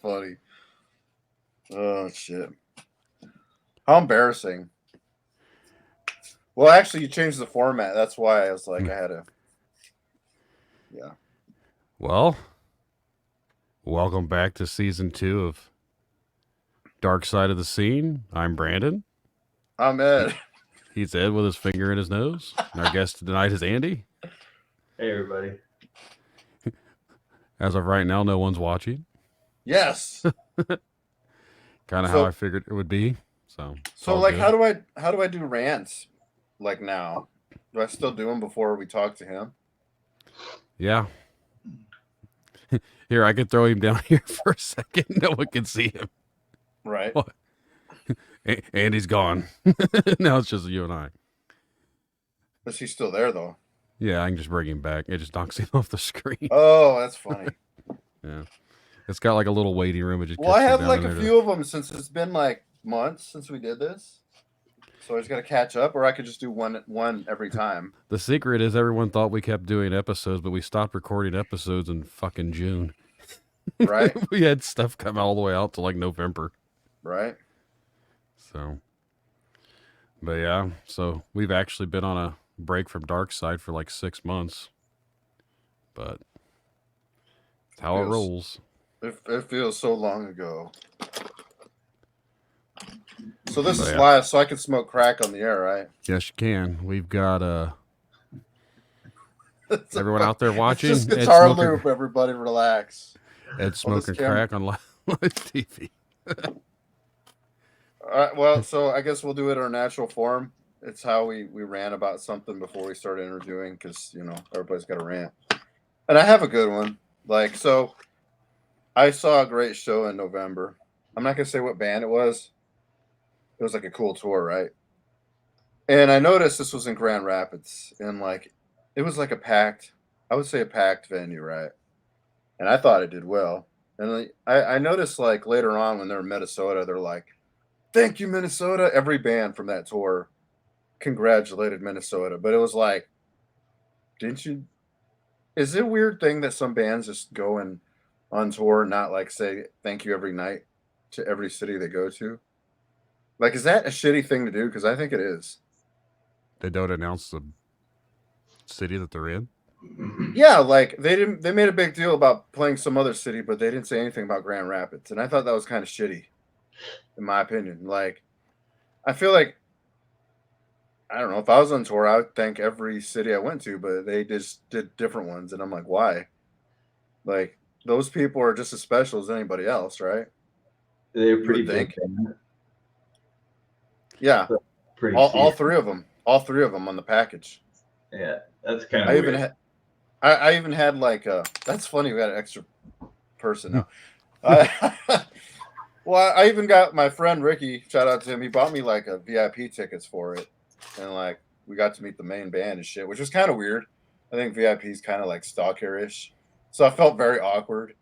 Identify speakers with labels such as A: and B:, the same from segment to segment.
A: funny. Oh shit! How embarrassing. Well, actually, you changed the format. That's why I was like, I had to. Yeah.
B: Well, welcome back to season 2 of Dark Side of the Scene. I'm Brandon.
A: I'm
B: He,
A: Ed.
B: he's Ed with his finger in his nose. And our guest tonight is Andy.
C: Hey, everybody.
B: As of right now, no one's watching.
A: Yes.
B: Kind of how I
A: So,
B: figured it would be. So it's
A: so
B: all
A: like,
B: good.
A: how do I do rants? Like now, do I still do them before we talk to him?
B: Yeah. Here, I could throw him down here for a second. No one can see him.
A: Right.
B: What? Andy's gone. Now it's just you and I.
A: Is he still there though?
B: Yeah, I can just bring him back. It just knocks him off the screen.
A: Oh, that's funny.
B: Yeah. It's got like a little waiting room. It just
A: Well, I
B: kicks you
A: have
B: down
A: like
B: in
A: a
B: there to-
A: few of them since it's been like months since we did this. So I just got to catch up, or I could just do one every time.
B: The secret is everyone thought we kept doing episodes, but we stopped recording episodes in fucking June.
A: Right.
B: We had stuff come all the way out to like November.
A: Right.
B: So, but yeah, so we've actually been on a break from Dark Side for like 6 months. But it's how it rolls.
A: It feels so long ago. So this is
B: Yeah.
A: live, so I can smoke crack on the air, right?
B: Yes, you can. We've got everyone out there watching.
A: It's just
B: Ed
A: guitar
B: smoking-
A: loop. Everybody relax.
B: Ed smoking crack on live TV.
A: All right. Well, so I guess we'll do it in our natural form. It's how we ran about something before we started interviewing, because everybody's got a rant, and I have a good one. Like, so I saw a great show in November. I'm not gonna say what band it was. It was like a cool tour, right? And I noticed this was in Grand Rapids, and like it was like I would say a packed venue, right? And I thought it did well. And like, I noticed like later on when they're in Minnesota, they're like, "Thank you, Minnesota." Every band from that tour congratulated Minnesota, but it was like, didn't you? Is it a weird thing that some bands just go and on tour and not like say thank you every night to every city they go to? Like, is that a shitty thing to do? Because I think it is.
B: They don't announce the city that they're in.
A: Yeah, like they made a big deal about playing some other city, but they didn't say anything about Grand Rapids, and I thought that was kind of shitty, in my opinion. Like, I feel like I don't know if I was on tour, I would thank every city I went to, but they just did different ones, and I'm like, why? Like, those people are just as special as anybody else, right?
C: They're
A: You
C: pretty
A: would
C: big.
A: think. Yeah,
C: Pretty
A: all three of them on the package.
C: Yeah, that's kind of
A: I
C: weird.
A: even had, I even had like that's funny. We got an extra person now. Well, I even got my friend Ricky. Shout out to him. He bought me like a VIP tickets for it, and like we got to meet the main band and shit, which was kind of weird. I think VIP is kind of like stalker-ish, so I felt very awkward.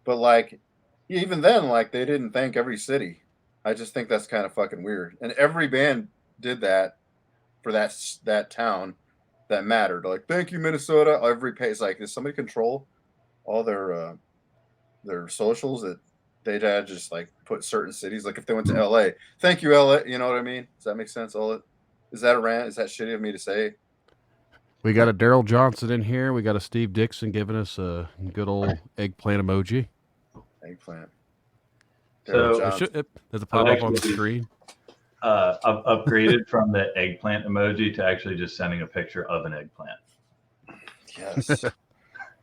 A: But like, even then, like they didn't thank every city. I just think that's kind of fucking weird. And every band did that for that town that mattered. Like, thank you, Minnesota. Every page, like, does somebody control all their socials that they'd had just like put certain cities? Like, if they went to LA, thank you, LA. You know what I mean? Does that make sense? Is that a rant? Is that shitty of me to say?
B: We got a Daryl Johnson in here. We got a Steve Dixon giving us a good old eggplant emoji.
A: Eggplant.
C: So
B: Does it pop up on the screen?
C: I've upgraded from the eggplant emoji to actually just sending a picture of an eggplant.
A: Yes.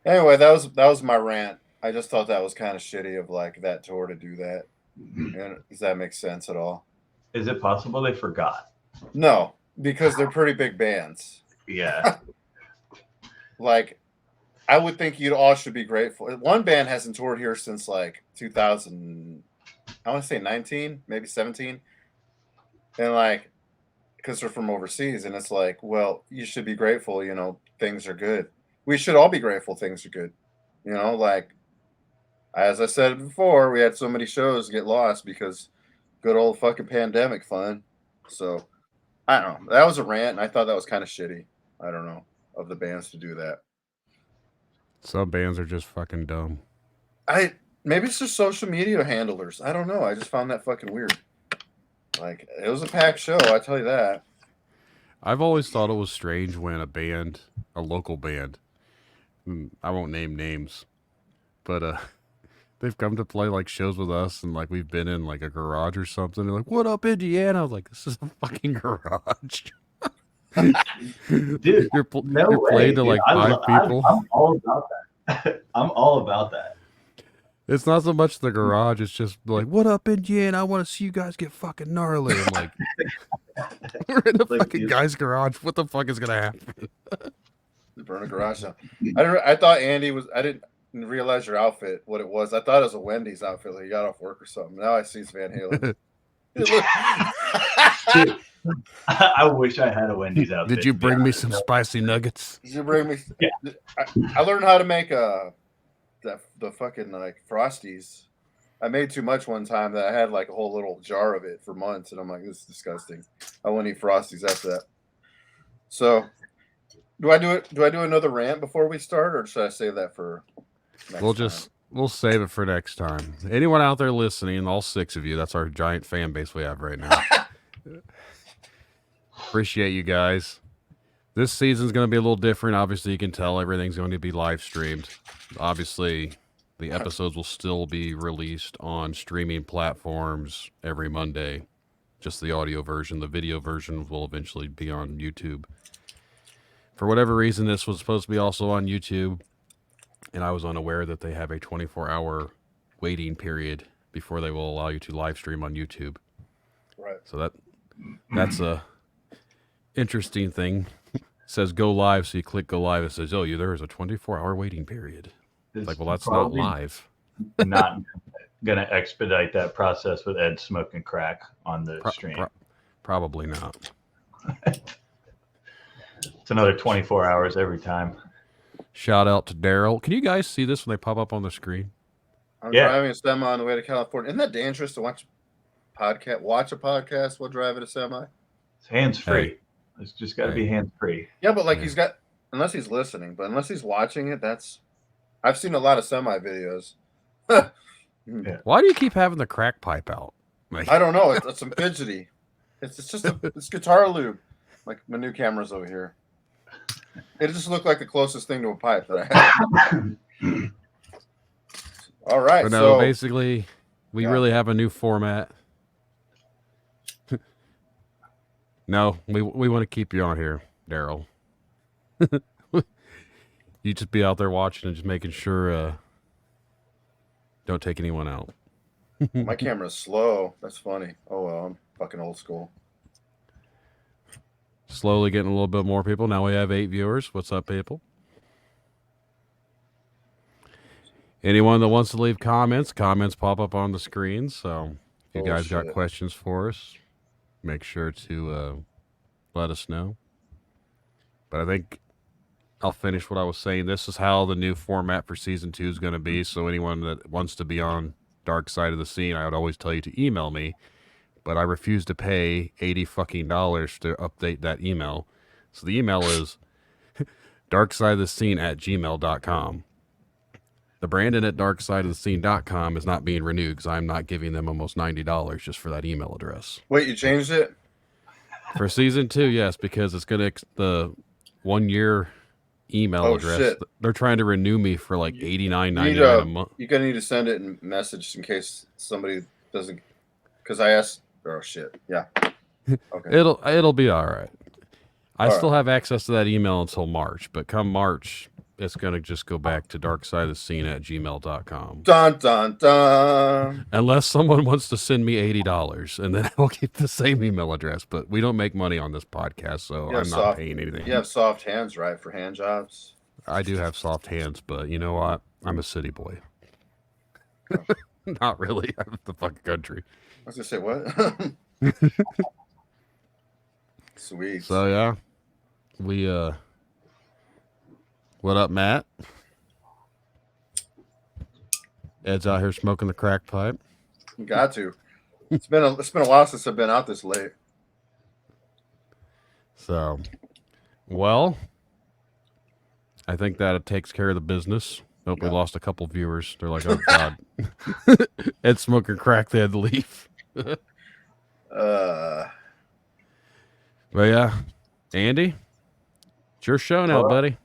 A: Anyway, that was my rant. I just thought that was kind of shitty of like that tour to do that. And does that make sense at all?
C: Is it possible they forgot?
A: No, because they're pretty big bands.
C: Yeah.
A: Like, I would think you all should be grateful. One band hasn't toured here since like 2000. I want to say 19, maybe 17. And like, because they're from overseas, and it's like, well, you should be grateful. Things are good. We should all be grateful things are good. Like, as I said before, we had so many shows get lost because good old fucking pandemic fun. So I don't know. That was a rant, and I thought that was kind of shitty. I don't know of the bands to do that.
B: Some bands are just fucking dumb.
A: maybe it's just social media handlers. I don't know. I just found that fucking weird. Like, it was a packed show, I tell you that.
B: I've always thought it was strange when a local band, I won't name names, but they've come to play like shows with us, and like we've been in like a garage or something. They're like, "What up, Indiana?" I was like, "This is a fucking garage."
C: Dude,
B: you're
C: no way,
B: playing to
C: dude.
B: like five people.
C: I'm all about that. I'm all about that.
B: It's not so much the garage; it's just like, "What up, Indiana? I want to see you guys get fucking gnarly." I'm like, we're in a
C: Like,
B: fucking
C: dude.
B: guy's garage. What the fuck is gonna happen?
A: Burn a garage down. I thought Andy was. I didn't realize your outfit, what it was. I thought it was a Wendy's outfit. Like, you got off work or something. Now I see it's Van Halen.
C: Dude, I wish I had a Wendy's outfit.
B: Did you bring me some spicy nuggets?
A: Did you bring me?
C: Yeah.
A: I learned how to make the fucking like Frosties. I made too much one time that I had like a whole little jar of it for months, and I'm like, this is disgusting. I won't eat Frosties after that. So, do I do it? Do I do another rant before we start, or should I save that for next time?
B: We'll save it for next time. Anyone out there listening, all 6 of you, that's our giant fan base we have right now. Appreciate you guys. This season's going to be a little different. Obviously, you can tell everything's going to be live streamed. Obviously, the episodes will still be released on streaming platforms every Monday. Just the audio version. The video version will eventually be on YouTube. For whatever reason, this was supposed to be also on YouTube, and I was unaware that they have a 24-hour waiting period before they will allow you to live stream on YouTube.
A: Right.
B: So that's a interesting thing. It says go live, so you click go live. It says, oh, there is a 24-hour waiting period. It's like, well, that's not live.
C: Not going to expedite that process with Ed smoking crack on the stream.
B: Probably not.
C: It's another 24 hours every time.
B: Shout out to Daryl. Can you guys see this when they pop up on the screen?
A: I'm driving a semi on the way to California. Isn't that dangerous to watch a podcast while driving a semi?
C: It's hands free.
B: Hey.
C: It's just got to be hands free.
A: Yeah, but like he's got, unless he's listening, but unless he's watching it, I've seen a lot of semi videos.
C: Yeah.
B: Why do you keep having the crack pipe out? Like,
A: I don't know. It's some fidgety. It's just it's guitar lube. Like my new camera's over here. It just looked like the closest thing to a pipe that I had. All right.
B: But no, basically, we really have a new format. No, we want to keep you on here, Daryl. You just be out there watching and just making sure don't take anyone out.
A: My camera's slow. That's funny. Oh well, I'm fucking old school.
B: Slowly getting a little bit more people. Now we have 8 viewers. What's up, people? Anyone that wants to leave comments pop up on the screen. So if you guys got questions for us, make sure to let us know. But I think I'll finish what I was saying. This is how the new format for season 2 is going to be. So anyone that wants to be on Dark Side of the Scene, I would always tell you to email me. But I refuse to pay $80 fucking to update that email. So the email is darksideofthescene@gmail.com. The Brandon at darksideofthescene.com is not being renewed because I'm not giving them almost $90 just for that email address.
A: Wait, you changed it?
B: For season 2, yes, because it's going to the 1 year email address.
A: Shit.
B: They're trying to renew me for like $89.99 a month.
A: You're going to need to send it in message in case somebody doesn't, because I asked. Oh shit! Yeah. Okay.
B: It'll be all right. I still have access to that email until March, but come March, it's gonna just go back to darksideofthescene@gmail.com.
A: Dun dun dun.
B: Unless someone wants to send me $80, and then I'll keep the same email address. But we don't make money on this podcast, so I'm not paying anything.
A: You have soft hands, right, for hand jobs?
B: I do have soft hands, but you know what? I'm a city boy. Not really. I'm the fucking country.
A: I was gonna say what? Sweet.
B: So yeah, we what up, Matt? Ed's out here smoking the crack pipe.
A: You got to. It's been a while since I've been out this late.
B: So, well, I think that it takes care of the business. Nope, we
A: No.
B: lost a couple viewers. They're like, oh god, Ed smoking crack. They had to leave.
A: Uh,
B: But yeah, Andy, it's your show now, buddy.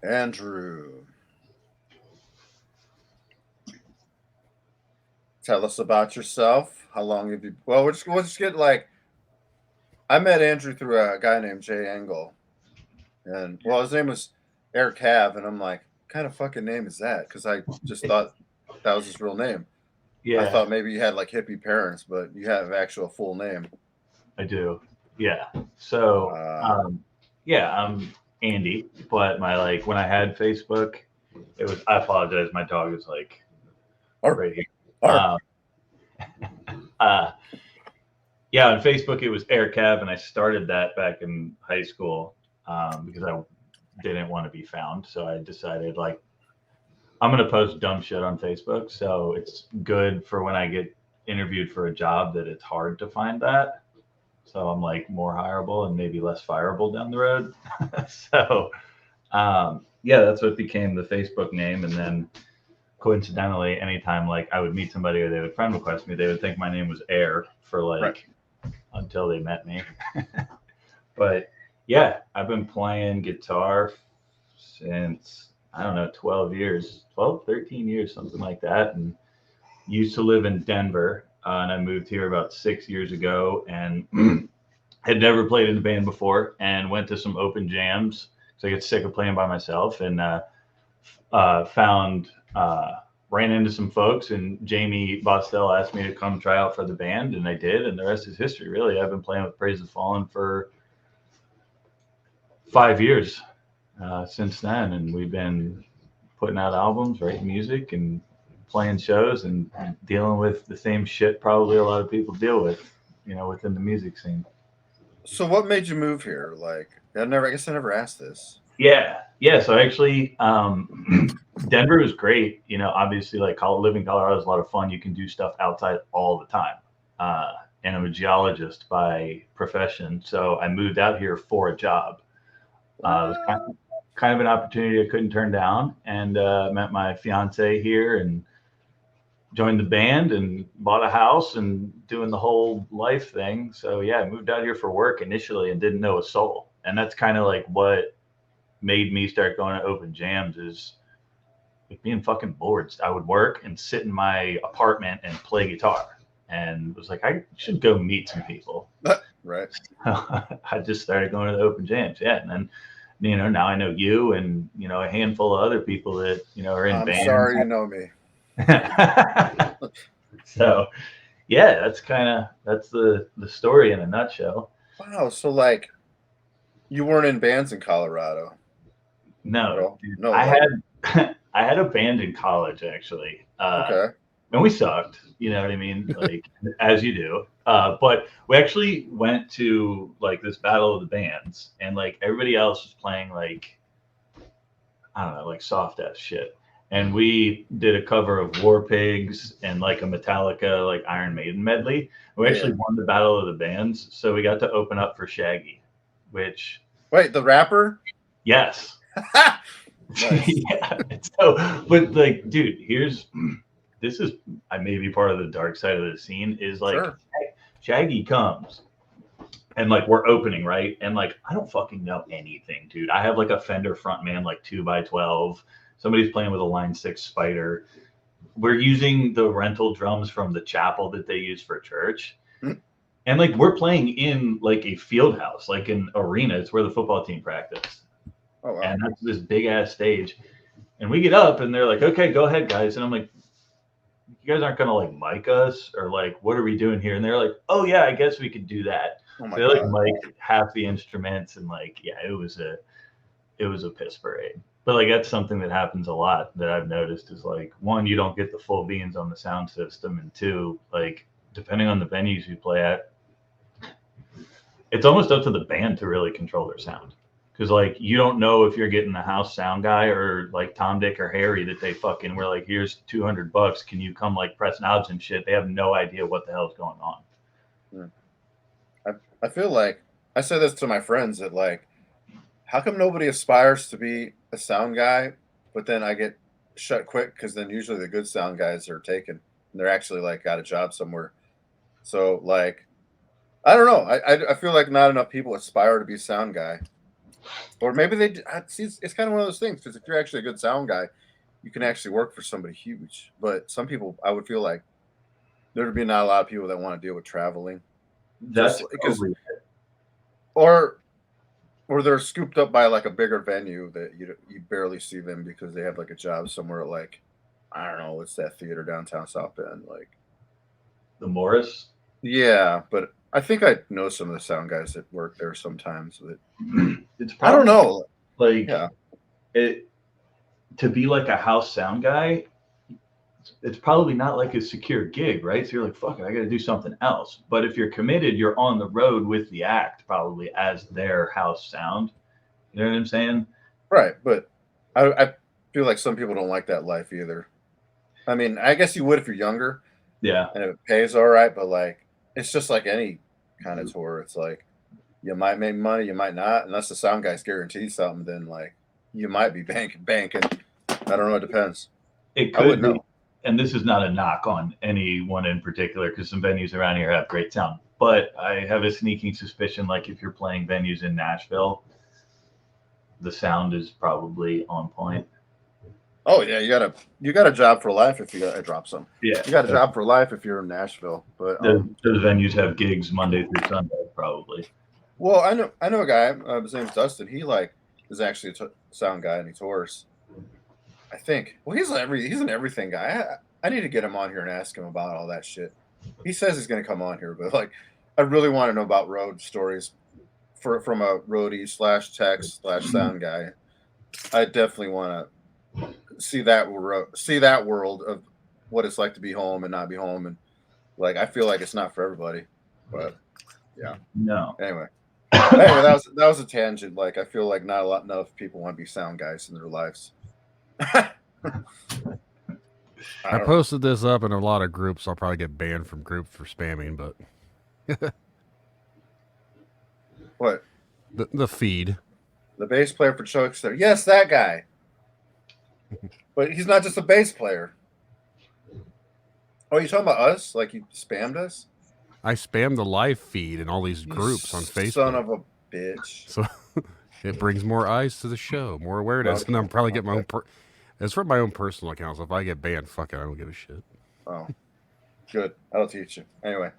A: Andrew, tell us about yourself. How long have you? Well, we'll just get like. I met Andrew through a guy named Jay Engel, and well, his name was Eric Cav, and I'm like, what kind of fucking name is that? Because I just thought that was his real name.
C: Yeah,
A: I thought maybe you had like hippie parents, but you have actual full name.
C: I do. Yeah. So, yeah, I'm Andy, but my when I had Facebook, it was. I apologize. My dog is like right here. Yeah, on Facebook it was Air Cav, and I started that back in high school because I didn't want to be found. So I decided I'm gonna post dumb shit on Facebook, so it's good for when I get interviewed for a job that it's hard to find that. So I'm more hireable and maybe less fireable down the road. So yeah, that's what became the Facebook name, and then coincidentally, anytime I would meet somebody or they would friend request me, they would think my name was Air for until they met me. But yeah, I've been playing guitar since, I don't know, 13 years, something like that. And used to live in Denver. And I moved here about 6 years ago and had never played in a band before and went to some open jams. So I get sick of playing by myself and ran into some folks, and Jamie Bostel asked me to come try out for the band, and I did, and the rest is history, really. I've been playing with Praise the Fallen for 5 years since then, and we've been putting out albums, writing music, and playing shows, and dealing with the same shit probably a lot of people deal with, within the music scene.
A: So what made you move here? I guess I never asked this.
C: Yeah. So actually, Denver is great. Obviously, living in Colorado is a lot of fun. You can do stuff outside all the time. And I'm a geologist by profession, so I moved out here for a job. It was kind of an opportunity I couldn't turn down, and met my fiance here and joined the band and bought a house and doing the whole life thing. So yeah, I moved out here for work initially and didn't know a soul, and that's kind of what made me start going to open jams is being fucking bored. I would work and sit in my apartment and play guitar, and was like, I should go meet some people.
A: Right.
C: I just started going to the open jams. Yeah. And then, now I know you and, a handful of other people that, are in bands.
A: I'm sorry you know me.
C: So yeah, that's the story in a nutshell.
A: Wow. So you weren't in bands in Colorado?
C: No, dude,
A: no.
C: I had a band in college actually.
A: Okay.
C: And we sucked, you know what I mean? As you do. But we actually went to this battle of the bands, and everybody else was playing I don't know, soft ass shit. And we did a cover of War Pigs and a Metallica Iron Maiden medley. We actually won the battle of the bands, so we got to open up for Shaggy, which
A: wait, the rapper?
C: Yes.
A: Nice.
C: Yeah. So, but dude, this is I may be part of the dark side of the scene is
A: Sure.
C: Shaggy comes and we're opening, right? And I don't fucking know anything, dude. I have a Fender Frontman 2x12. Somebody's playing with a Line 6 Spider. We're using the rental drums from the chapel that they use for church. Mm-hmm. And we're playing in a field house, an arena. It's where the football team practiced.
A: Oh, wow.
C: And that's this big ass stage. And we get up and they're like, okay, go ahead, guys. And I'm like, you guys aren't gonna mic us or what are we doing here? And they're like, oh yeah, I guess we could do that.
A: Oh my
C: so they
A: God.
C: mic'd half the instruments and yeah, it was a piss parade. But that's something that happens a lot that I've noticed is one, you don't get the full beans on the sound system, and two, depending on the venues you play at, it's almost up to the band to really control their sound. Because you don't know if you're getting the house sound guy or Tom, Dick, or Harry that they fucking were here's $200. Can you come press knobs and shit? They have no idea what the hell's going on.
A: I feel I say this to my friends that how come nobody aspires to be a sound guy but then I get shut quick because then usually the good sound guys are taken and they're actually like got a job somewhere. So like, I don't know. I feel like not enough people aspire to be sound guy, or maybe they see. It's kind of one of those things because if you're actually a good sound guy, you can actually work for somebody huge. But some people, I would feel like there would be not a lot of people that want to deal with traveling,
C: That's
A: just because,
C: probably
A: or they're scooped up by like a bigger venue that you barely see them because they have like a job somewhere like, I don't know, what's that theater downtown South Bend like.
C: the Morris.
A: Yeah, but I think I know some of the sound guys that work there sometimes. But
C: It's
A: I don't know.
C: like
A: Yeah,
C: it to be like a house sound guy. It's probably not like a secure gig, right? So you're like, fuck it, I got to do something else. But if you're committed, you're on the road with the act, probably as their house sound. You know what I'm saying?
A: right. But I feel like some people don't like that life either. I mean, I guess you would if you're younger
C: Yeah.
A: and it pays all right, but like it's just like any kind of tour. It's like you might make money, you might not, unless the sound guys guarantee something. Then like you might be banking. I don't know. It depends.
C: It
A: I
C: could
A: wouldn't
C: be,
A: know.
C: and this is not a knock on anyone in particular because some venues around here have great sound. But I have a sneaking suspicion, like if you're playing venues in Nashville, the sound is probably on point.
A: Oh yeah, you got a job for life if you got to drop some.
C: Yeah,
A: You got a job for life if you're in Nashville. But
C: those venues have gigs Monday through Sunday, probably.
A: well, I know a guy. His name's Dustin. He like is actually a sound guy and he tours. I think. Well, he's an everything guy. I need to get him on here and ask him about all that shit. He says he's going to come on here, but like, I really want to know about road stories from a roadie / tech / sound guy. I definitely want to see that world of what it's like to be home and not be home, and like I feel like it's not for everybody, but yeah.
C: No.
A: Anyway, that was a tangent. Like I feel like not enough people want to be sound guys in their lives.
B: I posted this up in a lot of groups. I'll probably get banned from groups for spamming, but
A: What?
B: The feed.
A: The bass player for Chokester. Yes, that guy. But he's not just a bass player. Oh, you talking about us? Like you spammed us?
B: I spammed the live feed in all these groups on Facebook.
A: Son of a bitch.
B: So it brings more eyes to the show, more awareness,
A: Okay.
B: and I'm probably getting my own. It's from my own personal account. So if I get banned, fuck it, I don't give a shit.
A: Oh, good. I'll teach you. Anyway,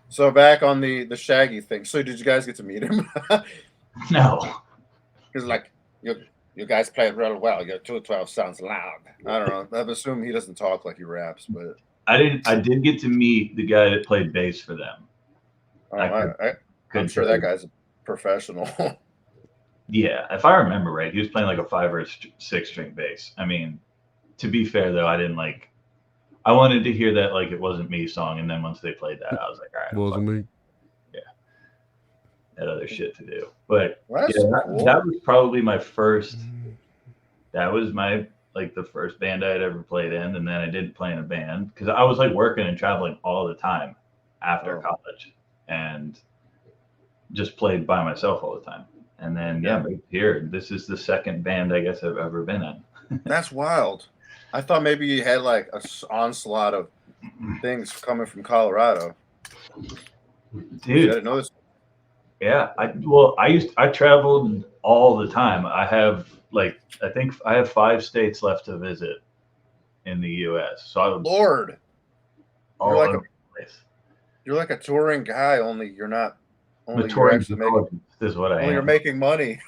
A: so back on the Shaggy thing. So did you guys get to meet him?
C: No.
A: He's like, you guys play real well. Your 212 sounds loud. I don't know. I assume he doesn't talk like he raps, but
C: I did get to meet the guy that played bass for them.
A: I'm sure that guy's a professional.
C: Yeah, if I remember right, he was playing like a 5 or a 6 string bass. I mean, to be fair though, I didn't like. I wanted to hear that like it wasn't me song, and then once they played that, I was like, all right,
B: wasn't me.
C: Yeah, had other shit to do. But
A: Well, cool.
C: that was probably my first. That was my like the first band I had ever played in, and then I didn't play in a band because I was like working and traveling all the time after college, and just played by myself all the time. And then here, this is the second band I guess I've ever been in.
A: That's wild. I thought maybe you had like a onslaught of things coming from Colorado.
C: Dude,
A: I didn't know this.
C: Yeah, I traveled all the time. I think I have 5 states left to visit in the U.S. So I would
A: Lord,
C: all over the place.
A: You're like a touring guy. Only you're not. Only
C: you're
A: actually making.
C: This is what I am.
A: You're making money.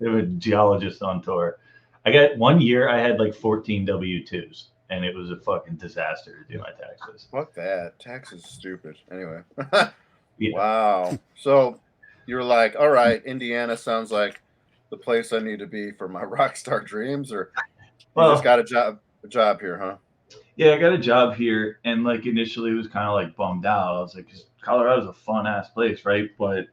C: They're a geologist on tour. I got 1 year. I had like 14 W-2s, and it was a fucking disaster to do my taxes.
A: Fuck that. Taxes stupid. Anyway.
C: Yeah.
A: Wow. So you're like, all right, Indiana sounds like the place I need to be for my rock star dreams, or you just got a job here, huh?
C: Yeah, I got a job here, and like initially it was kind of like bummed out. I was like, Colorado's a fun ass place, right? But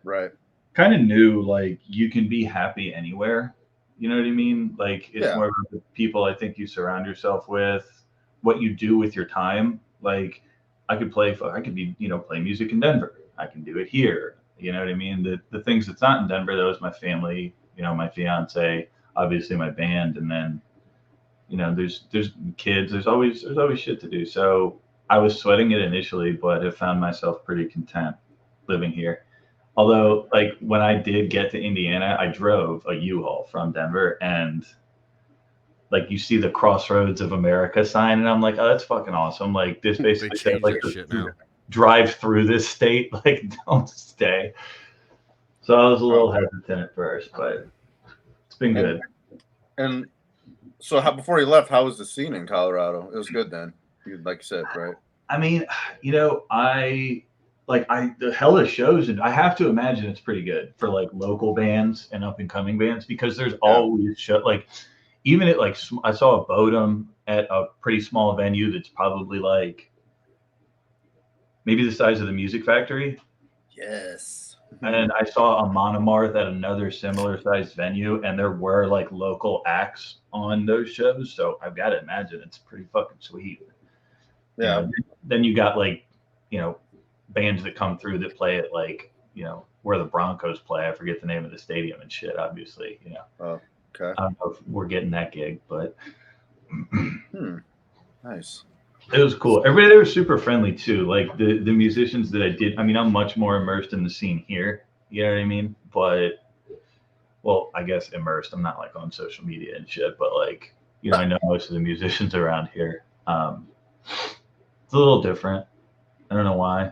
C: kind of knew like you can be happy anywhere. You know what I mean? Like it's more about the people I think you surround yourself with, what you do with your time. Like I could play music in Denver. I can do it here. You know what I mean? The things that's not in Denver, though, is my family, my fiance, obviously my band, and then there's kids, there's always shit to do. So I was sweating it initially, but have found myself pretty content living here. Although, like, when I did get to Indiana, I drove a U-Haul from Denver, and like you see the Crossroads of America sign, and I'm like, oh, that's fucking awesome. Like, this basically said, like,
B: shit now.
C: drive through this state, like, don't stay. So I was a little hesitant at first, but it's been good.
A: And so, before you left, how was the scene in Colorado? It was good then, like you said, right?
C: I mean, the hella shows, and I have to imagine it's pretty good for like local bands and up and coming bands, because there's always like, even at like, I saw a Bodum at a pretty small venue that's probably like maybe the size of the Music Factory.
A: Yes.
C: And I saw a Monomarth at another similar sized venue, and there were like local acts on those shows. So I've got to imagine it's pretty fucking sweet.
A: Yeah.
C: Then you got like, bands that come through that play at like, where the Broncos play. I forget the name of the stadium and shit, obviously,
A: Oh, okay.
C: I don't know if we're getting that gig, but
A: nice.
C: It was cool. Everybody there was super friendly too. Like the musicians that I did, I mean, I'm much more immersed in the scene here. You know what I mean? But, well, I guess immersed. I'm not like on social media and shit, but like, I know most of the musicians around here. It's a little different. I don't know why.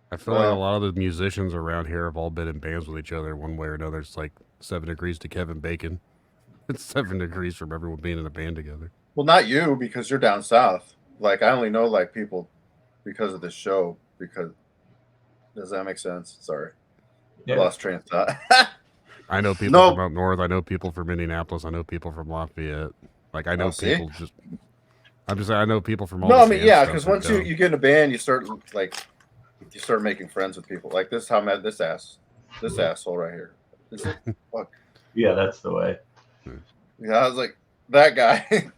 B: I feel like a lot of the musicians around here have all been in bands with each other one way or another. It's like 7 degrees to Kevin Bacon. It's 7 degrees from everyone being in a band together.
A: Well, not you, because you're down south. Like, I only know like people because of this show. Because does that make sense? Sorry, I lost train of thought.
B: I know people from up north. I know people from Indianapolis. I know people from Lafayette. Like, I know people just. I'm just saying, I know people from all.
A: No, I mean, yeah, because once you get in a band, you start making friends with people. Like this, how mad this asshole right here. Fuck.
C: Yeah, that's the way.
A: Yeah, I was like that guy.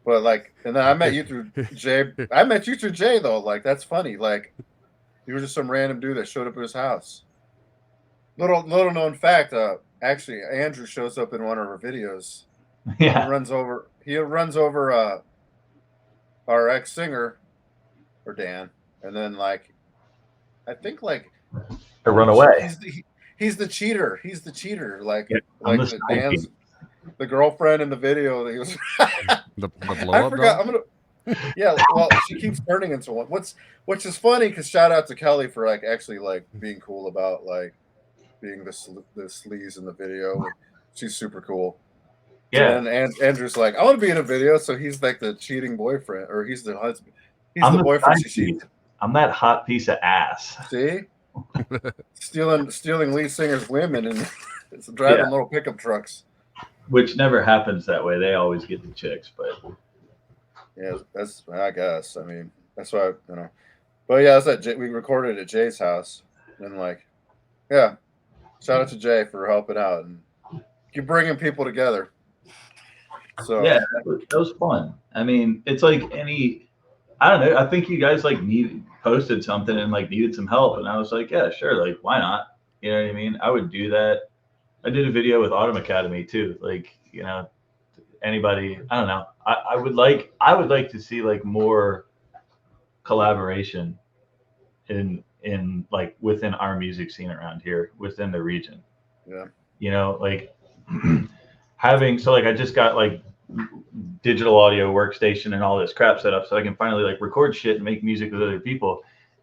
A: But like, and then I met you through Jay. I met you through Jay though. Like, that's funny. Like, you were just some random dude that showed up at his house. Little known fact. Actually, Andrew shows up in one of our videos.
C: Yeah.
A: He runs over our ex singer, or Dan, and then like, I think like,
C: I run away.
A: He's the cheater. He's the cheater. Like,
C: Dan's
A: the girlfriend in the video. That he was
B: the blow
A: I
B: up
A: forgot.
B: dog?
A: Yeah. Well, she keeps turning into one. Which is funny because shout out to Kelly for like actually like being cool about like being the sleaze in the video. She's super cool.
C: Yeah.
A: And Andrew's like, I want to be in a video, so he's like the cheating boyfriend, or he's the husband. He's the boyfriend.
C: I'm that hot piece of ass.
A: See, stealing lead singers' women and driving little pickup trucks.
C: Which never happens that way. They always get the chicks, but
A: yeah, that's, I guess. I mean, that's why But yeah, we recorded at Jay's house, and like, yeah, shout out to Jay for helping out and keep bringing people together. So
C: yeah, that was fun. I mean, it's like I don't know. I think you guys like posted something and like needed some help, and I was like, yeah, sure, like why not? You know what I mean? I would do that. I did a video with Autumn Academy too. Like, anybody, I don't know. I would like to see like more collaboration in like within our music scene around here, within the region.
A: Yeah.
C: Like I just got like digital audio workstation and all this crap set up so I can finally like record shit and make music with other people.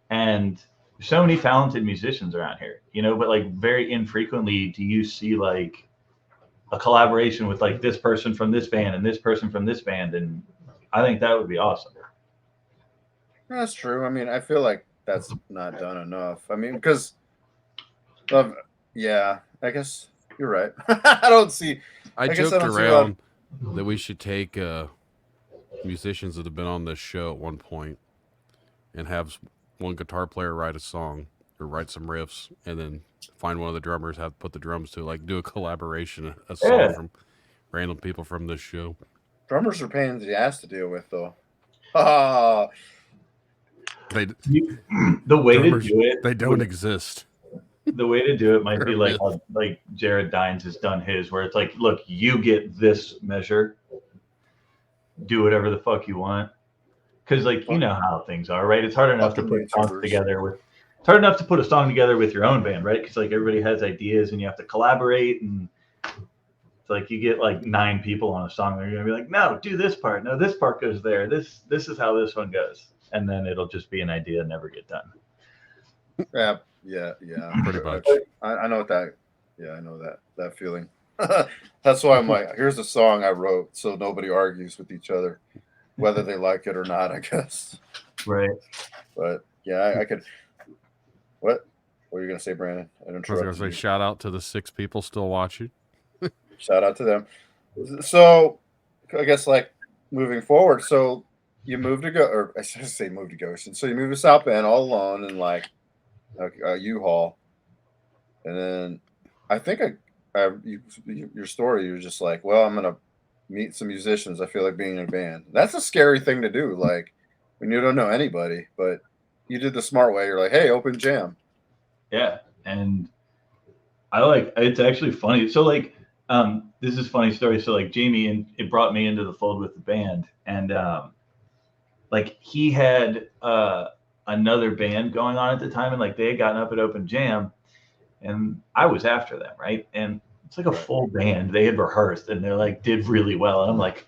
C: And so many talented musicians around here, but like very infrequently do you see like a collaboration with like this person from this band and this person from this band. And I think that would be awesome.
A: That's true. I mean, I feel like that's not done enough. I mean, because yeah, I guess you're right.
B: I joked around that we should take musicians that have been on this show at one point and have one guitar player write a song or write some riffs, and then find one of the drummers, have put the drums to, like, do a collaboration, a song from random people from this show.
A: Drummers are pains in the ass to deal with, though.
C: The way to do it,
B: they don't exist.
C: The way to do it might be like Jared Dines has done his, where it's like, look, you get this measure, do whatever the fuck you want. Because like you know how things are, right? It's hard enough to put songs together with. It's hard enough to put a song together with your own band, right? Because like everybody has ideas and you have to collaborate, and it's like you get like 9 people on a song. They're gonna be like, no, do this part. No, this part goes there. This is how this one goes, and then it'll just be an idea and never get done.
A: Yeah.
B: Pretty much.
A: I know what that. Yeah, I know that feeling. That's why I'm like, here's a song I wrote, so nobody argues with each other, whether they like it or not. I guess.
C: Right.
A: But yeah, I could. What were you gonna say, Brandon? I
B: was gonna say shout out to the 6 people still watching.
A: Shout out to them. So, I guess like moving forward. So you moved to or I should say moved to Goshen. So you moved to South Bend all alone in like a U-Haul, and then I think your story. You're just like, well, I'm gonna meet some musicians. I feel like being in a band. That's a scary thing to do. Like when you don't know anybody, but you did the smart way. You're like, hey, open jam.
C: Yeah, and I like. It's actually funny. So like, this is a funny story. So like Jamie, and it brought me into the fold with the band, and like he had another band going on at the time, and like they had gotten up at open jam, and I was after them, right? And it's like a full band. They had rehearsed, and they're like did really well, and I'm like,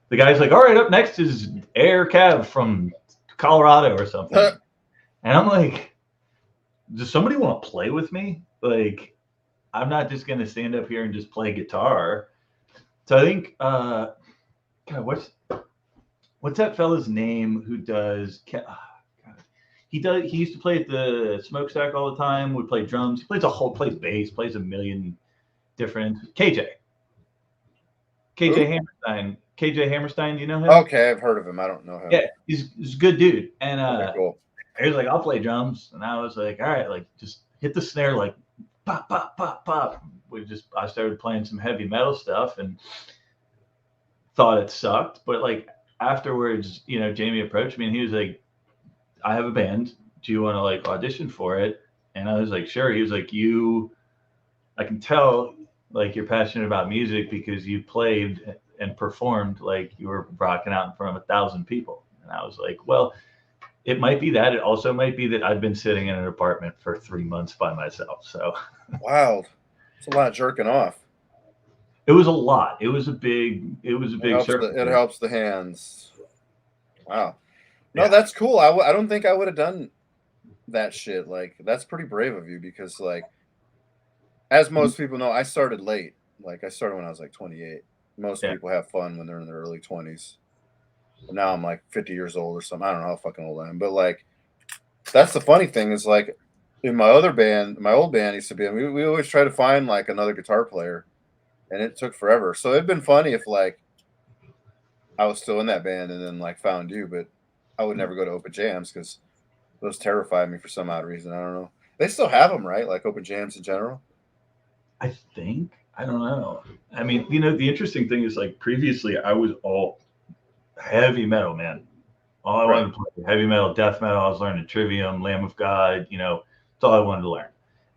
C: the guy's like, all right, up next is Air Cav from Colorado or something, and I'm like, does somebody want to play with me? Like, I'm not just gonna stand up here and just play guitar. So I think, God, what's that fella's name who does? He used to play at the Smokestack all the time. Would play drums. He plays bass. Plays a million different. KJ Hammerstein. KJ Hammerstein. Do you know him?
A: Okay, I've heard of him. I don't know him.
C: Yeah, he's a good dude. And
A: okay, cool.
C: he was like, I'll play drums, and I was like, all right, like just hit the snare, like pop, pop, pop, pop. I started playing some heavy metal stuff and thought it sucked, but like afterwards, you know, Jamie approached me and he was like, I have a band. Do you want to like audition for it? And I was like, sure. He was like, I can tell like you're passionate about music because you played and performed like you were rocking out in front of 1,000 people. And I was like, well, it might be that. It also might be that I've been sitting in an apartment for 3 months by myself. So
A: wild. It's a lot of jerking off.
C: It was a lot. It was a big circle.
A: It helps the hands. Wow. No, yeah. That's cool. I don't think I would have done that shit. Like, that's pretty brave of you because, like, as most people know, I started late. Like, I started when I was like 28. Most people have fun when they're in their early 20s. And now I'm like 50 years old or something. I don't know how fucking old I am. But, like, that's the funny thing is, like, in my other band, my old band used to be, we always try to find, like, another guitar player. And it took forever. So it'd been funny if, like, I was still in that band and then, like, found you. But I would never go to open jams because those terrified me for some odd reason. I don't know. They still have them, right? Like open jams in general?
C: I think. I don't know. I mean, you know, the interesting thing is, like, previously I was all heavy metal, man. All I wanted to play heavy metal, death metal. I was learning Trivium, Lamb of God, you know, that's all I wanted to learn.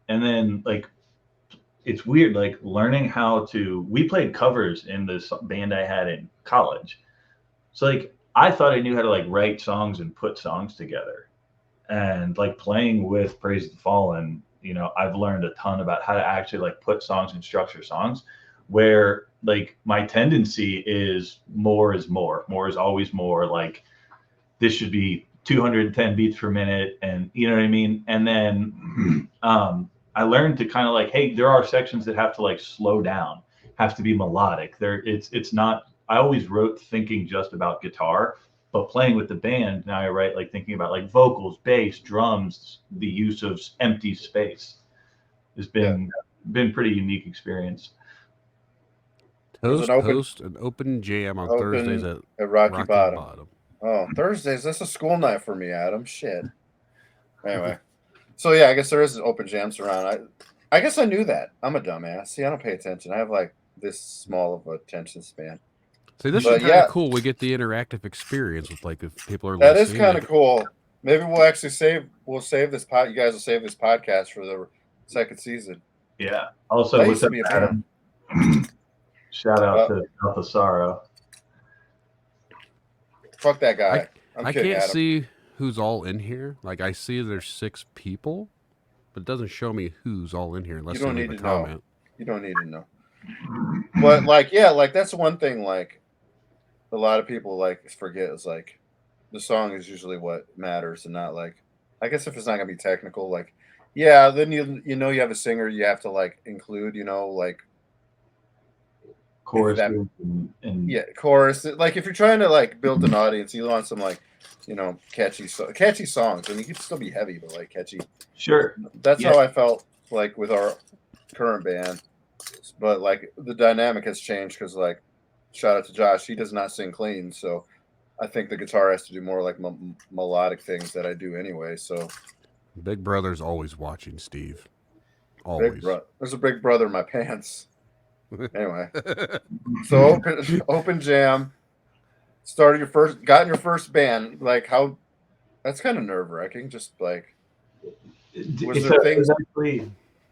C: And then, like, it's weird, like, learning how to, we played covers in this band I had in college. So, like, I thought I knew how to, like, write songs and put songs together. And, like, playing with Praise the Fallen, you know, I've learned a ton about how to actually, like, put songs and structure songs, where, like, my tendency is more is more. More is always more. Like, this should be 210 beats per minute, and you know what I mean? And then I learned to kind of like, hey, there are sections that have to, like, slow down, have to be melodic. It's not, I always wrote thinking just about guitar, but playing with the band, now I write like thinking about like vocals, bass, drums, the use of empty space. Has been pretty unique experience.
B: Host an open jam on Thursdays at
A: Rocky Bottom. Oh, Thursdays. That's a school night for me, Adam. Shit. Anyway. So, yeah, I guess there is open jams around. I guess I knew that. I'm a dumbass. See, I don't pay attention. I have, like, this small of a attention span.
B: See, this is kind of cool. We get the interactive experience with, like, if people are
A: listening. That is kind of cool. Maybe we'll actually save this you guys will save this podcast for the second season.
C: Yeah. Also, what's up, Adam? Shout out to Alpha Sorrow.
A: Fuck that guy.
B: I
A: kidding,
B: can't
A: Adam.
B: see who's all in here. Like I see there's 6 people, but it doesn't show me who's all in here unless
A: You don't
B: they leave
A: need
B: a
A: to know.
B: comment.
A: You don't need to know. But like, yeah, like that's one thing. Like a lot of people like forget is like the song is usually what matters, and not like. I guess if it's not gonna be technical, like, yeah, then you know you have a singer you have to like include. You know, like
C: Chorus
A: that,
C: and
A: yeah, chorus. Like if you're trying to like build an audience, you want some like, catchy songs, and you can still be heavy, but like catchy.
C: sure.
A: That's
C: Yeah.
A: how I felt like with our current band, but like the dynamic has changed because like, shout out to Josh, he does not sing clean, so I think the guitar has to do more like melodic things that I do anyway. So
B: Big Brother's always watching, Steve. Always.
A: There's a big brother in my pants. Anyway, so open jam. Got in your first band. Like how? That's kind of nerve wracking. Just like, was there things?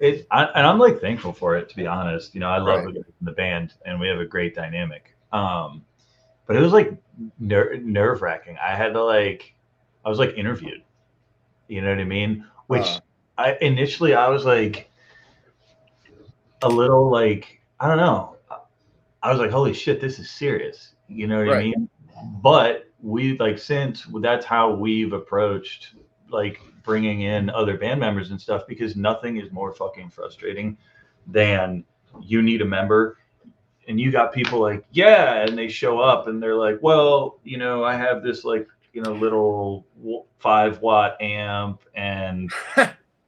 C: And I'm like thankful for it, to be honest. I love
A: Right.
C: the band, and we have a great dynamic. But it was like nerve wracking. I was like interviewed. You know what I mean? Which I was like a little like, I don't know. I was like, holy shit, this is serious. You know what I
A: Right.
C: mean? But we since that's how we've approached like bringing in other band members and stuff, because nothing is more fucking frustrating than you need a member and you got people like, yeah, and they show up and they're like, well, I have this like, little 5-watt amp, and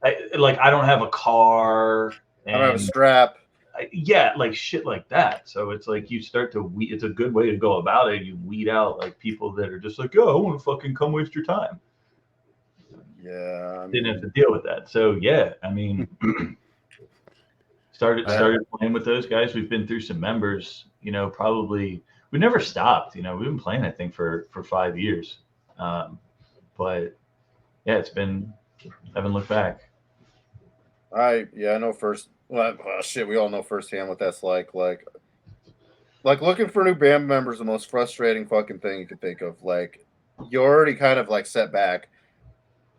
C: I don't have a car, and
A: I don't have a strap.
C: yeah, like shit like that. So it's like you start to it's a good way to go about it. You weed out like people that are just like, oh, I want to fucking come waste your time.
A: Yeah,
C: Didn't have to deal with that. So yeah, I mean, started playing with those guys. We've been through some members. Probably we never stopped. We've been playing, I think, for 5 years. But yeah, it's been. I haven't looked back.
A: I know first. Well, shit, we all know firsthand what that's like. Like looking for new band members, the most frustrating fucking thing you could think of. Like, you're already kind of like set back.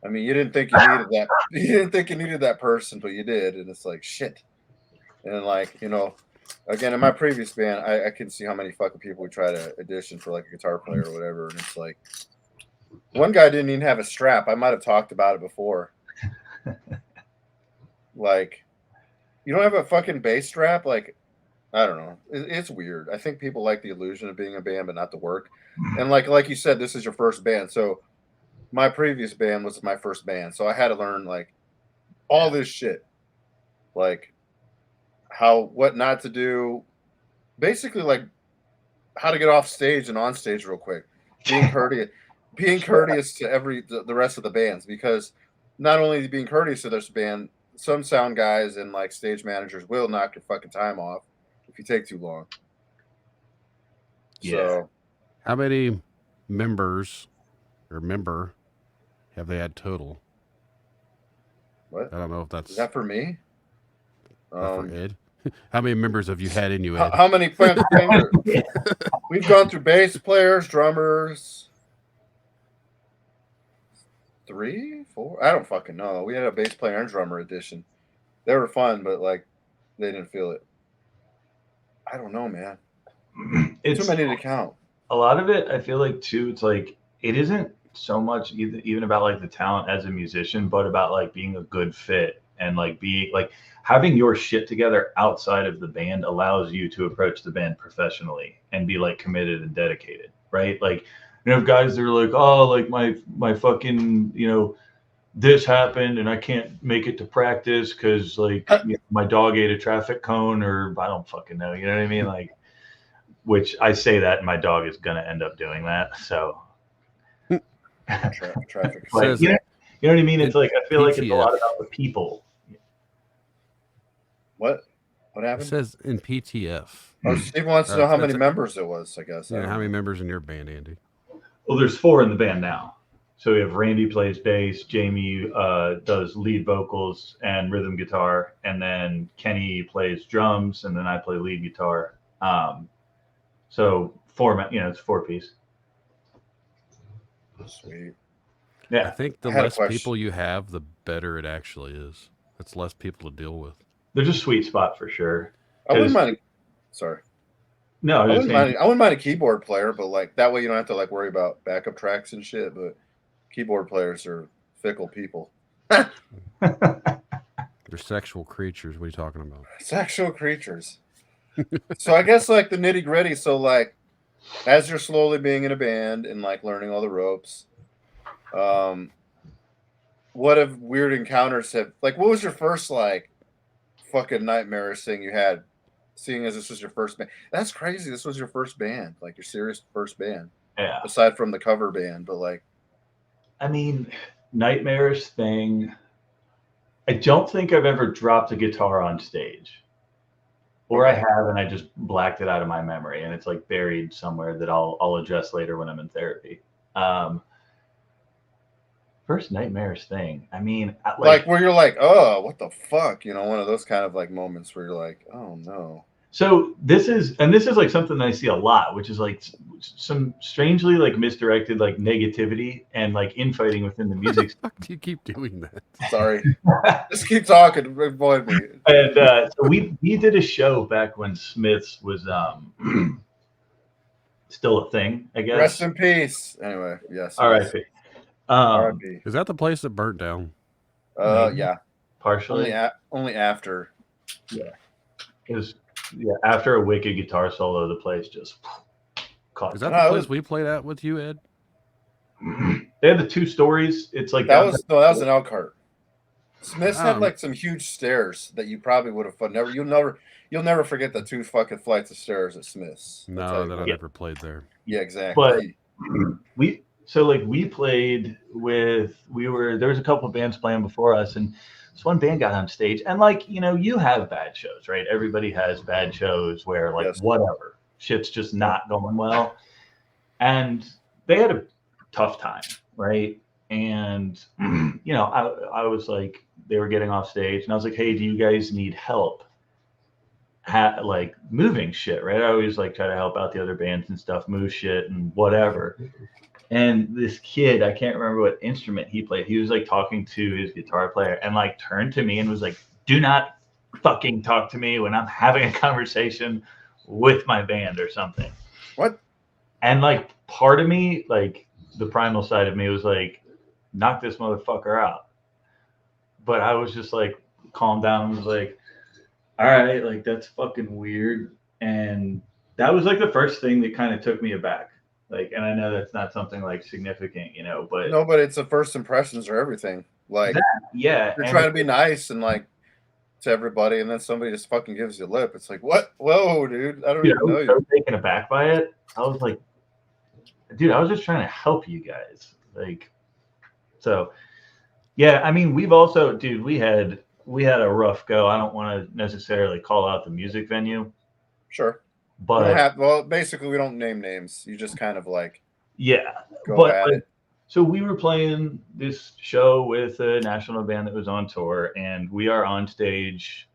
A: I mean, you didn't think you needed that. You didn't think you needed that person, but you did, and it's like shit. And like, again, in my previous band, I can see how many fucking people we try to audition for like a guitar player or whatever, and it's like one guy didn't even have a strap. I might have talked about it before. Like, you don't have a fucking bass strap? Like, I don't know. It's weird. I think people like the illusion of being a band, but not the work. And like you said, this is your first band. So my previous band was my first band. So I had to learn like all this shit. Like what not to do. Basically like how to get off stage and on stage real quick. Being courteous to the rest of the bands, because not only being courteous to this band, some sound guys and like stage managers will knock your fucking time off if you take too long.
C: Yeah.
A: So,
B: how many members or member have they had total?
A: What?
B: I don't know if that's.
A: Is that for me?
B: For Ed? How many members have you had in you, Ed?
A: How many players? We've gone through bass players, drummers. 3, 4? I don't fucking know. We had a bass player and drummer edition. They were fun, but like they didn't feel it. I don't know, man. It's too many to count.
C: A lot of it, I feel like too, it's like it isn't so much even about like the talent as a musician, but about like being a good fit and like being like having your shit together outside of the band allows you to approach the band professionally and be like committed and dedicated, right? Like, guys that are like, oh, like my fucking, this happened and I can't make it to practice because like my dog ate a traffic cone, or I don't fucking know. You know what I mean? Like, which I say that and my dog is going to end up doing that. So
A: traffic.
C: Like, you know what I mean? It's like, I feel like it's a lot about the people.
A: What happened?
B: It says in PTF.
A: Oh, Steve wants to know how many members it was, I guess.
B: Yeah, how many members in your band, Andy?
C: Well, there's 4 in the band now. So we have Randy plays bass, Jamie does lead vocals and rhythm guitar, and then Kenny plays drums, and then I play lead guitar. So 4, it's 4-piece.
A: Sweet.
B: I
C: Yeah,
B: think the
A: I had a
B: less
A: question.
B: people you have, the better it actually is. It's less people to deal with.
C: there's a sweet spot for sure.
A: I wouldn't
C: 'Cause-
A: mind. Sorry.
C: No, I
A: I
C: was
A: wouldn't
C: saying,
A: mind. I wouldn't mind a keyboard player, but like that way you don't have to like worry about backup tracks and shit. But keyboard players are fickle people.
B: They're sexual creatures. What are you talking about?
A: Sexual creatures. So I guess like the nitty gritty. So like, as you're slowly being in a band and like learning all the ropes, what have weird encounters have like? What was your first like fucking nightmarish thing you had? Seeing as this was your first band, that's crazy. This was your first band, like your serious first band,
C: yeah.
A: aside from the cover band. But like,
C: I mean, nightmarish thing. I don't think I've ever dropped a guitar on stage, or I
A: Okay.
C: have, and I just blacked it out of my memory, and it's like buried somewhere that I'll address later when I'm in therapy. First nightmarish thing. I mean,
A: like where you're like, oh, what the fuck? You know, one of those kind of like moments where you're like, oh no.
C: So this is like something that I see a lot, which is like some strangely like misdirected like negativity and like infighting within the music.
B: Fuck, do you keep doing that?
A: Sorry. Just keep talking. Avoid me.
C: And so we did a show back when Smiths was still a thing, I guess.
A: Rest in peace. Anyway, yes.
C: R.I.P.
A: R.I.P.
B: Is that the place that burnt down?
C: Maybe.
A: Yeah.
C: Partially.
A: Only after.
C: Yeah. It was after a wicked guitar solo, the place just caught.
B: Is that
A: No,
B: the
A: it
B: place
A: was-
B: we played at with you, Ed?
C: They had the 2 stories. It's like
A: That was an Elkhart. Smiths had
B: Oh.
A: like some huge stairs that you probably would have never. You'll never forget the 2 fucking flights of stairs at Smiths. I'll tell
B: No,
A: you
B: that I
A: what.
B: never played there.
A: Yeah, exactly.
C: But we played with there was a couple of bands playing before us, and this one band got on stage, and like you have bad shows, right? Everybody has bad shows where like
A: Yes.
C: whatever shit's just not going well, and they had a tough time, right? And I was like, they were getting off stage, and I was like, hey, do you guys need help? Like moving shit, right? I always like try to help out the other bands and stuff, move shit and whatever. And this kid, I can't remember what instrument he played. He was like talking to his guitar player and like turned to me and was like, do not fucking talk to me when I'm having a conversation with my band or something.
A: What?
C: And like part of me, like the primal side of me was like, knock this motherfucker out. But I was just like, calm down and was like, all right, like that's fucking weird. And that was like the first thing that kind of took me aback. Like, and I know that's not something like significant, but
A: No, but it's the first impressions are everything. Like
C: yeah,
A: you're trying to be nice and like to everybody, and then somebody just fucking gives you lip. It's like, what? Whoa, dude! I don't
C: dude,
A: even know
C: I was
A: you.
C: so taken aback by it. I was like, dude, I was just trying to help you guys. Like, so yeah, I mean, we've also, dude, we had a rough go. I don't want to necessarily call out the music venue,
A: Sure.
C: but
A: Basically, we don't name names. You just kind of like
C: yeah,
A: go
C: but
A: at it.
C: so we were playing this show with a national band that was on tour, and we are on stage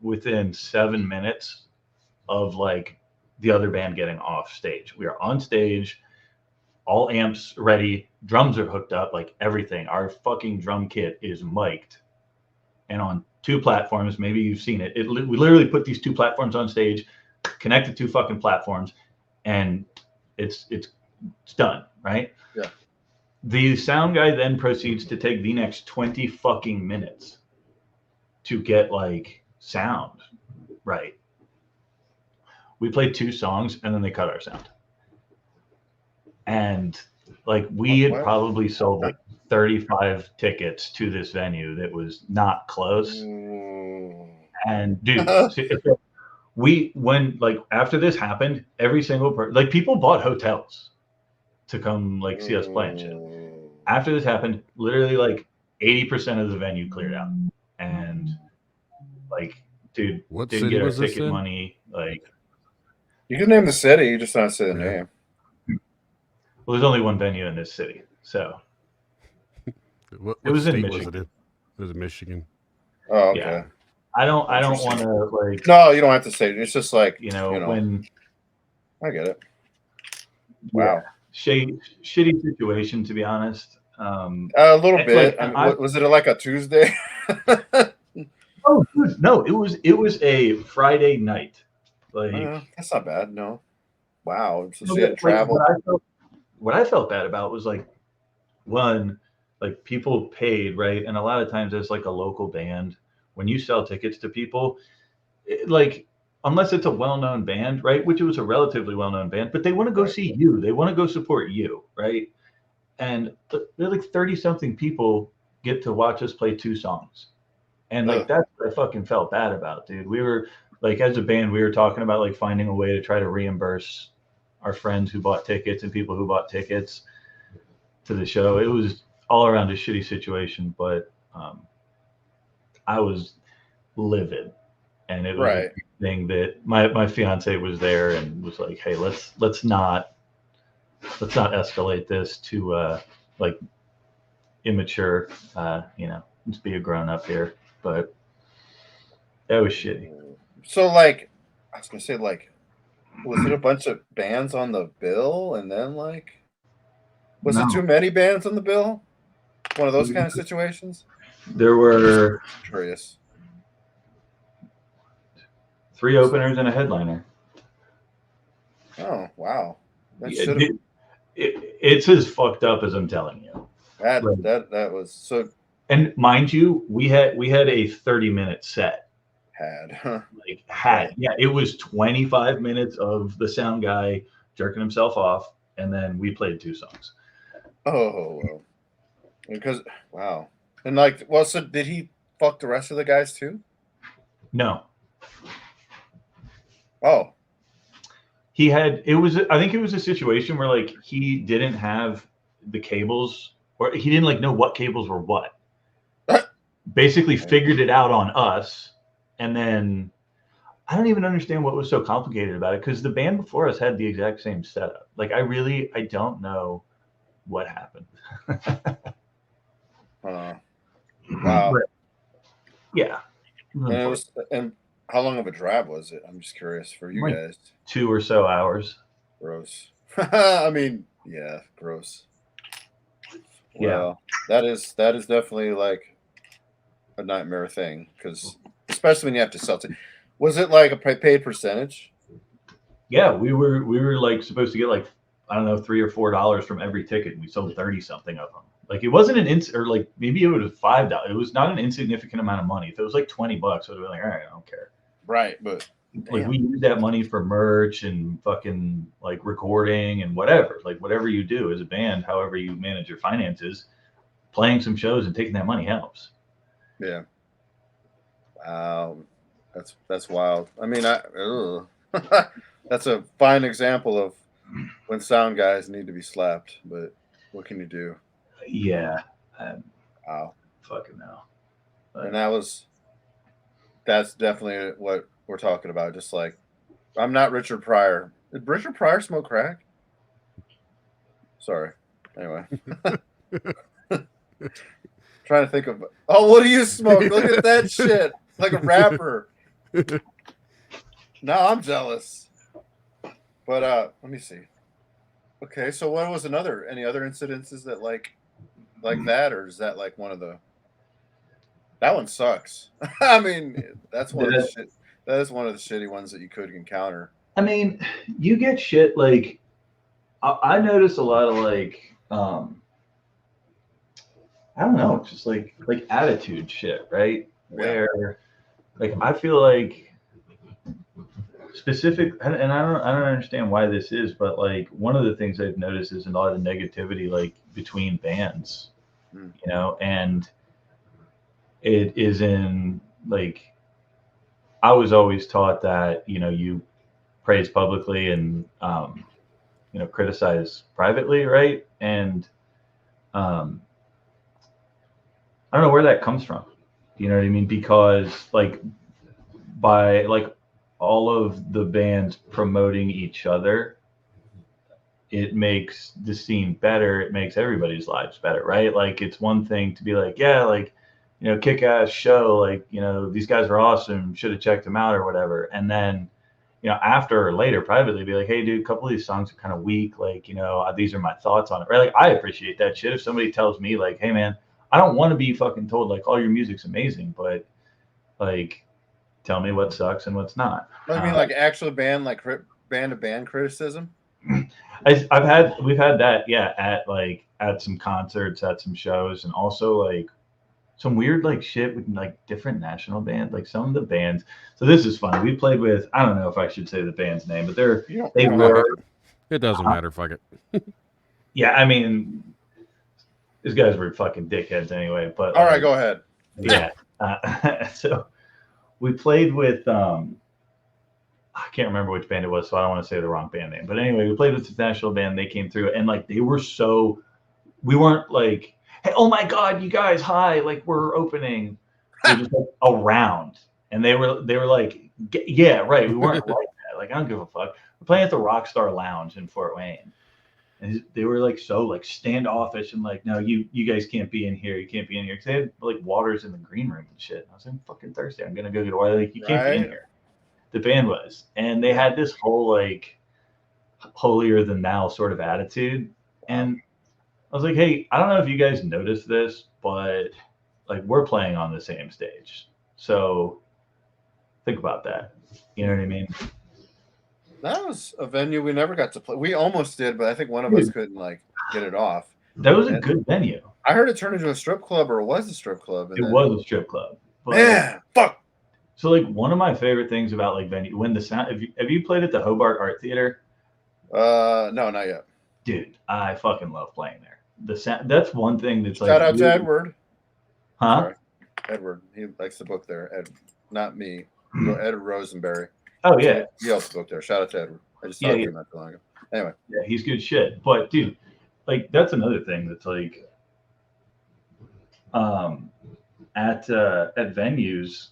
C: within 7 minutes of like the other band getting off stage. We are on stage, all amps ready, drums are hooked up, like everything. Our fucking drum kit is mic'd, and on 2 platforms. Maybe you've seen it. We literally put these 2 platforms on stage, connected 2 fucking platforms, and it's done, right?
A: Yeah.
C: The sound guy then proceeds to take the next 20 fucking minutes to get like sound right. We played 2 songs and then they cut our sound. And like we had probably sold like 35 tickets to this venue that was not close. And dude, when like after this happened, every single person, like people bought hotels to come like see us play and shit. After this happened, literally like 80% of the venue cleared out. And like, dude,
B: What
C: didn't
B: city
C: get our
B: was this
C: ticket
B: in?
C: money. Like,
A: You can name the city, you just not say the
B: Yeah.
A: name.
C: well, there's only one venue in this city, so
B: What
C: It was in
B: state was it
C: Michigan.
B: in? It was in Michigan.
A: Oh, okay.
C: Yeah. I don't want
A: Interesting.
C: to like,
A: No, you don't have to say it. It's just like
C: when
A: I get it.
C: yeah.
A: Wow.
C: shitty situation, to be honest.
A: A little bit.
C: Like,
A: I mean, was it like a Tuesday?
C: Oh, dude, no, it was a Friday night. Like,
A: That's not bad. No. Wow. So
C: no,
A: she had to
C: like
A: travel.
C: what I felt bad about was like, one, like people paid, right? And a lot of times as like a local band, when you sell tickets to people, like unless it's a well-known band, right? Which it was a relatively well-known band, but they want to go see you. They want to go support you, right? And they're like 30 something people get to watch us play 2 songs. And like that's what I fucking felt bad about, dude. We were like, as a band, we were talking about like finding a way to try to reimburse our friends who bought tickets and people who bought tickets to the show. It was all around a shitty situation, but I was livid, and it was a thing that my fiance was there and was like, "Hey, let's not escalate this to like immature. Let's be a grown up here." But that was shitty.
A: So, like, I was gonna say, like, was it a bunch of bands on the bill, and then like, was it too many bands on the bill? One of those kind of situations.
C: There were
A: curious.
C: 3 openers and a headliner.
A: Oh wow!
C: It's as fucked up as I'm telling you.
A: That was so.
C: And mind you, we had a 30-minute set. Yeah, it was 25 minutes of the sound guy jerking himself off, and then we played 2 songs.
A: Oh, because wow, and like, well, so did he fuck the rest of the guys too?
C: No.
A: Oh.
C: I think it was a situation where like he didn't have the cables, or he didn't like know what cables were what. Basically figured it out on us, and then I don't even understand what was so complicated about it, because the band before us had the exact same setup. Like I don't know what happened.
A: Wow.
C: But, yeah.
A: And how long of a drive was it? I'm just curious for you guys.
C: 2 or so hours.
A: Gross. I mean, yeah, gross. Well, that is definitely like a nightmare thing, because especially when you have to sell it. Was it like a paid percentage?
C: Yeah, we were like supposed to get like, I don't know, $3 or $4 from every ticket, and we sold 30 something of them. Like it wasn't or like maybe it was $5. It was not an insignificant amount of money. If it was like $20, I would have been like, all right, I don't care.
A: Right, but
C: like we use that money for merch and fucking like recording and whatever. Like whatever you do as a band, however you manage your finances, playing some shows and taking that money helps.
A: Yeah. Wow, that's wild. I mean, that's a fine example of when sound guys need to be slapped. But what can you do?
C: Yeah.
A: Wow.
C: Fucking hell.
A: And that's definitely what we're talking about. Just like, I'm not Richard Pryor. Did Richard Pryor smoke crack? Sorry. Anyway. Trying to think of, what do you smoke? Look at that shit. Like a rapper. Now I'm jealous. But let me see. Okay, so what was any other incidences that like that, or is that like one of the? That one sucks. I mean, that is one of the shitty ones that you could encounter.
C: I mean, you get shit like, I notice a lot of like, I don't know, just like attitude shit, right? Yeah. Where like I feel like specific, and I don't understand why this is, but like one of the things I've noticed is a lot of negativity like between bands, and it is in like, I was always taught that you praise publicly and criticize privately, right? And I don't know where that comes from. You know what I mean? Because like by like all of the bands promoting each other, it makes the scene better. It makes everybody's lives better, right? Like it's one thing to be like, yeah, like, kick-ass show, like, these guys are awesome, should have checked them out or whatever. And then, after or later privately be like, hey, dude, a couple of these songs are kind of weak. Like, these are my thoughts on it. Right? Like, I appreciate that shit. If somebody tells me like, hey, man, I don't want to be fucking told like all your music's amazing, but like, tell me what sucks and what's not.
A: I mean, like actual band, like band to band criticism.
C: We've had that, yeah, at some concerts, at some shows, and also like some weird like shit with like different national bands, like some of the bands. So this is funny. We played with, I don't know if I should say the band's name, but they were.
B: It doesn't matter. Fuck it.
C: Yeah, I mean, these guys were fucking dickheads anyway. But
A: all right, go ahead.
C: Yeah. So we played with I can't remember which band it was, so I don't want to say the wrong band name. But anyway, we played with this national band. They came through, and like they were so. We weren't like, hey, oh my god, you guys, hi, like we're opening. We're just like around, and they were like, yeah, right. We weren't like that. Like I don't give a fuck. We're playing at the Rockstar Lounge in Fort Wayne, and they were like so like standoffish and like, no, you guys can't be in here. You can't be in here because they had like waters in the green room and shit. And I was like, I'm fucking thirsty. I'm gonna go get water. Like you can't be in here. The band was, and they had this whole like holier than thou sort of attitude, and I was like, hey, I don't know if you guys noticed this, but like we're playing on the same stage. So think about that. You know what I mean?
A: That was a venue we never got to play. We almost did, but I think one of us couldn't like get it off.
C: That was a good venue.
A: I heard it turned into a strip club, or it was a strip club.
C: It was a strip club.
A: But, man, fuck.
C: So like one of my favorite things about like venue, when the sound, have you played at the Hobart Art Theater?
A: No, not yet.
C: Dude, I fucking love playing there. The sound, that's one thing that's like.
A: Shout out to Edward.
C: Huh?
A: Sorry. Edward, he likes the book there. Ed, not me. Ed Rosenberry.
C: Oh yeah.
A: He also booked there. Shout out to Edward. I just talked to him not too long ago. Anyway.
C: Yeah, he's good shit. But dude, like that's another thing that's like at venues,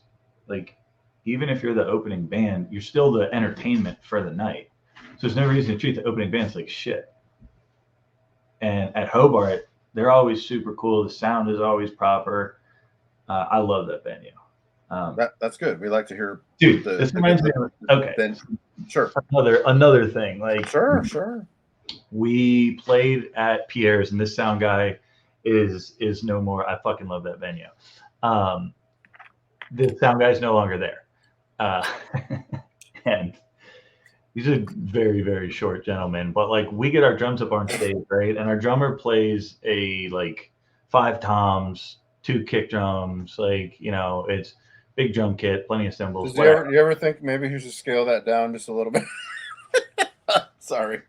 C: like even if you're the opening band, you're still the entertainment for the night. So there's no reason to treat the opening bands like shit. And at Hobart, they're always super cool. The sound is always proper. I love that venue.
A: That's good. We like to hear.
C: Dude, this reminds me of, okay.
A: Then, sure.
C: Another thing. Like
A: sure.
C: We played at Pierre's, and this sound guy is no more. I fucking love that venue. The sound guy's no longer there. And he's a very, very short gentleman, but like we get our drums up on stage, right? And our drummer plays a like 5 toms, 2 kick drums, like, it's big drum kit, plenty of cymbals.
A: Do you ever think maybe you should scale that down just a little bit? Sorry.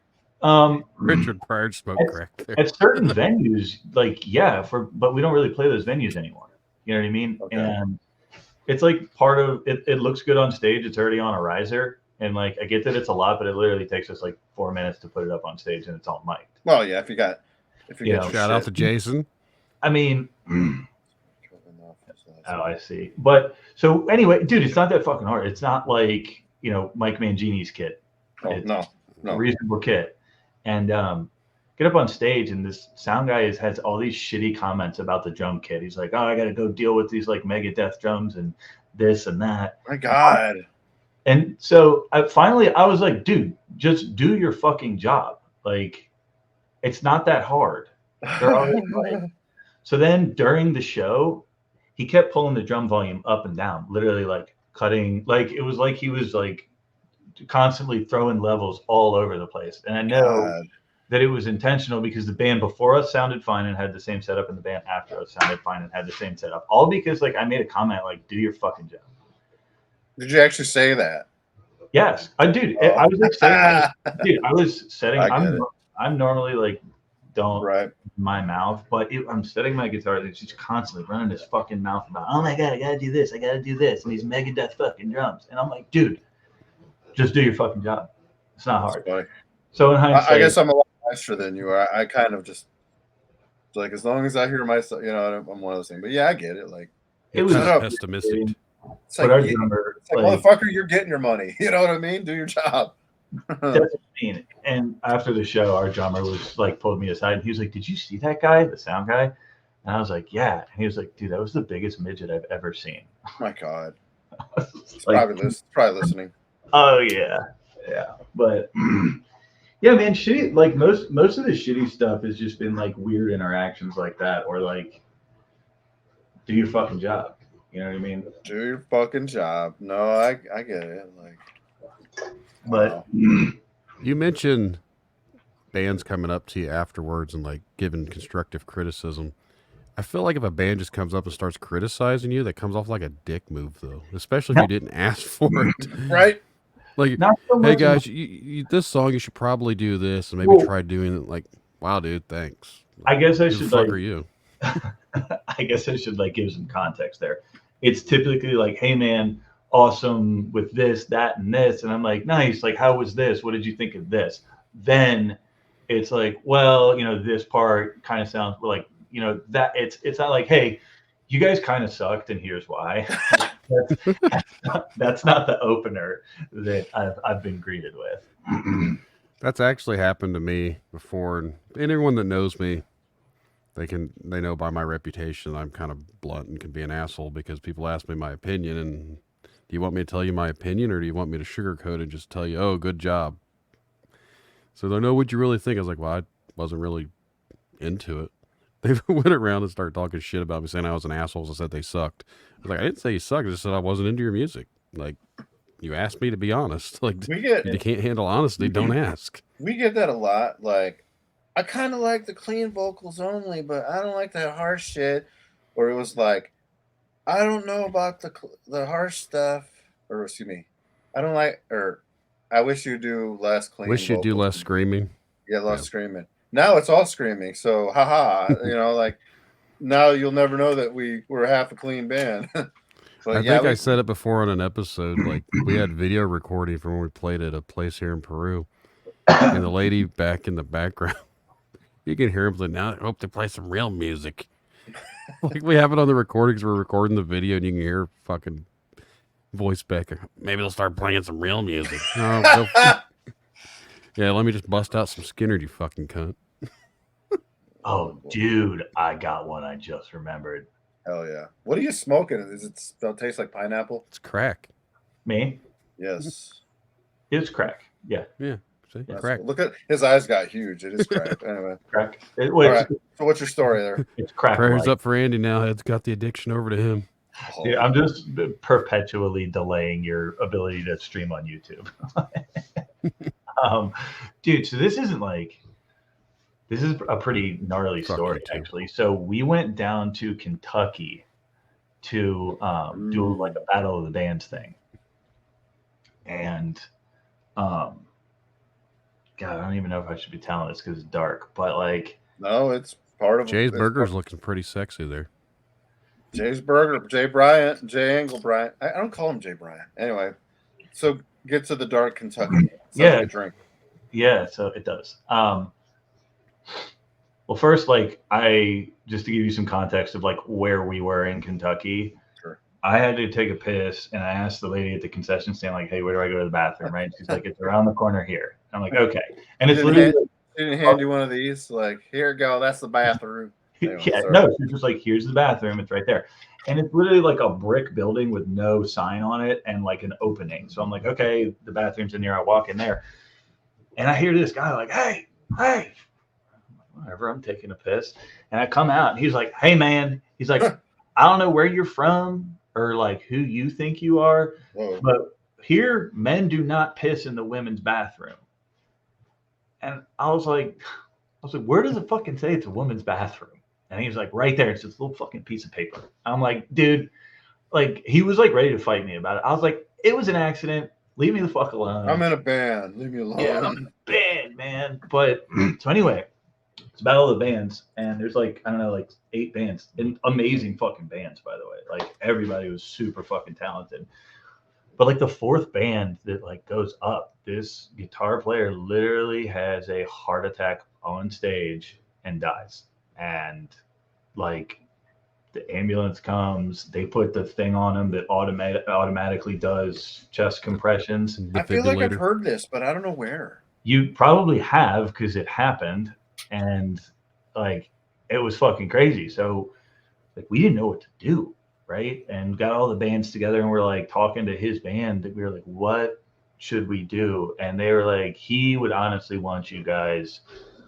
B: Richard Pryor smoke crack there.
C: At certain venues, like, yeah, but we don't really play those venues anymore. You know what I mean? Okay. And it's like part of it. It looks good on stage. It's already on a riser. And like, I get that it's a lot, but it literally takes us like 4 minutes to put it up on stage and it's all mic'd.
A: Well, yeah, if you get
B: shout out to Jason.
C: I mean, oh, I see. But so anyway, dude, it's not that fucking hard. It's not like, Mike Mangini's kit.
A: Oh, no.
C: A reasonable kit. And get up on stage, and this sound guy has all these shitty comments about the drum kit. He's like, oh, I got to go deal with these like Megadeth drums and this and that.
A: My God.
C: And so I was like, dude, just do your fucking job. Like, it's not that hard. So then during the show, he kept pulling the drum volume up and down, literally like cutting, like it was like he was like constantly throwing levels all over the place. And I know that it was intentional because the band before us sounded fine and had the same setup, and the band after us sounded fine and had the same setup. All because like I made a comment like, do your fucking job.
A: Did you actually say that?
C: Yes, I did. Oh. I was like saying, dude, I was setting. I'm normally like don't my mouth, but I'm setting my guitar. And she's constantly running his fucking mouth about, oh my God, I gotta do this, and these Megadeth fucking drums. And I'm like, dude, just do your fucking job. It's not hard. So in hindsight,
A: I guess I'm a lot nicer than you are. I kind of just like, as long as I hear myself, I'm one of those things. But yeah, I get it. Like,
B: it was pessimistic.
A: It's like, motherfucker, you're getting your money. You know what I mean? Do your job.
C: That's what I mean. And after the show, our drummer was like, pulled me aside, and he was like, did you see that guy, the sound guy? And I was like, yeah. And he was like, dude, that was the biggest midget I've ever seen.
A: Oh my God. He's probably listening.
C: Oh yeah, yeah. But yeah, man, shitty. Like most of the shitty stuff has just been like weird interactions like that, or like do your fucking job. You know what I mean?
A: Do your fucking job. No, I get it. Like,
C: But
A: wow.
B: You mentioned bands coming up to you afterwards and like giving constructive criticism. I feel like if a band just comes up and starts criticizing you, that comes off like a dick move, though. Especially if you didn't ask for it.
A: Right?
B: Like,
C: not so
B: hey
C: much.
B: guys, this song you should probably do this, and maybe
C: Well,
B: try doing it. Like, wow, dude, thanks.
C: I guess I
B: Who the
C: should
B: fuck
C: like.
B: are you?
C: I guess I should like give some context there. It's typically like, hey man, awesome with this, that, and this, and I'm like, nice. Like, how was this? What did you think of this? Then it's like, well, this part kind of sounds like, that it's not like, hey, you guys kind of sucked, and here's why. that's not the opener that I've been greeted with.
B: That's actually happened to me before, and anyone that knows me, they know by my reputation I'm kind of blunt and can be an asshole because people ask me my opinion, and do you want me to tell you my opinion, or do you want me to sugarcoat it and just tell you, oh, good job? So they know what you really think. I was like, well, I wasn't really into it. They went around and started talking shit about me, saying I was an asshole. So I said they sucked. I was like, I didn't say you sucked. I just said I wasn't into your music. Like, you asked me to be honest. Like,
A: We get
B: if you can't handle honesty, don't ask.
A: we get that a lot. Like, I kind of like the clean vocals only, but I don't like that harsh shit. Or it was like, I don't know about the harsh stuff. Or excuse me, I don't like. Or I wish you do less clean.
B: Wish you'd do
A: vocals.
B: less screaming.
A: Yeah, less screaming. Now it's all screaming. So, haha. Like now you'll never know that we're half a clean band. But
B: I
A: yeah,
B: think I said it before on an episode. Like, we had video recording from when we played at a place here in Peru, and the lady back in the background, you can hear him like, now I hope they play some real music. Like, we have it on the recordings. We're recording the video, and you can hear fucking voice back. Maybe they'll start playing some real music. Yeah, let me just bust out some Skinner, you fucking cunt.
C: Oh, dude, I got one. I just remembered.
A: Hell yeah. What are you smoking? Does it still taste like pineapple?
B: It's crack.
C: Me?
A: Yes.
C: It's crack. Yeah.
B: Yeah. See?
A: That's
B: Crack.
A: cool. Look at his eyes got huge. It is crack. Anyway.
C: Crack.
A: All right. So what's your story there?
C: It's crack.
B: Prayers up for Andy now. It's got the addiction over to him.
C: Dude, I'm just perpetually delaying your ability to stream on YouTube. Dude, so this is a pretty gnarly story, actually. So we went down to Kentucky to do like a Battle of the Bands thing. And God, I don't even know if I should be telling this because it's dark, but like,
A: no, it's part of
B: Jay's Burger's looking pretty sexy there.
A: Jay's Burger, Jay Bryant, Jay Angle Bryant. I don't call him Jay Bryant. Anyway, so get to the dark Kentucky.
C: Yeah,
A: like a drink.
C: Yeah, so it does. Well, first, like, just to give you some context of like where we were in Kentucky,
A: sure.
C: I had to take a piss, and I asked the lady at the concession stand, like, "Hey, where do I go to the bathroom?" Right? She's like, "It's around the corner here." I'm like, "Okay," and it's literally.
A: She didn't hand you one of these. Like, here you go. That's the bathroom. Anyway,
C: yeah, no, she's just like, "Here's the bathroom. It's right there," and it's literally like a brick building with no sign on it and like an opening. So I'm like, "Okay, the bathroom's in here." I walk in there, and I hear this guy like, "Hey, hey." Whatever, I'm taking a piss. And I come out and he's like, "Hey man," he's like, "I don't know where you're from or like who you think you are, but here men do not piss in the women's bathroom." And I was like, where does it fucking say it's a woman's bathroom? And he was like, right there. It's this little fucking piece of paper. I'm like, dude, like he was like ready to fight me about it. I was like, it was an accident. Leave me the fuck alone.
A: I'm in a band. Leave me alone.
C: Yeah, I'm in a band, man. But so anyway, it's Battle of the Bands, and there's like, I don't know, like 8 bands, and amazing fucking bands, by the way. Like everybody was super fucking talented. But like the 4th band that like goes up, this guitar player literally has a heart attack on stage and dies. And like the ambulance comes, they put the thing on him that automatically does chest compressions.
A: I feel like I've heard this, but I don't know where.
C: You probably have because it happened. And like it was fucking crazy. So like we didn't know what to do, right? And got all the bands together and we're like talking to his band. We were like, what should we do? And they were like, he would honestly want you guys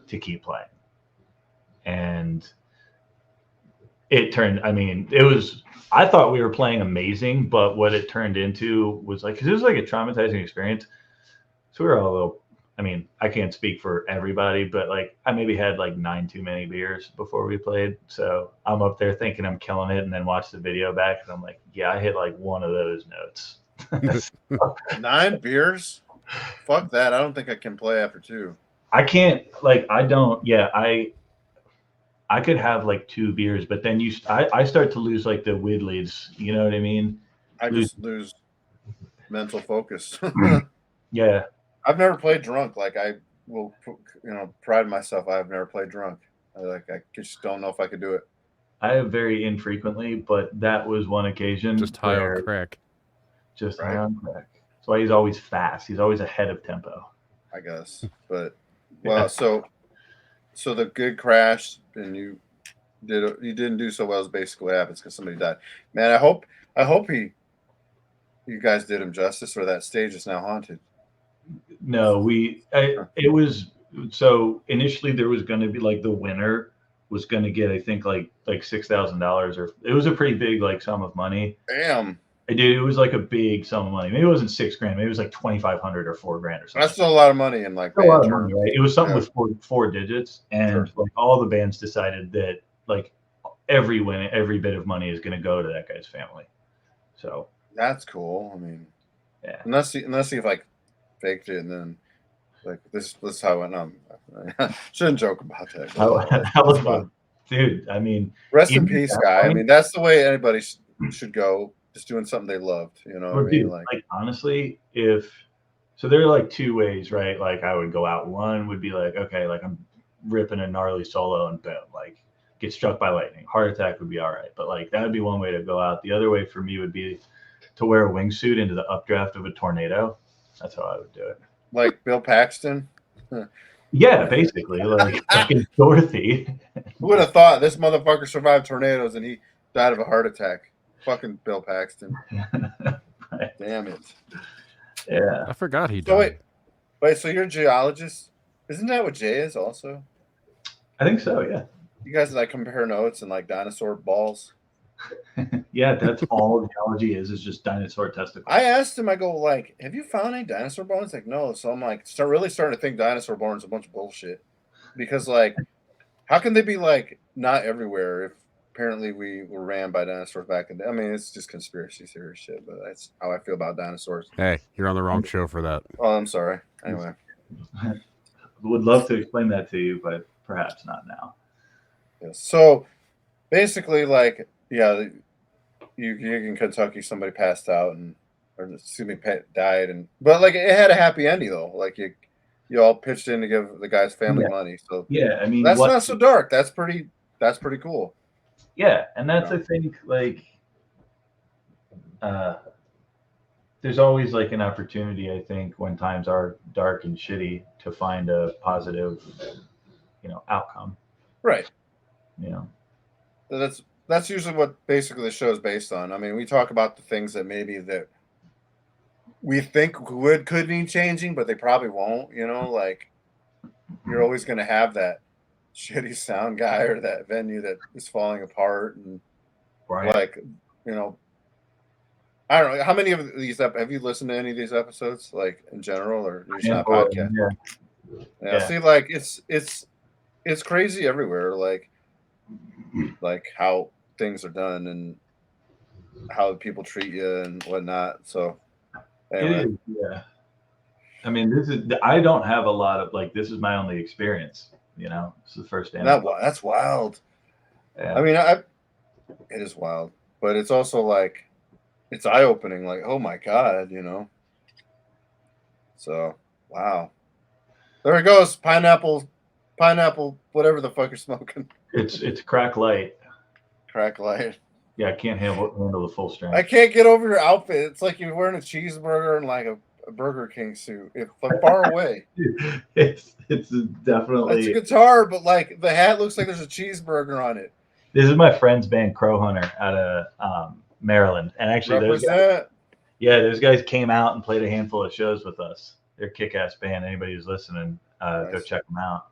C: to keep playing. And it turned, I mean, I thought we were playing amazing, but what it turned into was like, because it was like a traumatizing experience. So we were all a little, I mean, I can't speak for everybody, but like I maybe had like 9 too many beers before we played. So I'm up there thinking I'm killing it, and then watch the video back and I'm like, yeah, I hit like one of those notes.
A: 9 beers? Fuck that. I don't think I can play after 2.
C: I can't, like, I don't, yeah, I could have like 2 beers, but then I start to lose like the Widleys, you know what I mean?
A: I just lose mental focus.
C: Yeah.
A: I've never played drunk. Like I will, pride myself. I've never played drunk. I just don't know if I could do it.
C: I have very infrequently, but that was one occasion.
B: Just high on crack.
C: Just high on crack. That's why he's always fast. He's always ahead of tempo.
A: I guess. But well, so the gig crashed and you didn't do so well is basically what happens because somebody died. Man, I hope you guys did him justice, or that stage is now haunted.
C: No, it was, so initially there was going to be like the winner was going to get, I think like $6,000, or it was a pretty big like sum of money.
A: Damn.
C: It was like a big sum of money. Maybe it wasn't $6,000. Maybe it was like $2,500 or $4,000 or something.
A: That's still a lot of money in like
C: a lot of money, right? It was something with four digits, and like all the bands decided that like every bit of money is going to go to that guy's family. So
A: that's cool. I mean,
C: yeah.
A: Unless he like faked it and then like this is how it went on. Shouldn't joke about that.
C: That was fun. Dude, I mean,
A: rest in peace, guy. I mean, that's the way anybody should go, just doing something they loved, you know what I mean?
C: Like honestly, so there are like 2 ways, right? Like I would go out. One would be like, okay, like I'm ripping a gnarly solo and boom, like get struck by lightning. Heart attack would be all right. But like that would be one way to go out. The other way for me would be to wear a wingsuit into the updraft of a tornado. That's how I would do it.
A: Like Bill Paxton?
C: Yeah, basically. Like fucking Dorothy.
A: Who would have thought this motherfucker survived tornadoes and he died of a heart attack? Fucking Bill Paxton. Right. Damn it.
C: Yeah.
B: I forgot he died.
A: Wait, so you're a geologist? Isn't that what Jay is also?
C: I think so, yeah.
A: You guys like compare notes and like dinosaur balls?
C: Yeah, that's all geology is just dinosaur testicles.
A: I asked him, I go, like, have you found any dinosaur bones? Like, no. So I'm like, really starting to think dinosaur bones are a bunch of bullshit. Because, like, how can they be, like, not everywhere if apparently we were ran by dinosaurs back in the day? I mean, it's just conspiracy theory shit, but that's how I feel about dinosaurs.
B: Hey, you're on the wrong show for that.
A: Oh, I'm sorry. Anyway.
C: Would love to explain that to you, but perhaps not now.
A: Yes. So, basically, like, yeah, you in Kentucky, somebody passed out died, but like it had a happy ending though. Like you all pitched in to give the guy's family money. So
C: yeah, I mean
A: that's not so dark. That's pretty cool.
C: Yeah, and that's I think like there's always like an opportunity, I think, when times are dark and shitty to find a positive, outcome.
A: Right.
C: So
A: that's usually what basically the show is based on. I mean, we talk about the things that maybe that we think could be changing, but they probably won't. Like you're always going to have that shitty sound guy or that venue that is falling apart, and like I don't know how many of these have you listened to any of these episodes, like in general, or you're just not podcast? Yeah. See, like it's crazy everywhere. Like how things are done and how people treat you and whatnot. So anyway.
C: Yeah. I mean, I don't have a lot of this is my only experience. This is the first time.
A: That's wild. Yeah. I mean, it is wild, but it's also like it's eye opening. Like, oh my god, So wow, there it goes. Pineapple, whatever the fuck you're smoking.
C: It's crack light.
A: Crack light.
C: Yeah, I can't handle the full strength.
A: I can't get over your outfit. It's like you're wearing a cheeseburger and like a Burger King suit. It's like far away.
C: It's definitely.
A: It's a guitar, but like the hat looks like there's a cheeseburger on it.
C: This is my friend's band, Crow Hunter, out of Maryland, and actually Yeah, those guys came out and played a handful of shows with us. They're a kick-ass band. Anybody who's listening, go
A: Nice.
C: check them out.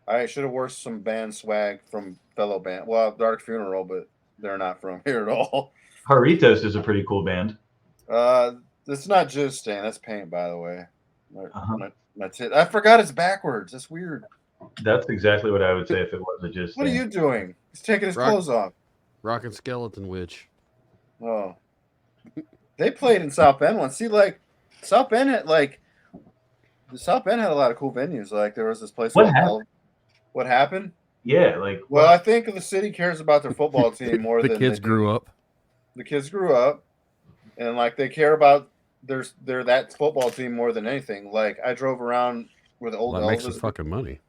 A: I should have wore some band swag from fellow band. Well, Dark Funeral, but they're not from here at all.
C: Jarritos is a pretty cool band.
A: It's not Jizz Stain. That's paint, by the way.
C: Uh-huh.
A: That's it. I forgot it's backwards. That's weird.
C: That's exactly what I would say if it was a just.
A: What are you doing? He's taking his clothes off.
B: Rockin' Skeleton Witch.
A: Oh, they played in South Bend once. See, like South Bend had South Bend had a lot of cool venues. Like there was this place.
C: What happened?
A: What happened?
C: Yeah, like.
A: Well, I think the city cares about their football team more
B: The
A: than
B: kids grew up.
A: The kids grew up, and like they care about their that football team more than anything. Like I drove around with old
B: That
A: Elvis.
B: makes some fucking money.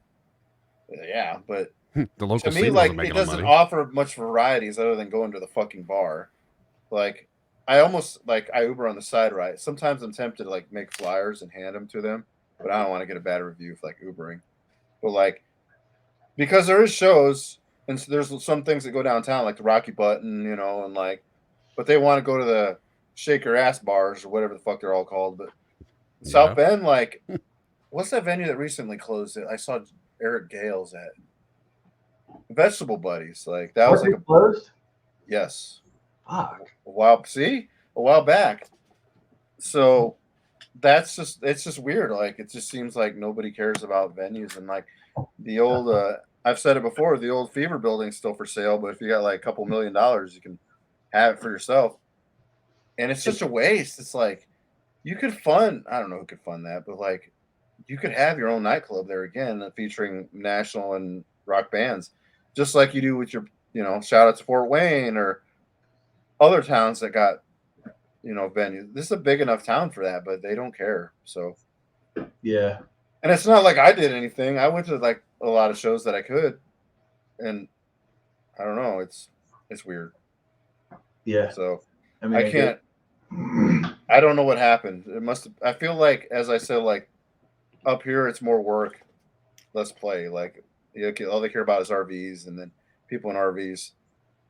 A: Yeah, but
B: The local
A: to me,
B: scene
A: like
B: wasn't
A: it
B: making
A: doesn't
B: money.
A: offer much varieties other than going to the fucking bar. Like I almost like I Uber on the side, right? Sometimes I'm tempted to like make flyers and hand them to them, but I don't want to get a bad review for like Ubering. But like because there is shows and so there's some things that go downtown like the Rocky Button, you know, and like, but they want to go to the shake your ass bars or whatever the fuck they're all called. But South Bend, like, what's that venue that recently closed? I saw Eric Gales at Vegetable Buddies. Like that was like a
C: closed.
A: Yes.
C: Fuck.
A: A while back. So it's just weird. Like it just seems like nobody cares about venues and like the old I've said it before, the old Fever building's still for sale, but if you got like a couple $1 million, you can have it for yourself. And it's just a waste. It's like you could fund, I don't know who could fund that, but like you could have your own nightclub there again featuring national and rock bands, just like you do with your, shout out to Fort Wayne or other towns that got, venues. This is a big enough town for that, but they don't care. So,
C: yeah.
A: And it's not like I did anything. I went to like a lot of shows that I could, and I don't know. It's weird.
C: Yeah.
A: So
C: I mean,
A: I can't. I don't know what happened. It must. I feel like, as I said, like up here, it's more work, less play. Like all they care about is RVs, and then people in RVs.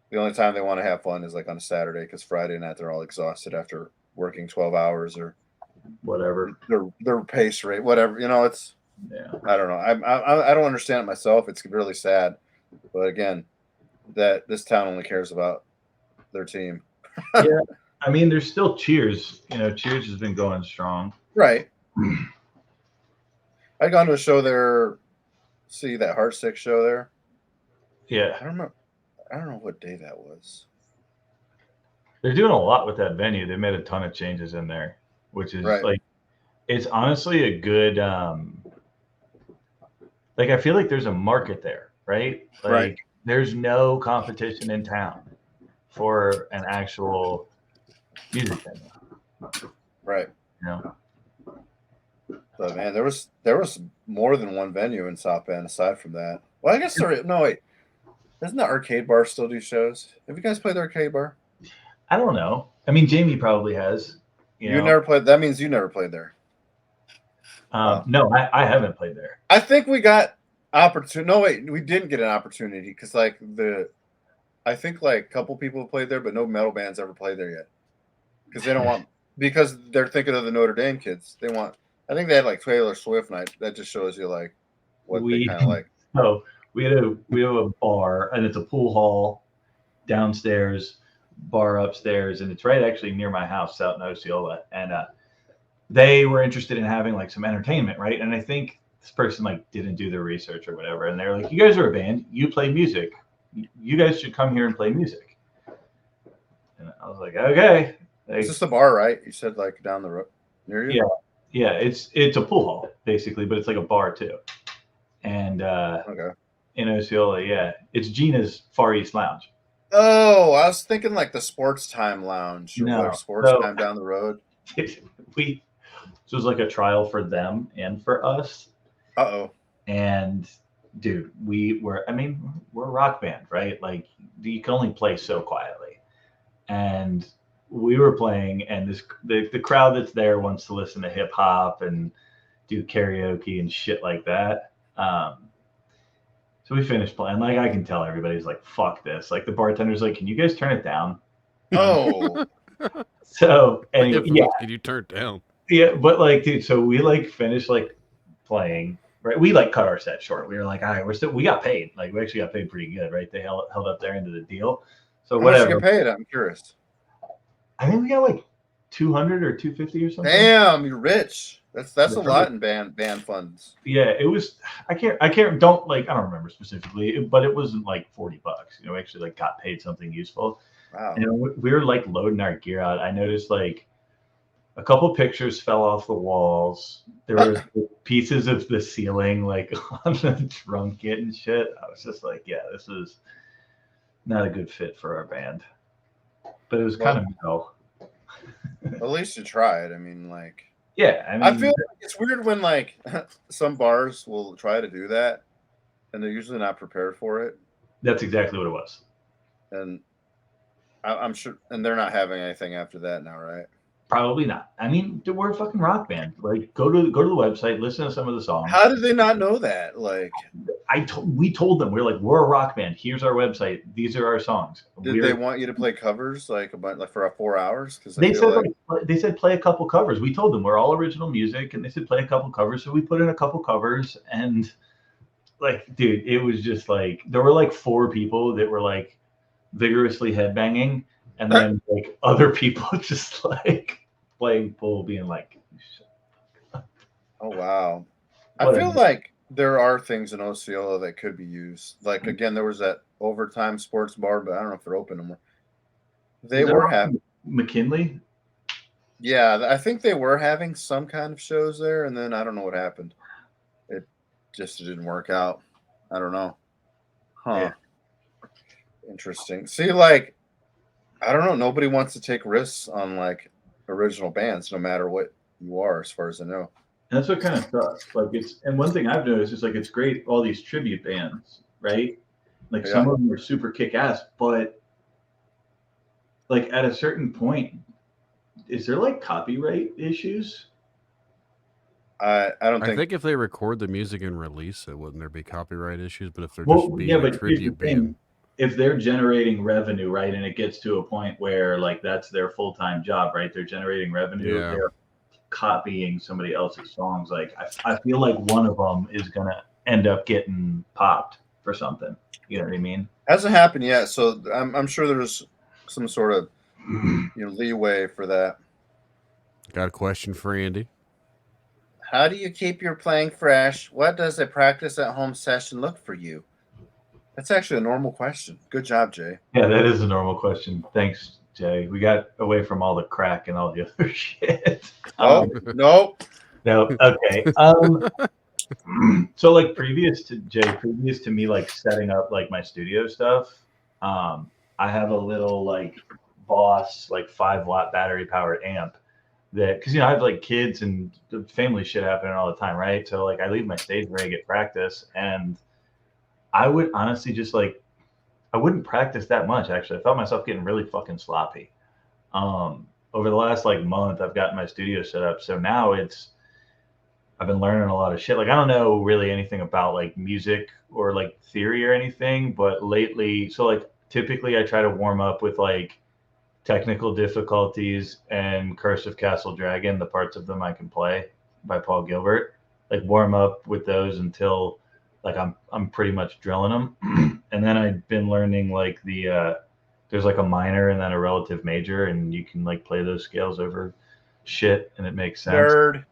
A: The only time they want to have fun is like on a Saturday because Friday night they're all exhausted after working 12 hours or
C: whatever
A: their pace rate, whatever. It's I don't know. I don't understand it myself. It's really sad, but again, that this town only cares about their team.
C: Yeah, I mean, there's still Cheers. Cheers has been going strong.
A: Right. I'd gone to a show there. See that Heartsick show there?
C: Yeah.
A: I don't know what day that was.
C: They're doing a lot with that venue. They made a ton of changes in there, which is like, it's honestly a good, like, I feel like there's a market there, right? Like, there's no competition in town for an actual music venue.
A: Right. But man, there was more than one venue in South Bend aside from that. Well, I guess doesn't the arcade bar still do shows? Have you guys played the arcade bar?
C: I don't know. I mean, Jamie probably has.
A: You never played. That means you never played there.
C: No, I haven't played there.
A: I think we got opportunity. No, wait, we didn't get an opportunity because I think like a couple people have played there, but no metal bands ever played there yet because they don't want because they're thinking of the Notre Dame kids. They want. I think they had like Taylor Swift night. That just shows you like what they kind of like.
C: So we have a bar and it's a pool hall downstairs, bar upstairs, and it's right actually near my house out in Osceola. And they were interested in having like some entertainment, right? And I think this person like didn't do their research or whatever, and they're like, "You guys are a band. You play music. You guys should come here and play music." And I was like, "Okay."
A: Is this the bar, right? You said like down the road near you.
C: Yeah. It's a pool hall basically, but it's like a bar too. And in Osceola, it's Gina's Far East Lounge.
A: Oh, I was thinking like the Sports Time Lounge or Sports Time down the road.
C: It was like a trial for them and for us. And dude, we're a rock band, right? Like you can only play so quietly. And we were playing, and the crowd that's there wants to listen to hip hop and do karaoke and shit like that. So we finished playing. Like I can tell everybody's like, "Fuck this!" Like the bartender's like, "Can you guys turn it down?"
A: Oh,
C: So
B: What
C: anyway,
B: influence can you turn down?
C: yeah, but like, dude, so we like finished like playing, right? We like cut our set short. We were like, all right, we got paid. Like, we actually got paid pretty good, right? They held up their end of the deal. So
A: How much you
C: whatever.
A: get paid? I'm curious.
C: I think we got like 200 or 250 or something.
A: Damn, you're rich. That's a lot in band funds.
C: Yeah, it was. I don't remember specifically, but it wasn't like $40. You know, we actually like got paid something useful.
A: Wow.
C: And we were like loading our gear out. I noticed like a couple pictures fell off the walls. There were pieces of the ceiling like on the drum kit and shit. I was just like, yeah, this is not a good fit for our band. But it was kind of no.
A: At least you tried. I mean, like,
C: yeah,
A: I feel like it's weird when like some bars will try to do that, and they're usually not prepared for it.
C: That's exactly what it was.
A: And I'm sure, and they're not having anything after that now, right?
C: Probably not. I mean, we're a fucking rock band. Like, go to the website, listen to some of the songs.
A: How did they not know that? Like,
C: we told them, we're a rock band. Here's our website. These are our songs.
A: Did they want you to play covers like for 4 hours? Because
C: they said play a couple covers. We told them we're all original music, and they said play a couple covers. So we put in a couple covers, and like, dude, it was just like there were like 4 people that were like vigorously headbanging, and then like other people just like playing pool, being like,
A: oh wow. I feel like there are things in Osceola that could be used. Like, again, there was that Overtime Sports Bar, but I don't know if they're open anymore. They were having
C: McKinley.
A: Yeah, I think they were having some kind of shows there, and then I don't know what happened. It just didn't work out. I don't know. Huh. Yeah. Interesting. See, like, I don't know. Nobody wants to take risks on like original bands, no matter what you are, as far as I know.
C: And that's what kind of sucks. Like, and one thing I've noticed is like it's great, all these tribute bands, right? Like, some of them are super kick ass, but like at a certain point, is there like copyright issues?
A: I think
B: if they record the music and release it, wouldn't there be copyright issues? But if they're just being a tribute band,
C: if they're generating revenue, right, and it gets to a point where like that's their full-time job, right? They're generating revenue.
B: Yeah.
C: They're copying somebody else's songs. Like, I feel like one of them is gonna end up getting popped for something. You know what I mean?
A: Hasn't happened yet, so I'm sure there's some sort of leeway for that.
B: Got a question for Andy.
A: How do you keep your playing fresh? What does a practice at home session look for you? That's actually a normal question. Good job, Jay.
C: Yeah, that is a normal question. Thanks, Jay. We got away from all the crack and all the other shit.
A: Nope.
C: No. Okay. So like previous to me like setting up like my studio stuff, I have a little like Boss like 5-watt battery powered amp that, because I have like kids and family shit happening all the time, right? So like I leave my stage rig at practice, and I would honestly just like, I wouldn't practice that much. Actually, I felt myself getting really fucking sloppy. Over the last like month, I've gotten my studio set up, so now I've been learning a lot of shit. Like, I don't know really anything about like music or like theory or anything, but lately, so like typically I try to warm up with like Technical Difficulties and Curse of Castle Dragon, the parts of them I can play, by Paul Gilbert. Like, warm up with those until like I'm pretty much drilling them. And then I've been learning like there's like a minor and then a relative major, and you can like play those scales over shit, and it makes sense.
A: Nerd.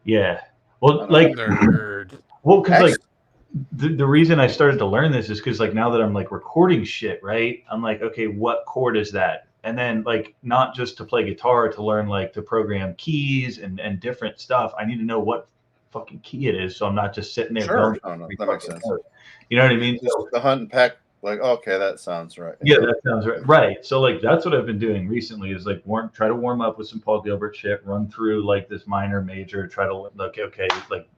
C: Yeah. Well, like
B: nerd.
C: Well, because like the reason I started to learn this is because like now that I'm like recording shit, right? I'm like, okay, what chord is that? And then like not just to play guitar, to learn like to program keys and different stuff. I need to know what fucking key it is, so I'm not just sitting there.
A: Sure. No, that makes sense.
C: You know what I mean?
A: So, the hunt and peck, like, okay, that sounds right.
C: Yeah, that sounds right. Right. So like that's what I've been doing recently is like try to warm up with some Paul Gilbert shit, run through like this minor major, try to like, okay, like,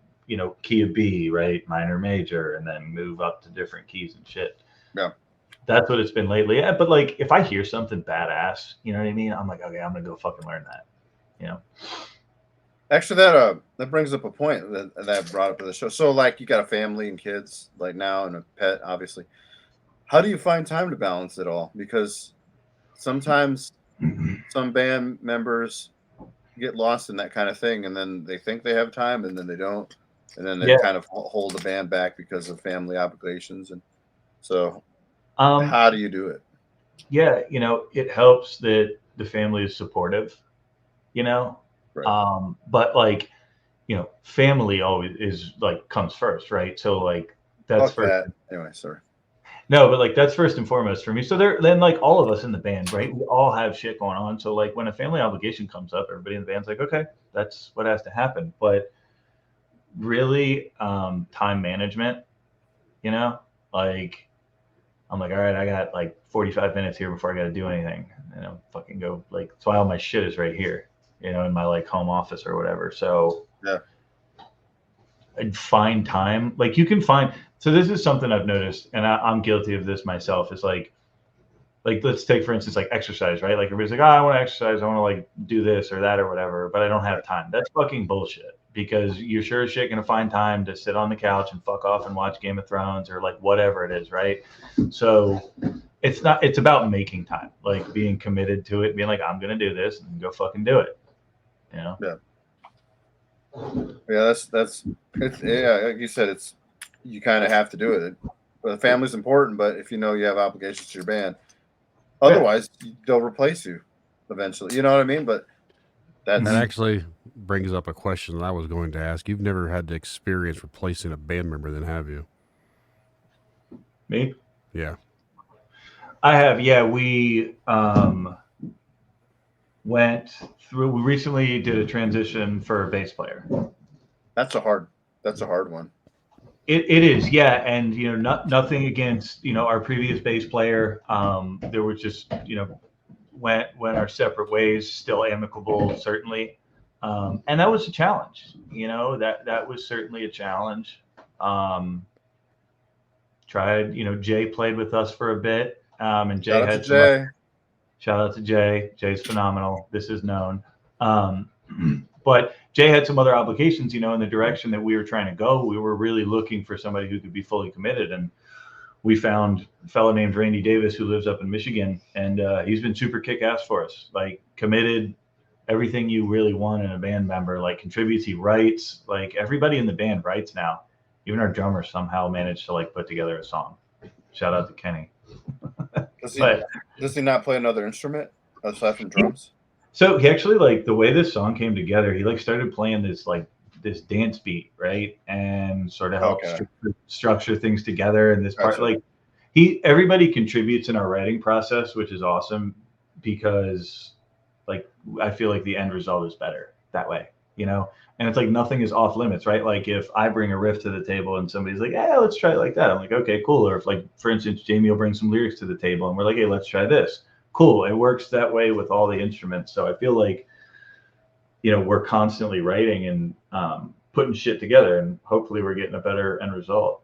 C: key of B, right? Minor major, and then move up to different keys and shit.
A: Yeah.
C: That's what it's been lately. Yeah, but like if I hear something badass, you know what I mean? I'm like, okay, I'm gonna go fucking learn that.
A: Actually, that brings up a point that I brought up to the show. So like you got a family and kids like now and a pet, obviously. How do you find time to balance it all? Because sometimes some band members get lost in that kind of thing, and then they think they have time, and then they don't, and then they
C: Yeah.
A: kind of hold the band back because of family obligations. And so,
C: Um,
A: how do you do it?
C: yeah, it helps that the family is supportive,
A: Right.
C: but like, family always is like comes first, right? So like that's
A: Fuck
C: first.
A: that. Anyway, sorry.
C: No, but like that's first and foremost for me. So then like all of us in the band, right? We all have shit going on. So like when a family obligation comes up, everybody in the band's like, okay, that's what has to happen. But really, time management, like I'm like, all right, I got like 45 minutes here before I got to do anything. Fucking go like, that's why all my shit is right here, in my like home office or whatever. So
A: Yeah.
C: I'd find time. Like you can find, so this is something I've noticed, and I'm guilty of this myself. Is like let's take for instance like exercise, right? Like everybody's like, oh, I want to exercise, I want to like do this or that or whatever, but I don't have time. That's fucking bullshit, because you're sure as shit gonna find time to sit on the couch and fuck off and watch Game of Thrones or like whatever it is, right? So it's about making time, like being committed to it, being like, I'm gonna do this, and go fucking do it.
A: Yeah. Yeah, that's it's, yeah, like you said, it's, you kind of have to do it. But the family's important, but if you know you have obligations to your band, otherwise they'll replace you eventually. You know what I mean? But
B: That
A: that's
B: actually brings up a question that I was going to ask. You've never had the experience replacing a band member, then, have you?
C: Me?
B: Yeah.
C: I have. Yeah, we went through. We recently did a transition for a bass player.
A: that's a hard one.
C: It is, yeah, and nothing against our previous bass player. There was just went our separate ways, still amicable, certainly, and that was a challenge. That was certainly a challenge. Tried, Jay played with us for a bit, and Jay
A: Shout out to
C: had some.
A: Jay.
C: Shout out to Jay. Jay's phenomenal. This is known. But Jay had some other obligations, in the direction that we were trying to go. We were really looking for somebody who could be fully committed. And we found a fellow named Randy Davis who lives up in Michigan. And he's been super kick-ass for us, like committed, everything you really want in a band member, like contributes. He writes, like everybody in the band writes now. Even our drummer somehow managed to like put together a song. Shout out to Kenny.
A: Does he not play another instrument aside from drums?
C: So he actually, like, the way this song came together, he like started playing this dance beat, right, and sort of helped structure things together. And this part, like, everybody contributes in our writing process, which is awesome, because like I feel like the end result is better that way, and it's like nothing is off limits, right? Like if I bring a riff to the table and somebody's like, yeah, let's try it like that, I'm like, okay, cool. Or if, like, for instance, Jamie will bring some lyrics to the table and we're like, hey, let's try this. Cool. It works that way with all the instruments. So I feel like, we're constantly writing and putting shit together, and hopefully we're getting a better end result.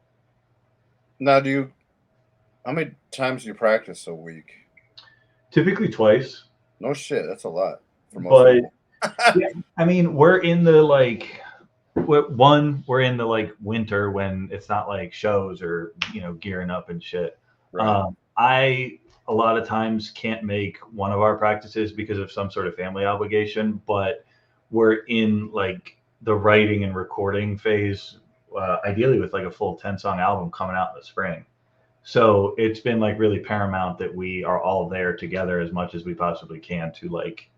A: Now, how many times do you practice a week?
C: Typically twice.
A: No shit, that's a lot for most people.
C: Yeah, I mean, we're in the winter when it's not like shows or gearing up and shit.
A: Right.
C: I a lot of times can't make one of our practices because of some sort of family obligation, but we're in like the writing and recording phase, ideally with like a full 10-song album coming out in the spring. So it's been like really paramount that we are all there together as much as we possibly can to like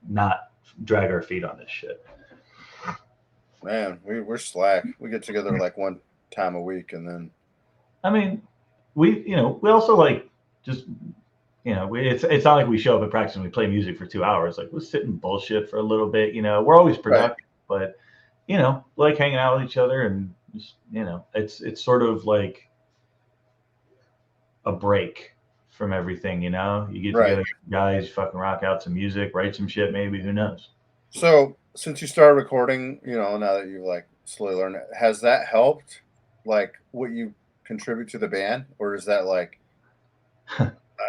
C: not drag our feet on this shit.
A: Man, we're slack. We get together like one time a week, and then
C: I mean, we also like just it's not like we show up at practice and we play music for 2 hours. Like, let's sit and bullshit for a little bit. We're always productive, but like hanging out with each other, and just, it's sort of like a break from everything. You get together, guys, fucking rock out some music, write some shit, maybe, who knows.
A: So since you started recording, now that you've like slowly learned it, has that helped like what you contribute to the band, or is that like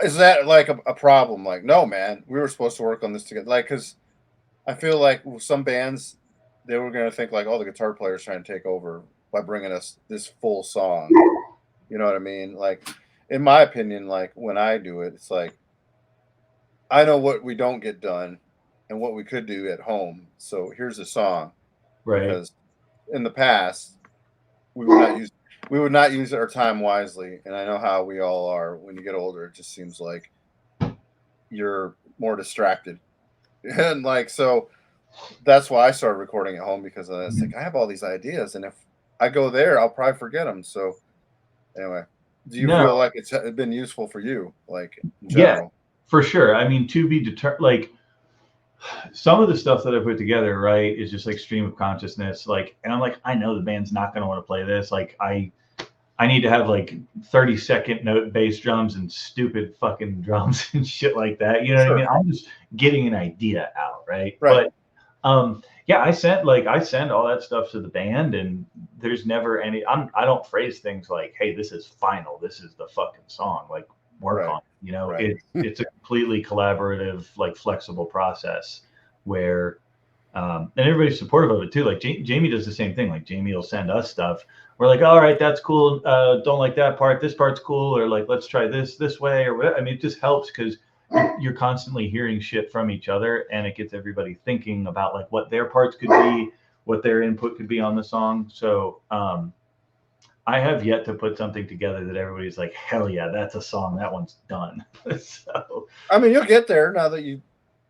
A: is that like a problem? Like, no, man, we were supposed to work on this together. Like, because I feel like some bands, they were going to think like, oh, the guitar player's trying to take over by bringing us this full song. You know what I mean? Like, in my opinion, like when I do it, it's like I know what we don't get done and what we could do at home. So here's a song.
C: Right.
A: Because in the past we would not use our time wisely, and I know how we all are. When you get older, it just seems like you're more distracted, and like so that's why I started recording at home, because I was like, I have all these ideas, and if I go there, I'll probably forget them. So anyway, do you feel like it's been useful for you, like in general?
C: Yeah, for sure. I mean, to be determined, like some of the stuff that I put together, right, is just like stream of consciousness. Like, and I'm like, I know the band's not going to want to play this. Like, I need to have like 30-second note bass drums and stupid fucking drums and shit like that. You know what I mean? I'm just getting an idea out, right? But yeah, I send all that stuff to the band, and there's never any. I don't phrase things like, "Hey, this is final. This is the fucking song." Like, work on it. You know, it's a completely collaborative, like flexible process where, and everybody's supportive of it too. Like Jamie does the same thing. Like Jamie will send us stuff. We're like, all right, that's cool. Don't like that part. This part's cool. Or like, let's try this way or whatever. I mean, it just helps because you're constantly hearing shit from each other, and it gets everybody thinking about like what their parts could be, what their input could be on the song. So I have yet to put something together that everybody's like, hell yeah, that's a song. That one's done. So
A: I mean, you'll get there now that you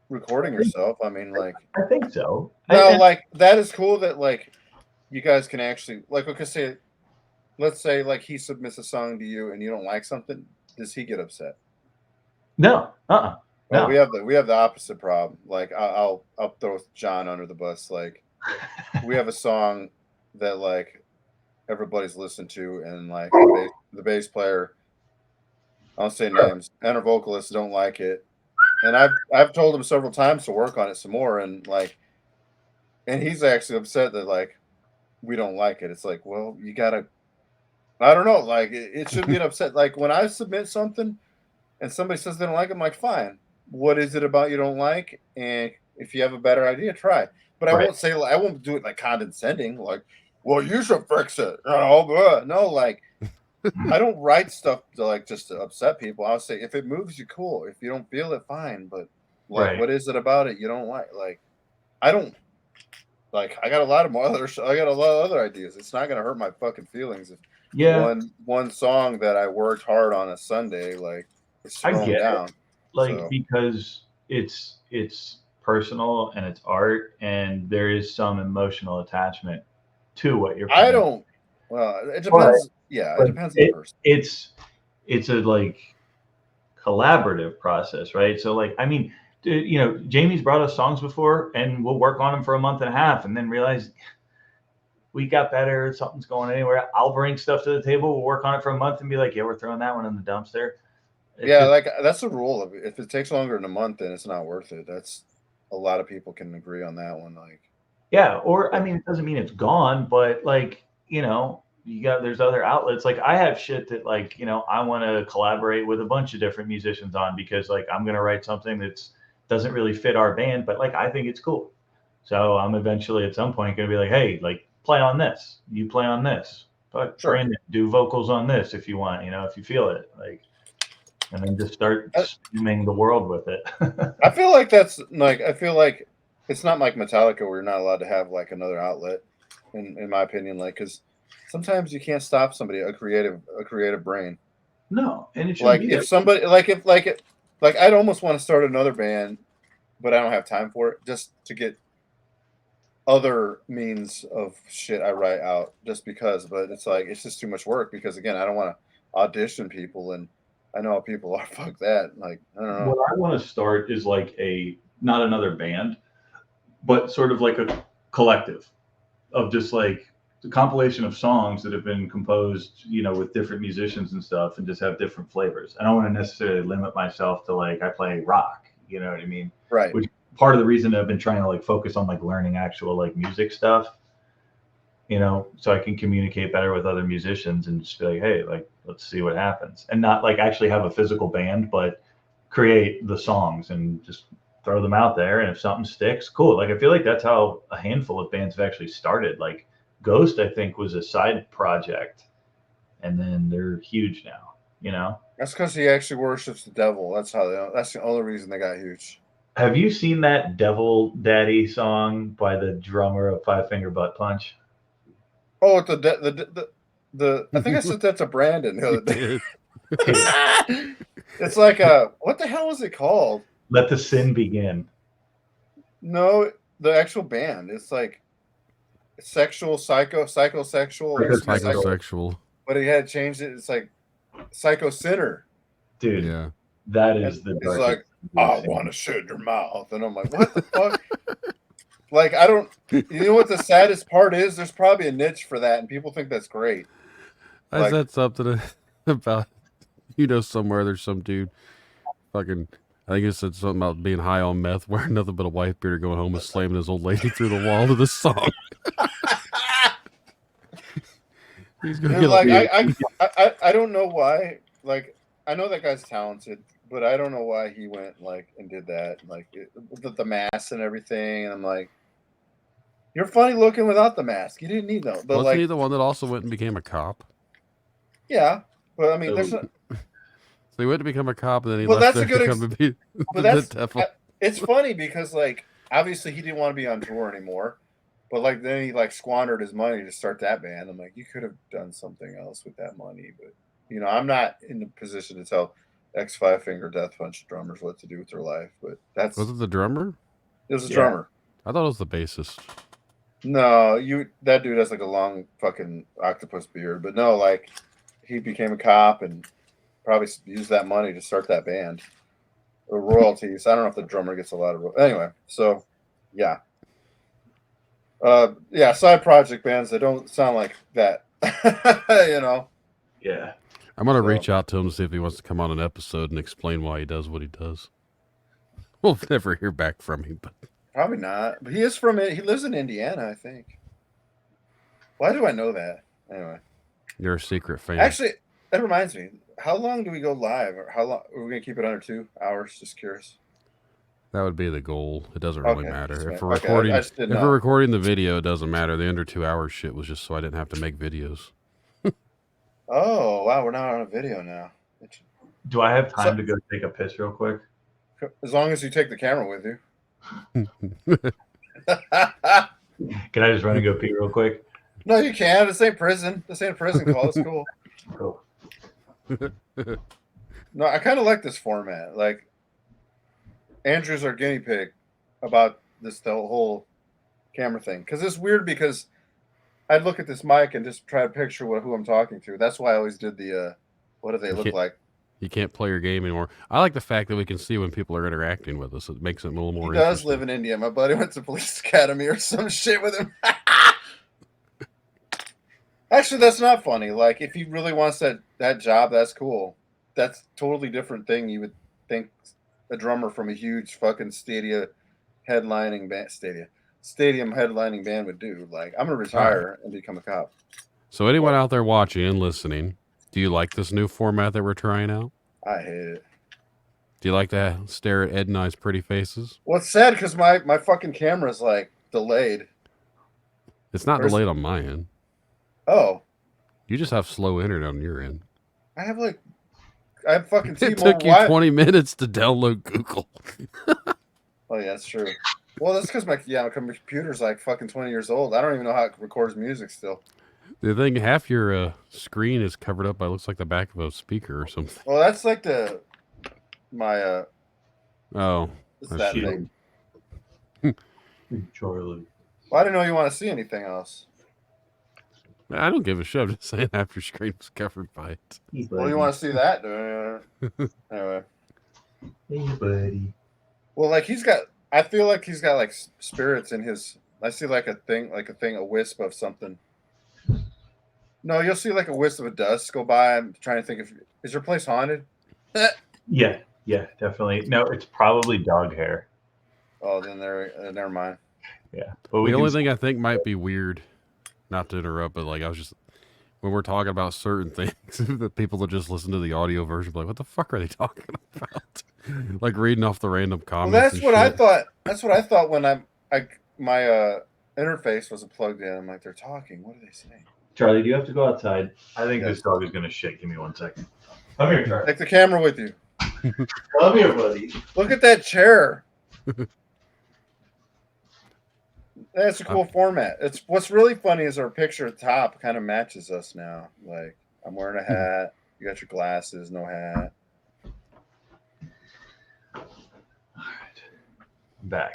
A: recording yourself. I mean, like,
C: I think so.
A: No, like that is cool that like you guys can actually like, let's say like he submits a song to you and you don't like something. Does he get upset?
C: No.
A: Well,
C: no.
A: we have the opposite problem. Like I'll throw John under the bus. Like we have a song that like everybody's listened to, and like the bass player, I don't say names, and our vocalists don't like it. And I've told him several times to work on it some more, and like, and he's actually upset that like we don't like it. It's like, well, you gotta, I don't know, like it should be an upset. Like when I submit something and somebody says they don't like it, I'm like, fine. What is it about you don't like? And if you have a better idea, try. But I won't say, I won't do it like condescending, like, well, you should fix it. No, like I don't write stuff to like just to upset people. I'll say if it moves you, cool. If you don't feel it, fine. But like, what is it about it you don't like? Like, I don't like. I got a lot of I got a lot of other ideas. It's not gonna hurt my fucking feelings if one song that I worked hard on a Sunday like is thrown down.
C: Like because it's personal and it's art, and there is some emotional attachment to what you're playing.
A: I don't. Well, it depends. Yeah, it depends on the person.
C: It's a like collaborative process, right? So like, I mean, you know, Jamie's brought us songs before, and we'll work on them for a month and a half, and then realize we got better. Something's going anywhere. I'll bring stuff to the table. We'll work on it for a month and be like, yeah, we're throwing that one in the dumpster.
A: Like that's the rule of it. If it takes longer than a month, then it's not worth it. That's a lot of people can agree on that one. Like,
C: yeah, or I mean, it doesn't mean it's gone, but like, you know, there's other outlets. Like I have shit that like, you know, I want to collaborate with a bunch of different musicians on, because like I'm gonna write something that's doesn't really fit our band, but like I think it's cool. So I'm eventually at some point gonna be like, hey, like play on this, you play on this, but Brandon, do vocals on this if you want, you know, if you feel it, like, and then just start streaming the world with it.
A: I feel like it's not like Metallica where you're not allowed to have like another outlet, in my opinion, like because sometimes you can't stop somebody, a creative brain.
C: No, and it should
A: like if somebody like I'd almost want to start another band, but I don't have time for it, just to get other means of shit I write out, just because. But it's like it's just too much work, because again, I don't want to audition people, and I know how people are. Fuck that. Like, I don't know.
C: What I want to start is like not another band, but sort of like a collective of just like the compilation of songs that have been composed, you know, with different musicians and stuff, and just have different flavors. I don't want to necessarily limit myself to like I play rock, you know what I mean?
A: Right.
C: Which part of the reason I've been trying to like focus on like learning actual like music stuff, you know, so I can communicate better with other musicians and just be like, hey, like let's see what happens, and not like actually have a physical band, but create the songs and just throw them out there, and if something sticks, cool. Like I feel like that's how a handful of bands have actually started. Like Ghost, I think, was a side project, and then they're huge now, you know.
A: That's because he actually worships the devil. That's the only reason they got huge.
C: Have you seen that Devil Daddy song by the drummer of Five Finger Butt Punch?
A: Oh, the I think I said that to Brandon the other day. It's like what the hell is it called?
C: Let the Sin Begin.
A: No, the actual band. It's like psychosexual.
B: Psychosexual.
A: But he had changed it. It's like Psycho Sinner.
C: Dude,
B: Yeah.
C: that is
A: And
C: the
A: it's like, I want to shut your mouth. And I'm like, what the fuck? Like, I don't, you know what the saddest part is? There's probably a niche for that, and people think that's great.
B: I said something about, somewhere there's some dude fucking, I think it said something about being high on meth, wearing nothing but a white beard, going home and slamming his old lady through the wall to this song. He's gonna get
A: like, I don't know why. Like, I know that guy's talented, but I don't know why he went like and did that, like with the mask and everything. And I'm like, you're funny looking without the mask. You didn't need that. But
B: wasn't he the one that also went and became a cop?
A: Yeah, but I mean, there's
B: So he went to become a cop, and then he
A: well,
B: left
A: that's
B: there
A: a good.
B: to come and be
A: But
B: the devil.
A: It's funny because like obviously he didn't want to be on tour anymore, but like then he like squandered his money to start that band. I'm like, you could have done something else with that money, but I'm not in the position to tell X Five Finger Death Punch drummers what to do with their life. But
B: Was it the drummer?
A: It was a drummer.
B: I thought it was the bassist.
A: No, that dude has like a long fucking octopus beard, but no, like he became a cop and probably used that money to start that band. Or royalties. I don't know if the drummer gets a lot of anyway. So, yeah, side project bands that don't sound like that.
C: Yeah.
B: I'm gonna reach out to him to see if he wants to come on an episode and explain why he does what he does. We'll never hear back from him, but
A: probably not. But he is from it. He lives in Indiana, I think. Why do I know that? Anyway,
B: you're a secret fan.
A: Actually, that reminds me. How long do we go live? Or how long are we gonna keep it under 2 hours? Just curious.
B: That would be the goal. It doesn't really matter. If we're
A: we're
B: recording the video, it doesn't matter. The under 2 hours shit was just so I didn't have to make videos.
A: Oh wow, we're not on a video now.
C: Do I have time to go take a piss real quick?
A: As long as you take the camera with you.
C: Can I just run and go pee real quick?
A: No, you can't. This ain't prison. This ain't a prison call. It's cool.
C: Cool.
A: No, I kind of like this format. Like, Andrew's our guinea pig about the whole camera thing. Because it's weird because I'd look at this mic and just try to picture who I'm talking to. That's why I always did the, what do they look like?
B: You can't play your game anymore. I like the fact that we can see when people are interacting with us. It makes it a little more
A: interesting. He does live in India. My buddy went to police academy or some shit with him. Actually, that's not funny. Like, if he really wants that job, that's cool. That's totally different thing. You would think a drummer from a huge fucking stadium headlining band would do. Like, I'm gonna retire and become a cop.
B: So anyone out there watching and listening, do you like this new format that we're trying out?
A: I hate it.
B: Do you like to stare at Ed and I's pretty faces?
A: Well, it's sad because my fucking camera's like delayed.
B: It's not delayed on my end.
A: Oh.
B: You just have slow internet on your end.
A: I have fucking T-Mobile.
B: It took you 20 minutes to download Google.
A: Oh, yeah, that's true. Well, that's because my computer's like fucking 20 years old. I don't even know how it records music still.
B: The thing, half your screen is covered up by looks like the back of a speaker or something.
A: Well, that's like my
B: oh,
A: what's that thing?
C: Charlie.
A: Well, I didn't know you want to see anything else.
B: I don't give a shit. I'm just saying half your screen is covered by it.
A: Well, you want to see that? Anyway.
C: Hey, buddy.
A: Well, like I feel like he's got like spirits in his. I see like a wisp of something. No, you'll see like a wisp of dust go by. I'm trying to think is your place haunted?
C: Yeah, definitely. No, it's probably dog hair.
A: Oh, then never mind.
C: Yeah, but
B: the only thing I think might be weird, not to interrupt, but like I was just when we're talking about certain things, the people that just listen to the audio version, be like, what the fuck are they talking about? Like reading off the random comments.
A: Well, that's what I thought. That's what I thought when my interface wasn't plugged in. I'm like, they're talking. What are they saying?
C: Charlie, do you have to go outside? I think this dog is gonna shit. Give me 1 second. Come here, Charlie.
A: Take the camera with you.
C: Come here, buddy.
A: Look at that chair. That's a cool format. It's what's really funny is our picture at the top kind of matches us now. Like I'm wearing a hat. You got your glasses, no hat.
C: All right. I'm back.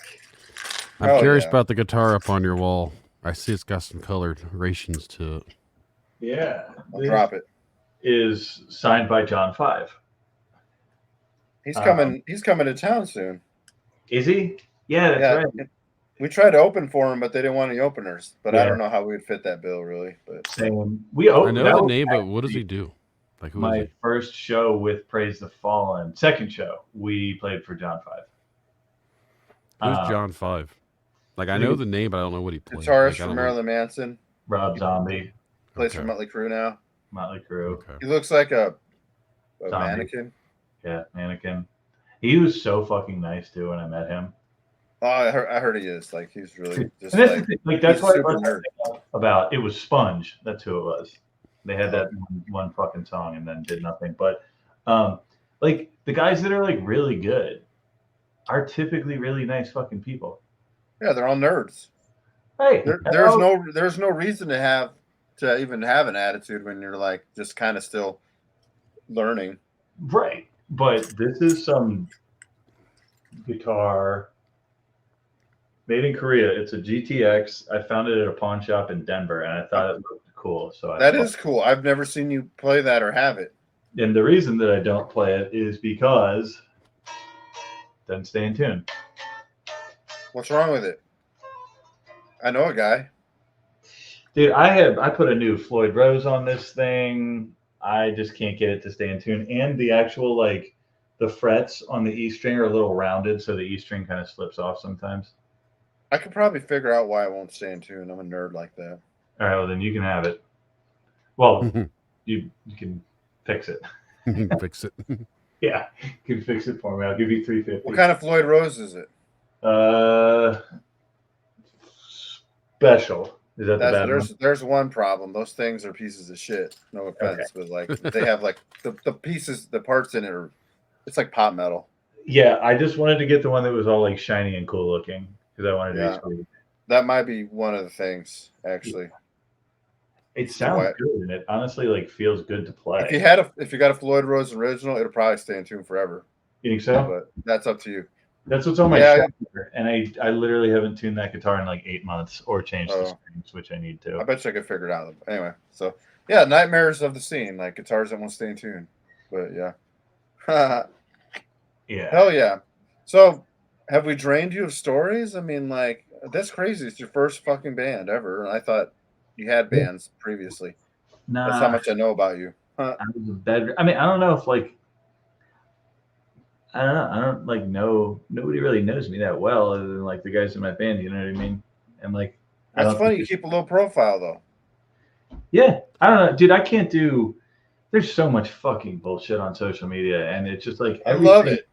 B: I'm
A: Oh,
B: curious
A: yeah.
B: about the guitar up on your wall. I see it's got some colorations to it.
C: Yeah.
A: I'll drop it.
C: Is signed by John 5.
A: He's coming. He's coming to town soon.
C: Is he? Yeah, that's right.
A: We tried to open for him, but they didn't want any openers. But
C: Yeah.
A: I don't know how we'd fit that bill, really. But
C: Same.
B: I know the name, but what does he do? Like, who is
C: my
B: he?
C: first show with Praise the Fallen, second show, we played for John 5.
B: Who's John 5? Like, I know the name, but I don't know what he plays.
A: guitarist
B: Like,
A: from Marilyn Manson.
C: Rob Zombie.
A: Plays for Motley Crue now.
C: Motley Crue.
B: Okay.
A: He looks like a
C: Zombie.
A: mannequin.
C: Yeah, mannequin. He was so fucking nice too when I met him.
A: Oh, I heard he is. Like he's really just
C: and that's like that's what
A: super nerd.
C: About it was Sponge. That's who it was. They had that one fucking song and then did nothing. But like the guys that are like really good are typically really nice fucking people.
A: Yeah, they're all nerds.
C: Hey,
A: there's no reason to even have an attitude when you're like just kind of still learning.
C: Right. But this is some guitar made in Korea. It's a GTX. I found it at a pawn shop in Denver, and I thought it looked cool. So
A: that is cool. I've never seen you play that or have it.
C: And the reason that I don't play it is because it doesn't stay in tune.
A: What's wrong with it? I know a guy.
C: Dude, I put a new Floyd Rose on this thing. I just can't get it to stay in tune. And the actual like the frets on the E string are a little rounded, so the E string kind of slips off sometimes.
A: I could probably figure out why it won't stay in tune. I'm a nerd like that.
C: All right, well then you can have it. Well, you can fix it.
B: Fix it.
C: Yeah, you can fix it for me. I'll give you $350.
A: What kind of Floyd Rose is it?
C: Special. Is that the bad
A: there's one problem. Those things are pieces of shit. No offense, but like they have like the pieces, the parts in it are, it's like pop metal.
C: Yeah, I just wanted to get the one that was all like shiny and cool looking because I wanted to be sweet.
A: That might be one of the things actually.
C: It sounds good and it honestly like feels good to play.
A: If you got a Floyd Rose original, it'll probably stay in tune forever.
C: You think so?
A: But that's up to you.
C: That's what's on my shoulder, and I literally haven't tuned that guitar in like 8 months or changed the strings, which I need to.
A: I bet you I could figure it out. Anyway, so yeah, nightmares of the scene, like guitars that won't stay in tune. But yeah.
C: Yeah.
A: Hell yeah. So have we drained you of stories? I mean, like, that's crazy. It's your first fucking band ever. And I thought you had bands previously.
C: Nah.
A: That's how much I know about you.
C: I was a bed. I mean, I don't know if like I don't know. I don't like know. Nobody really knows me that well, other than like the guys in my band. You know what I mean? And like,
A: that's funny. You keep a low profile though.
C: Yeah, I don't know, dude. I can't do. There's so much fucking bullshit on social media, and it's just like
A: I love it.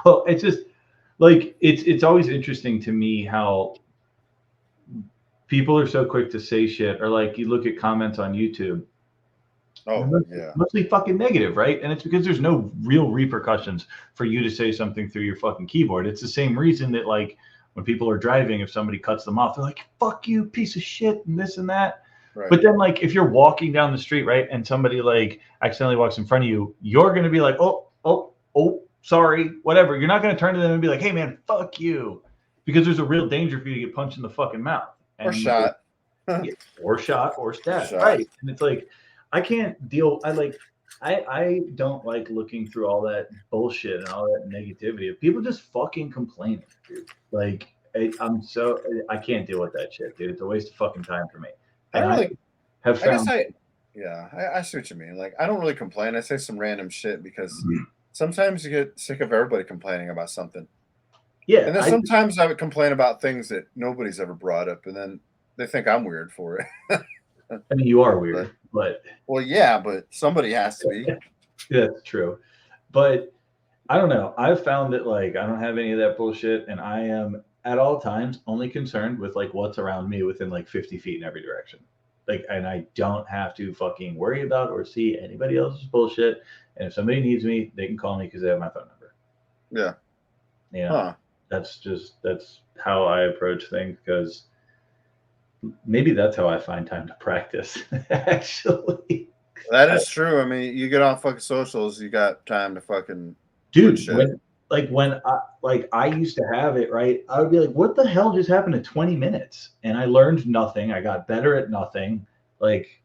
C: Well, it's just like it's always interesting to me how people are so quick to say shit, or like you look at comments on YouTube.
A: Oh, yeah.
C: Mostly fucking negative, right? And it's because there's no real repercussions for you to say something through your fucking keyboard. It's the same reason that like when people are driving, if somebody cuts them off, they're like, fuck you, piece of shit, and this and that. Right. But then like if you're walking down the street, right, and somebody like accidentally walks in front of you, you're going to be like, oh, sorry, whatever. You're not going to turn to them and be like, hey, man, fuck you. Because there's a real danger for you to get punched in the fucking mouth.
A: And or shot.
C: Or shot or stabbed. Right. And it's like, I can't deal. I don't like looking through all that bullshit and all that negativity. People just fucking complaining, dude. Like I can't deal with that shit, dude. It's a waste of fucking time for me. And I
A: see what you mean. Like I don't really complain. I say some random shit because sometimes you get sick of everybody complaining about something.
C: Yeah.
A: And then sometimes I would complain about things that nobody's ever brought up, and then they think I'm weird for it.
C: I mean, you are weird, but
A: well, yeah, but somebody has to be.
C: Yeah, that's true. But I don't know. I've found that like I don't have any of that bullshit, and I am at all times only concerned with like what's around me within like 50 feet in every direction. Like, and I don't have to fucking worry about or see anybody else's bullshit. And if somebody needs me, they can call me because they have my phone number.
A: Yeah.
C: You know, that's how I approach things, because maybe that's how I find time to practice. Actually,
A: That is true. I mean, you get on fucking socials, you got time to fucking
C: dude,
A: shit.
C: when I used to have it, right, I would be like, what the hell just happened in 20 minutes? And I learned nothing. I got better at nothing. Like,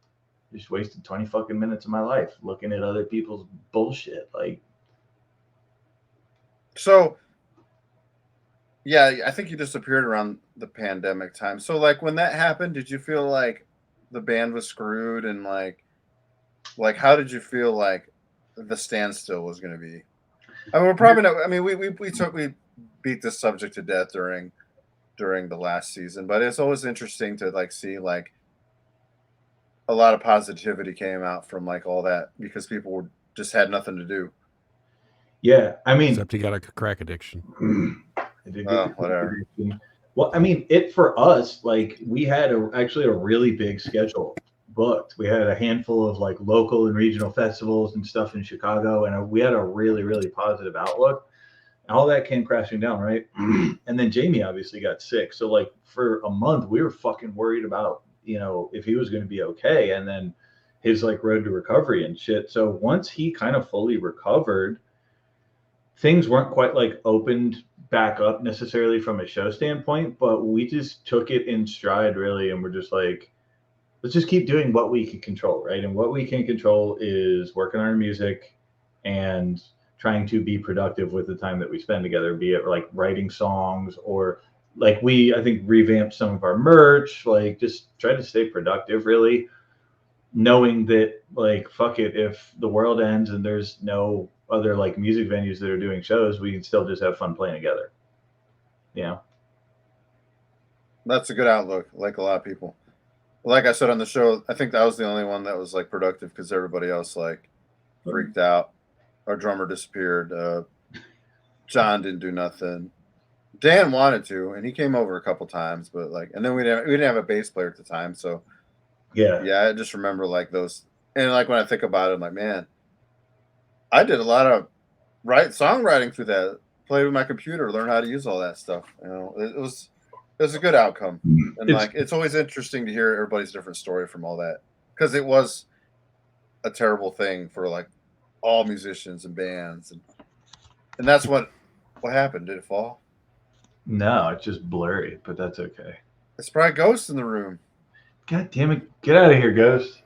C: just wasted 20 fucking minutes of my life looking at other people's bullshit. Like,
A: so yeah, I think you disappeared around the pandemic time. So like when that happened, did you feel like the band was screwed, and like how did you feel like the standstill was going to be? I mean, we're probably not. I mean, we beat this subject to death during the last season, but it's always interesting to like see like a lot of positivity came out from like all that, because people were just had nothing to do.
C: yeah, I mean,
B: Except he got a crack addiction.
A: Whatever.
C: Well, I mean, it for us, like, we had actually a really big schedule booked. We had a handful of like local and regional festivals and stuff in Chicago, and we had a really, really positive outlook. All that came crashing down, right? And then Jamie obviously got sick. So like for a month, we were fucking worried about, you know, if he was going to be okay, and then his like road to recovery and shit. So once he kind of fully recovered, things weren't quite like opened back up necessarily from a show standpoint, but we just took it in stride, really, and we're just like, let's just keep doing what we can control, right? And what we can control is working on our music and trying to be productive with the time that we spend together, be it like writing songs, or like I think revamped some of our merch, like just try to stay productive, really, knowing that like, fuck it, if the world ends and there's no other like music venues that are doing shows, we can still just have fun playing together. You know?
A: That's a good outlook, like a lot of people. Like I said on the show, I think that was the only one that was like productive, because everybody else like freaked out. Our drummer disappeared. John didn't do nothing. Dan wanted to, and he came over a couple times, but like, and then we didn't have a bass player at the time, so
C: yeah.
A: I just remember like those, and like when I think about it, I'm like, man, I did a lot of songwriting through that. Play with my computer, learn how to use all that stuff. You know, it was a good outcome, and like it's always interesting to hear everybody's different story from all that, because it was a terrible thing for like all musicians and bands, and that's what happened. Did it fall?
C: No, it's just blurry, but that's okay.
A: It's probably ghosts in the room.
C: God damn it. Get out of here, Ghost.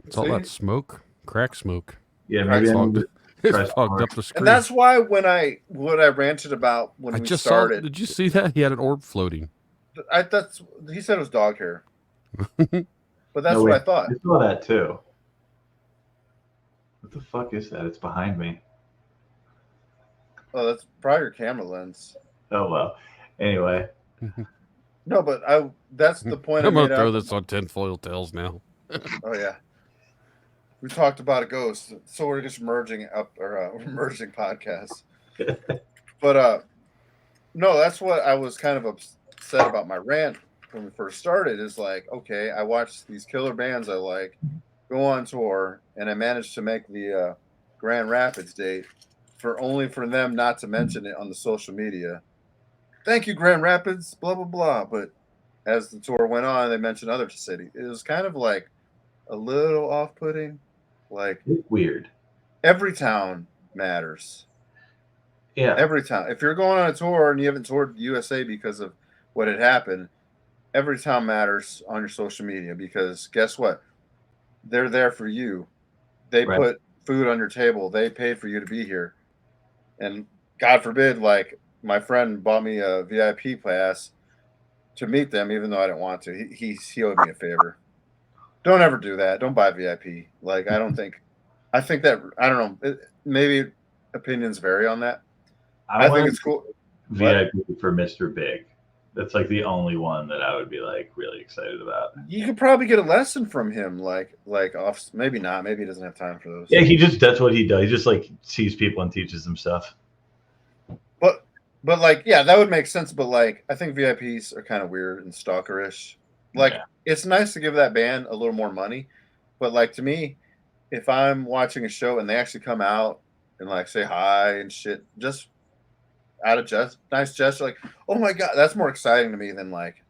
B: It's all that smoke, crack smoke.
C: Yeah, maybe
B: It's fogged up the screen.
A: And that's why when I ranted about when we started.
B: Did you see that? He had an orb floating.
A: He said it was dog hair. But that's what I thought.
C: I saw that too. What the fuck is that? It's behind me.
A: Oh, that's probably your camera lens.
C: Oh well. Anyway.
A: No, but that's the point.
B: I'm gonna throw this on tinfoil tales now.
A: Oh yeah. We talked about a ghost, so we're just merging podcasts. But no, that's what I was kind of upset about my rant when we first started. Is like, okay, I watched these killer bands I like go on tour, and I managed to make the Grand Rapids date for them not to mention it on the social media. Thank you, Grand Rapids, blah blah blah. But as the tour went on, they mentioned other cities. It was kind of like a little off-putting. Like,
C: it's weird.
A: Every town matters.
C: Yeah.
A: Every town. If you're going on a tour and you haven't toured the USA because of what had happened, every town matters on your social media, because guess what? They're there for you. They put food on your table. They paid for you to be here. And God forbid, like, my friend bought me a VIP pass to meet them, even though I didn't want to. He owed me a favor. Don't ever do that. Don't buy VIP. Like, I think that, I don't know. Maybe opinions vary on that. I think it's cool.
C: VIP for Mr. Big. That's like the only one that I would be like really excited about.
A: You could probably get a lesson from him, like off. Maybe not. Maybe he doesn't have time for those.
C: Yeah, that's what he does. He just like sees people and teaches them stuff.
A: But like, yeah, that would make sense. But like, I think VIPs are kind of weird and stalkerish. Like,
C: Yeah.
A: it's nice to give that band a little more money, but like to me, if I'm watching a show and they actually come out and like say hi and shit, just out of nice gesture, like, oh my god, that's more exciting to me than like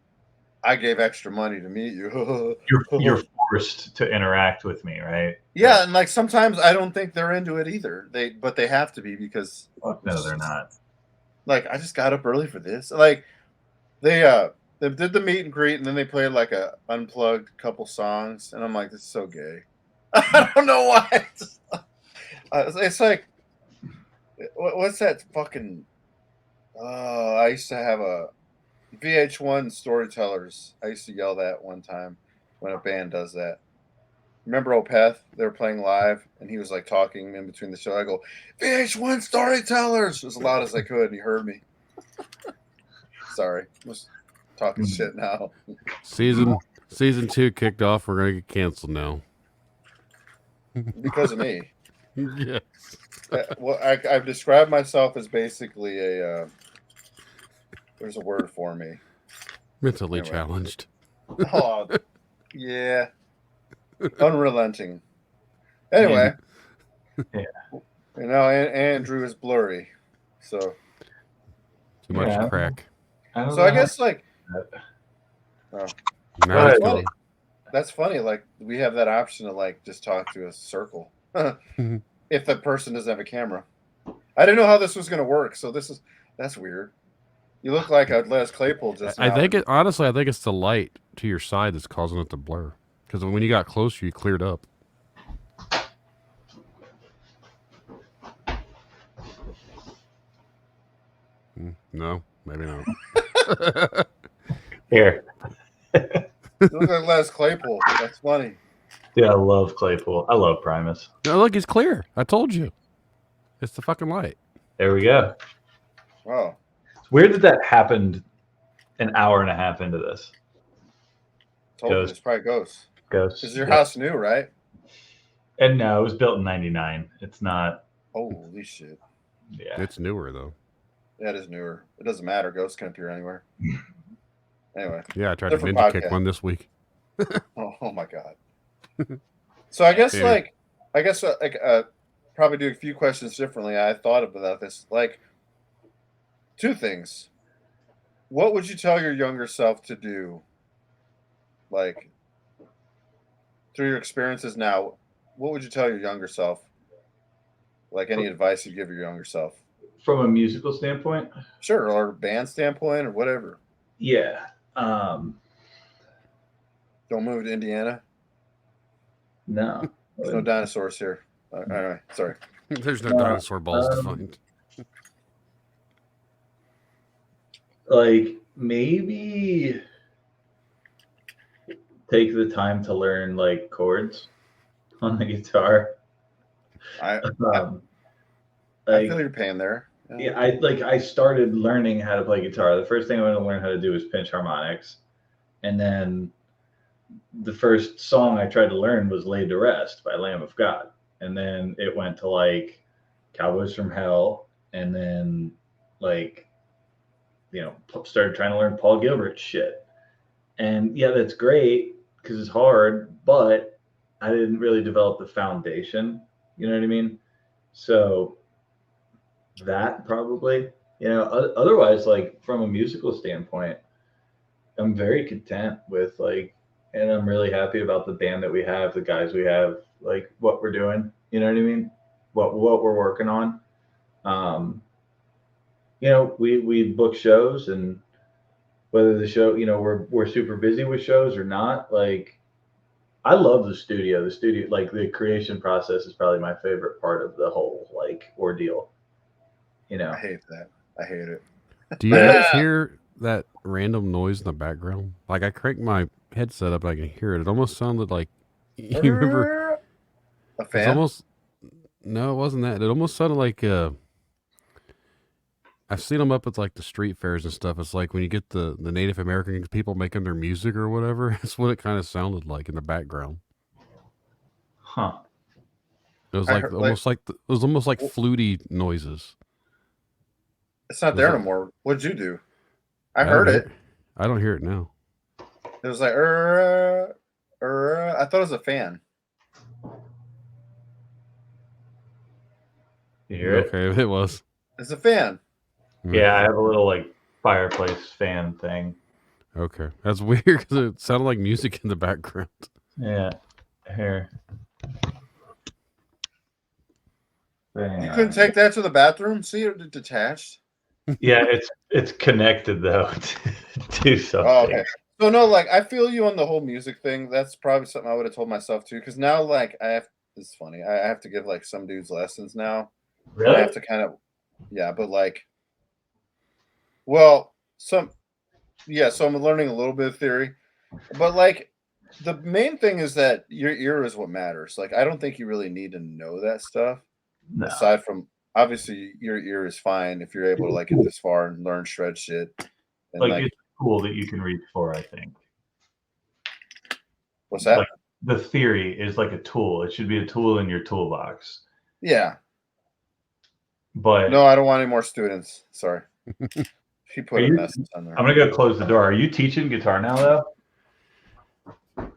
A: I gave extra money to meet you.
C: You're forced to interact with me, right?
A: Yeah, and like sometimes I don't think they're into it either. But they have to be because
C: No, they're not.
A: like I just got up early for this. Like they did the meet and greet and then they played like a unplugged couple songs and I'm like, this is so gay. I don't know why. It's like what's that fucking I used to have a VH1 Storytellers. I used to yell that one time when a band does that. Remember Opeth? They were playing live, and he was like talking in between the show. I go, VH1 Storytellers, as loud as I could, and he heard me. Sorry, I'm just talking shit now.
B: Season 2 kicked off. We're gonna get canceled now
A: Because of me.
B: Yes.
A: Well, I've described myself as basically a. There's a word for me.
B: Mentally
A: Anyway.
B: challenged.
A: Oh, yeah. Unrelenting. Anyway.
C: Yeah.
A: You know, Andrew is blurry. So.
B: Too much
C: Yeah.
B: crack.
A: So I guess like. Oh.
B: Now it's
A: funny.
B: gone.
A: That's funny. Like we have that option to like just talk to a circle if the person doesn't have a camera. I didn't know how this was going to work, so that's weird. You look like a Les Claypool just now.
B: I think it honestly. I think it's the light to your side that's causing it to blur. Because when you got closer, you cleared up. No, maybe not.
C: Here.
A: You look like Les Claypool. That's funny.
C: Yeah, I love Claypool. I love Primus.
B: No, look, it's clear. I told you. It's the fucking light.
C: There we go.
A: Wow.
C: It's weird that happened an hour and a half into this.
A: Told you,
C: Ghost.
A: it's probably Ghost.
C: Ghost.
A: Is your house new, right?
C: And no, it was built in '99. It's not.
A: Holy shit.
C: Yeah.
B: It's newer though.
A: Yeah, it is newer. It doesn't matter. Ghosts can appear anywhere. Anyway.
B: Yeah, I tried to
A: Different
B: ninja kick
A: podcast.
B: one this week.
A: Oh my god. So I guess probably do a few questions differently. I thought about this. Like two things. What would you tell your younger self to do? Like through your experiences now, what would you tell your younger self? Like any advice you give your younger self?
C: From a musical standpoint?
A: Sure, or band standpoint or whatever.
C: Yeah.
A: Don't move to Indiana.
C: No.
A: There's no dinosaurs here. All right, sorry.
B: There's no dinosaur balls to find.
C: Like maybe take the time to learn like chords on the guitar.
A: I
C: Like,
A: feel your pain there.
C: yeah, I started learning how to play guitar. The first thing I wanted to learn how to do was pinch harmonics, and then the first song I tried to learn was "Laid to Rest" by Lamb of God, and then it went to like "Cowboys from Hell," and then like started trying to learn Paul Gilbert shit. And yeah, that's great because it's hard, but I didn't really develop the foundation. You know what I mean? So that probably, otherwise, like from a musical standpoint, I'm very content with and I'm really happy about the band that we have, the guys we have, like what we're doing. You know what I mean? What we're working on. We book shows, and whether the show, we're super busy with shows or not, like I love the studio. The studio, like the creation process is probably my favorite part of the whole ordeal.
A: I hate that. I hate it.
B: Do you guys hear that random noise in the background? Like I cranked my headset up and I can hear it. It almost sounded like you remember
A: a fan?
B: No, it wasn't that. It almost sounded like I've seen them up at like the street fairs and stuff. It's like when you get the Native American people making their music or whatever. That's what it kind of sounded like in the background.
C: Huh.
B: It was it was almost like fluty noises.
A: It's not there no more. What'd you do? I heard it.
B: I don't hear it now.
A: It was like, I thought it was a fan.
C: You hear it?
B: Okay, it was.
A: It's a fan.
C: Yeah, I have a little like fireplace fan thing.
B: Okay, that's weird because it sounded like music in the background.
C: Yeah, here.
A: You couldn't take that to the bathroom? See it detached?
C: Yeah, it's connected though to something.
A: Oh, okay. So no, like I feel you on the whole music thing. That's probably something I would have told myself too. Because now, like, it's funny. I have to give like some dudes lessons now.
C: Really?
A: I have to kind of, yeah, but like, well, so I'm learning a little bit of theory, but like, the main thing is that your ear is what matters. Like, I don't think you really need to know that stuff.
C: No.
A: Aside from obviously your ear is fine if you're able to like get this far and learn shred shit. And
C: Like it's a tool that you can reach for, I think.
A: What's that?
C: Like, the theory is like a tool. It should be a tool in your toolbox.
A: Yeah.
C: But
A: no, I don't want any more students. Sorry. He put a message on there.
C: I'm gonna go close the door. Are you teaching guitar now though?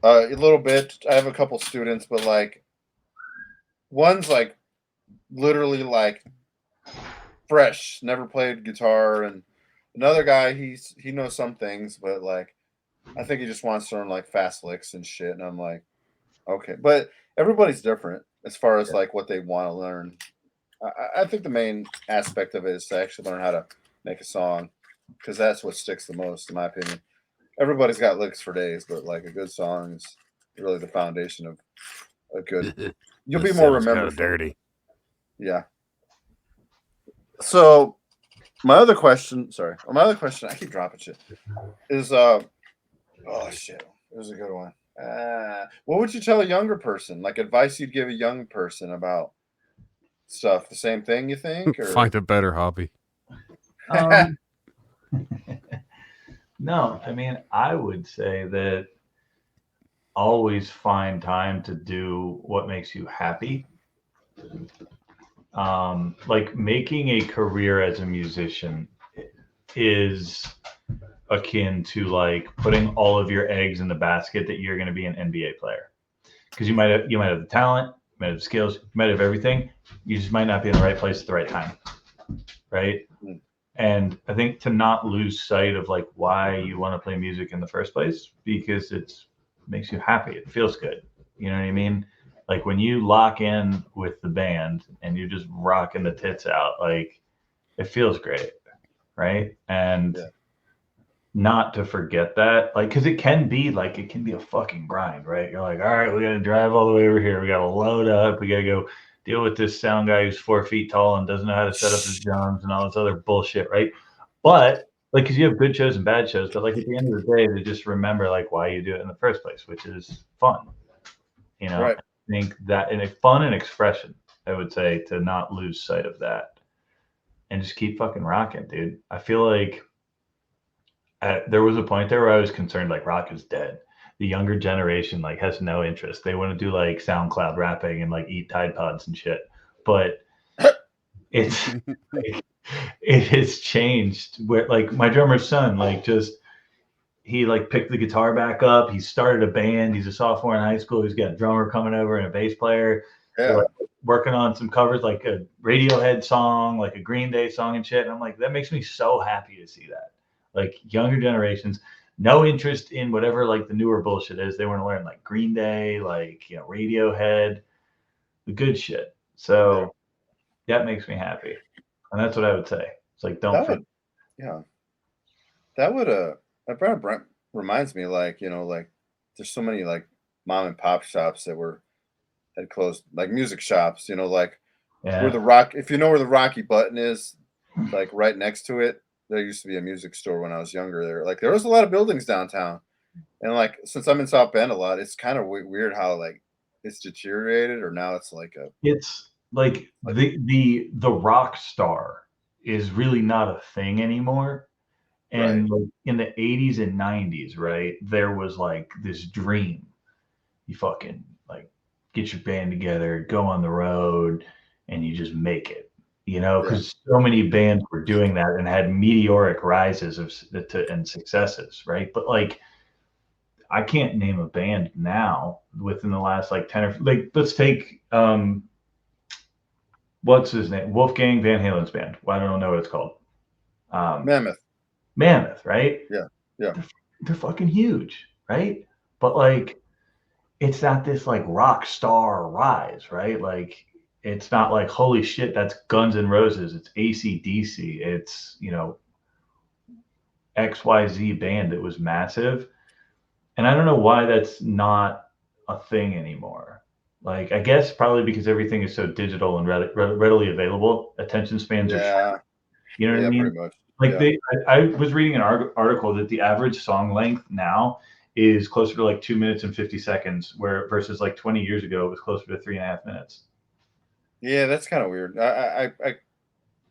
A: A little bit. I have a couple students, but like one's like literally like fresh, never played guitar, and another guy he knows some things, but like I think he just wants to learn like fast licks and shit. And I'm like, okay, but everybody's different as far as like what they want to learn. I think the main aspect of it is to actually learn how to make a song, because that's what sticks the most, in my opinion. Everybody's got licks for days, but like a good song is really the foundation of a good. You'll be more remembered.
B: Dirty.
A: Yeah. So my other question, I keep dropping shit, is oh shit, it was a good one. What would you tell a younger person? Like advice you'd give a young person about stuff? The same thing, you think? Or?
B: Find a better hobby.
C: No, I mean, I would say that always find time to do what makes you happy. Like making a career as a musician is akin to like putting all of your eggs in the basket that you're going to be an NBA player, because you might have the talent, you might have the skills, you might have everything. You just might not be in the right place at the right time, right?
A: Mm.
C: And I think to not lose sight of like why you want to play music in the first place, because it makes you happy. It feels good. You know what I mean? Like when you lock in with the band and you're just rocking the tits out, like it feels great, right? And not to forget that, like, because it can be a fucking grind, right? You're like, all right, we got to drive all the way over here. We got to load up. We got to go deal with this sound guy who's 4 feet tall and doesn't know how to set up his drums and all this other bullshit, right? But like, because you have good shows and bad shows, but like at the end of the day, they just remember like why you do it in the first place, which is fun. You know,
A: right.
C: I think that in fun and expression, I would say to not lose sight of that and just keep fucking rocking, dude. I feel like there was a point there where I was concerned like rock is dead. The younger generation like has no interest. They want to do like SoundCloud rapping and like eat Tide Pods and shit. But it's it has changed. Where like my drummer's son, like just he like picked the guitar back up. He started a band. He's a sophomore in high school. He's got a drummer coming over and a bass player.
A: Yeah.
C: They're, like, working on some covers, like a Radiohead song, like a Green Day song and shit. And I'm like, that makes me so happy to see that. Like younger generations, no interest in whatever like the newer bullshit is. They want to learn like Green Day, like, you know, Radiohead, the good shit. So that makes me happy. And that's what I would say. It's like, don't forget.
A: Yeah. That would that reminds me, like, you know, like there's so many like mom and pop shops that had closed, like music shops, you know, like where if you know where the Rocky Button is, like right next to it, there used to be a music store when I was younger. There was a lot of buildings downtown, and like since I'm in South Bend a lot, it's kind of weird how like it's deteriorated, or now it's like
C: it's like the rock star is really not a thing anymore. And like in the 80s and 90s, right, there was like this dream. You fucking like get your band together, go on the road, and you just make it. You know, because so many bands were doing that and had meteoric rises and successes, right? But like I can't name a band now within the last like 10 or like, let's take, what's his name? Wolfgang Van Halen's band. Well, I don't know what it's called.
A: Mammoth.
C: Mammoth, right?
A: Yeah. Yeah.
C: They're fucking huge, right? But like, it's not this like rock star rise, right? Like, it's not like, holy shit, that's Guns N' Roses. It's AC/DC. It's, XYZ band that was massive. And I don't know why that's not a thing anymore. Like, I guess probably because everything is so digital and readily available, attention spans are short.
A: Yeah.
C: You know what I
A: Yeah,
C: mean?
A: pretty much.
C: Like
A: Yeah.
C: I was reading an article that the average song length now is closer to like 2 minutes and 50 seconds, where versus like 20 years ago it was closer to 3.5 minutes.
A: Yeah, that's kind of weird. I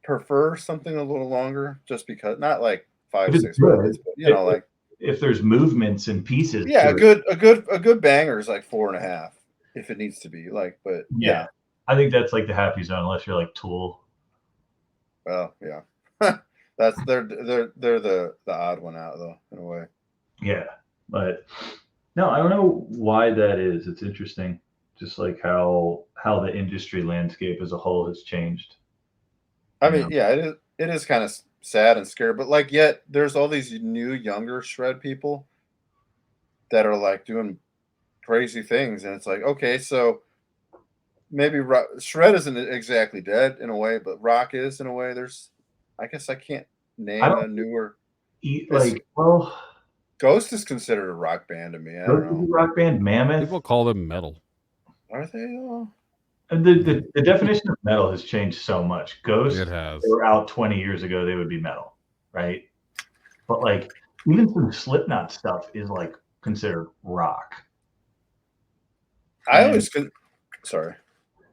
A: prefer something a little longer, just because, not like
C: If
A: 5,
C: it's
A: 6
C: good,
A: minutes, but like,
C: if there's movements and pieces
A: yeah,
C: to it,
A: a good banger is like 4.5 if it needs to be. Like, but
C: yeah, I think that's like the happy zone, unless you're like Tool.
A: Well, yeah, that's they're the odd one out though, in a way.
C: Yeah, but no, I don't know why that is. It's interesting, just like how the industry landscape as a whole has changed.
A: I mean, yeah, it is kind of sad and scary, but like, yet there's all these new younger shred people that are like doing crazy things, and it's like, okay, so maybe shred isn't exactly dead in a way, but rock is in a way. I guess I can't
C: I
A: name
C: don't
A: a newer.
C: like, well,
A: Ghost is considered a rock band to me. I don't
C: Ghost is
A: know.
C: a rock band, Mammoth.
B: People call them metal.
A: Are they though?
C: And the definition of metal has changed so much. Ghost,
B: It has.
C: they were out 20 years ago, they would be metal, right? But like, even some Slipknot stuff is like considered rock.
A: I always sorry.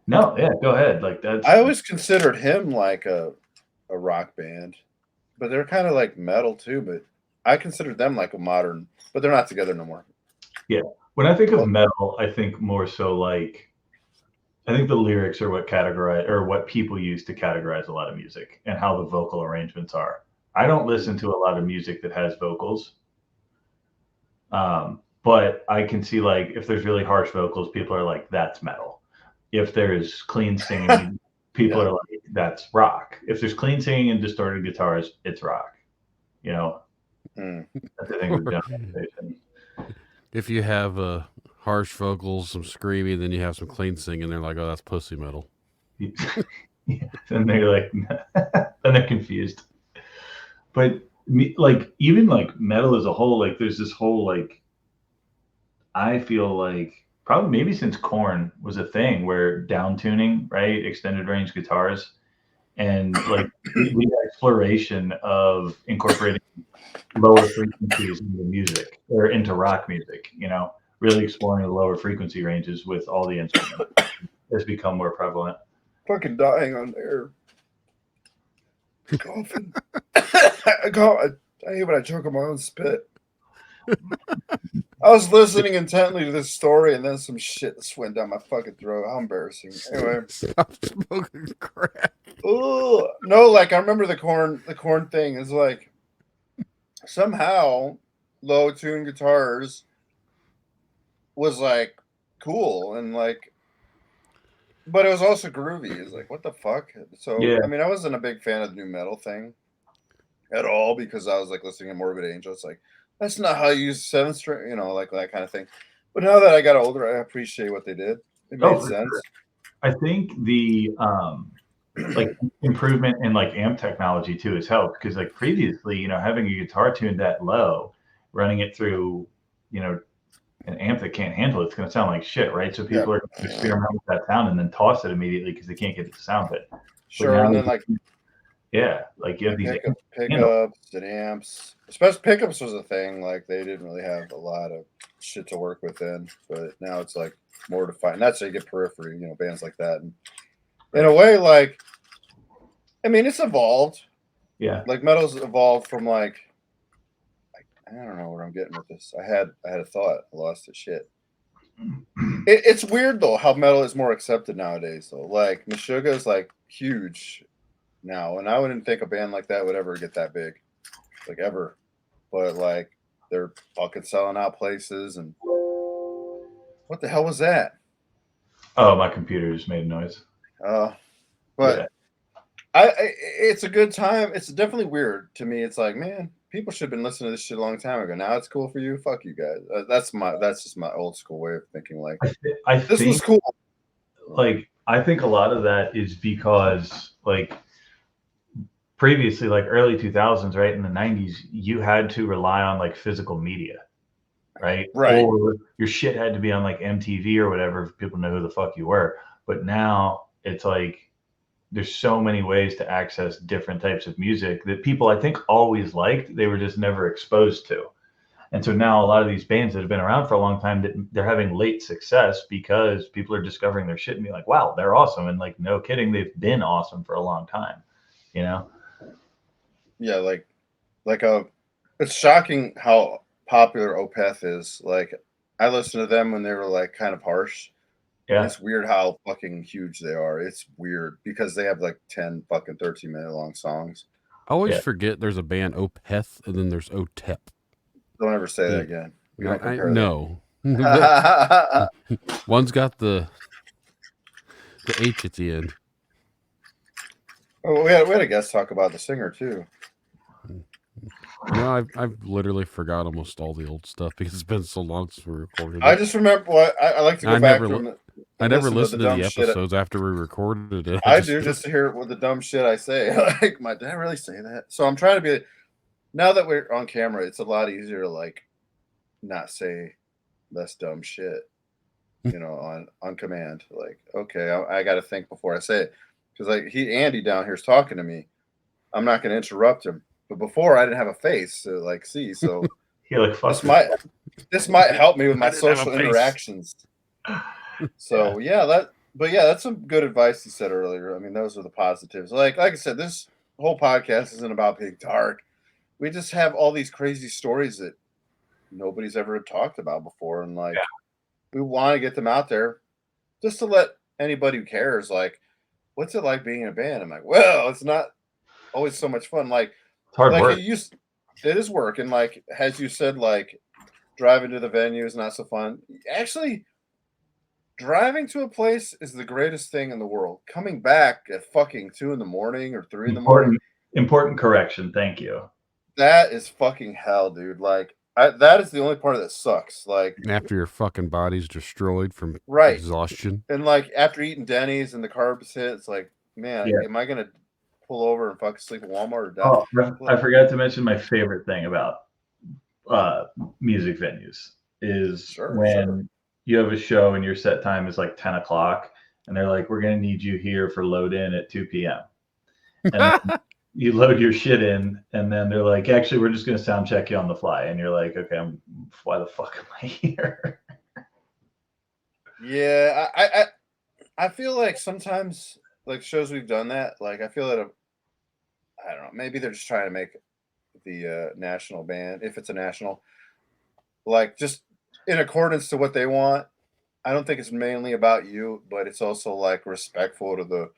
C: No, yeah, go ahead. Like that's.
A: I always considered him like a rock band, but they're kind of like metal too. But I considered them like a modern, but they're not together no more.
C: Yeah, when I think of metal, I think more so like, I think the lyrics are what categorize or what people use to categorize a lot of music and how the vocal arrangements are. I don't listen to a lot of music that has vocals. But I can see like if there's really harsh vocals, people are like, that's metal. If there's clean singing, people are like, that's rock. If there's clean singing and distorted guitars, it's rock. That's the thing with generalization.
B: If you have harsh vocals, some screaming, then you have some clean singing, they're like, oh, that's pussy metal.
C: Yeah. And they're like, and they're confused. But like even like metal as a whole, like there's this whole like, I feel like probably maybe since Korn was a thing where down tuning, right, extended range guitars, and like the exploration of incorporating lower frequencies into music or into rock music, really exploring the lower frequency ranges with all the instruments has become more prevalent.
A: Fucking dying on air. Coughing. I hate when I choke on my own spit. I was listening intently to this story, and then some shit just went down my fucking throat. How embarrassing. Anyway,
B: Stop smoking crack.
A: Ooh, no, like I remember the corn thing is like somehow low tune guitars was like cool and like, but it was also groovy. It's like, what the fuck? So
C: Yeah.
A: I mean, I wasn't a big fan of the new metal thing at all because I was like listening to Morbid Angel. It's like, that's not how you use 7-string, like that kind of thing. But now that I got older, I appreciate what they did. It made sense.
C: Sure. I think the like improvement in like amp technology too has helped, because like previously, having a guitar tuned that low, running it through, an amp that can't handle it's going to sound like shit, right? So people are going to experiment with that sound and then toss it immediately because they can't get it to sound fit.
A: Sure, and then like
C: you have these
A: pickups and amps. Especially pickups was a thing. Like they didn't really have a lot of shit to work with then, but now it's like more defined. That's how you get periphery, bands like that. And in a way, like, I mean, it's evolved.
C: Yeah.
A: Like metal's evolved from like I don't know where I'm getting with this. I had a thought. I lost it. Shit. It's weird though how metal is more accepted nowadays. So like Meshuggah is like huge now, and I wouldn't think a band like that would ever get that big, like ever. But like they're fucking selling out places. And what the hell was that?
C: Oh, my computer just made a noise.
A: But
C: Yeah.
A: it's a good time. It's definitely weird to me. It's like, man, people should have been listening to this shit a long time ago. Now it's cool for you. Fuck you guys. That's just my old school way of thinking. Like,
C: I
A: this
C: think,
A: was cool.
C: like, I think a lot of that is because, like, previously, like early 2000s, right, in the 90s, you had to rely on like physical media, right? Or your shit had to be on like MTV or whatever if people know who the fuck you were. But now it's like there's so many ways to access different types of music that people, I think, always liked. They were just never exposed to. And so now a lot of these bands that have been around for a long time, they're having late success because people are discovering their shit and being like, wow, they're awesome. And like, no kidding, they've been awesome for a long time, you know?
A: Yeah, like it's shocking how popular Opeth is. Like, I listened to them when they were like kind of harsh.
C: Yeah.
A: It's weird how fucking huge they are. It's weird because they have like 10 fucking 13-minute long songs.
B: I always forget there's a band Opeth and then there's Otep.
A: Don't ever say that again.
B: No. One's got the H at the end.
A: Oh, we had a guest talk about the singer too.
B: No, I've literally forgot almost all the old stuff because it's been so long since we recorded it.
A: I just remember what I like to go back to.
B: I never listened to the episodes after we recorded it.
A: I do just to hear what the dumb shit I say. Like, did I really say that? So I'm trying to be. Now that we're on camera, it's a lot easier to like not say less dumb shit. You know, on command. Like, okay, I got to think before I say it because like Andy down here is talking to me. I'm not going to interrupt him. But before I didn't have a face to like see, so this might help me with my social interactions. So that's some good advice you said earlier. I mean, those are the positives. Like I said, this whole podcast isn't about being dark. We just have all these crazy stories that nobody's ever talked about before, and like we want to get them out there just to let anybody who cares, like, what's it like being in a band? I'm like, well, it's not always so much fun. Like,
C: it's hard work.
A: It is work, and like as you said, like driving to the venue is not so fun. Actually, driving to a place is the greatest thing in the world. Coming back at fucking 2 a.m. or 3 a.m.
C: Important correction. Thank you.
A: That is fucking hell, dude. Like that is the only part that sucks. Like
B: after your fucking body's destroyed from exhaustion,
A: and like after eating Denny's and the carbs hit, it's like, man, am I gonna pull over and fucking sleep at Walmart or die?
C: Oh, I forgot to mention my favorite thing about music venues is when you have a show and your set time is like 10 o'clock and they're like, we're going to need you here for load in at 2 p.m. And then you load your shit in and then they're like, actually, we're just going to sound check you on the fly. And you're like, okay, why the fuck am I here?
A: Yeah, I feel like sometimes like shows we've done that, like I feel that I don't know, maybe they're just trying to make the national band, if it's a national, like just in accordance to what they want. I don't think it's mainly about you, but it's also like respectful to the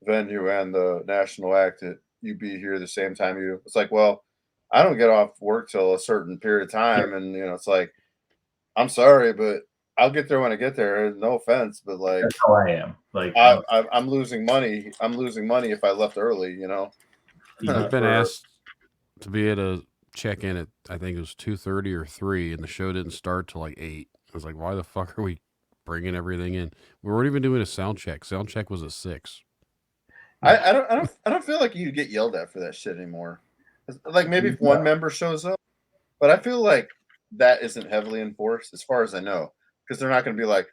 A: venue and the national act that you be here the same time you do. It's like, well, I don't get off work till a certain period of time, and it's like, I'm sorry, but I'll get there when I get there. No offense, but like
C: that's how I am. Like
A: I'm losing money. I'm losing money if I left early.
B: I've been asked to be at a check-in at I think it was 2:30 or 3, and the show didn't start till like 8. I was like, why the fuck are we bringing everything in? We weren't even doing a sound check. Sound check was at 6.
A: I don't feel like you get yelled at for that shit anymore. Like maybe if one member shows up, but I feel like that isn't heavily enforced as far as I know, because they're not going to be like,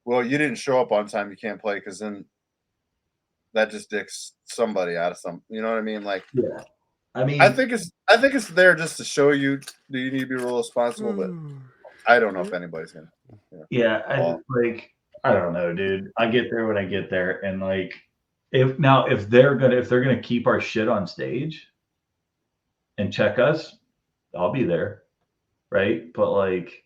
A: well, you didn't show up on time, you can't play, because then that just dicks somebody out of some. You know what I mean? Like,
C: yeah. I mean,
A: I think it's there just to show you do you need to be real responsible, but I don't know if anybody's gonna.
C: I don't know, dude. I get there when I get there, and like, if they're gonna keep our shit on stage and check us, I'll be there, right? But like,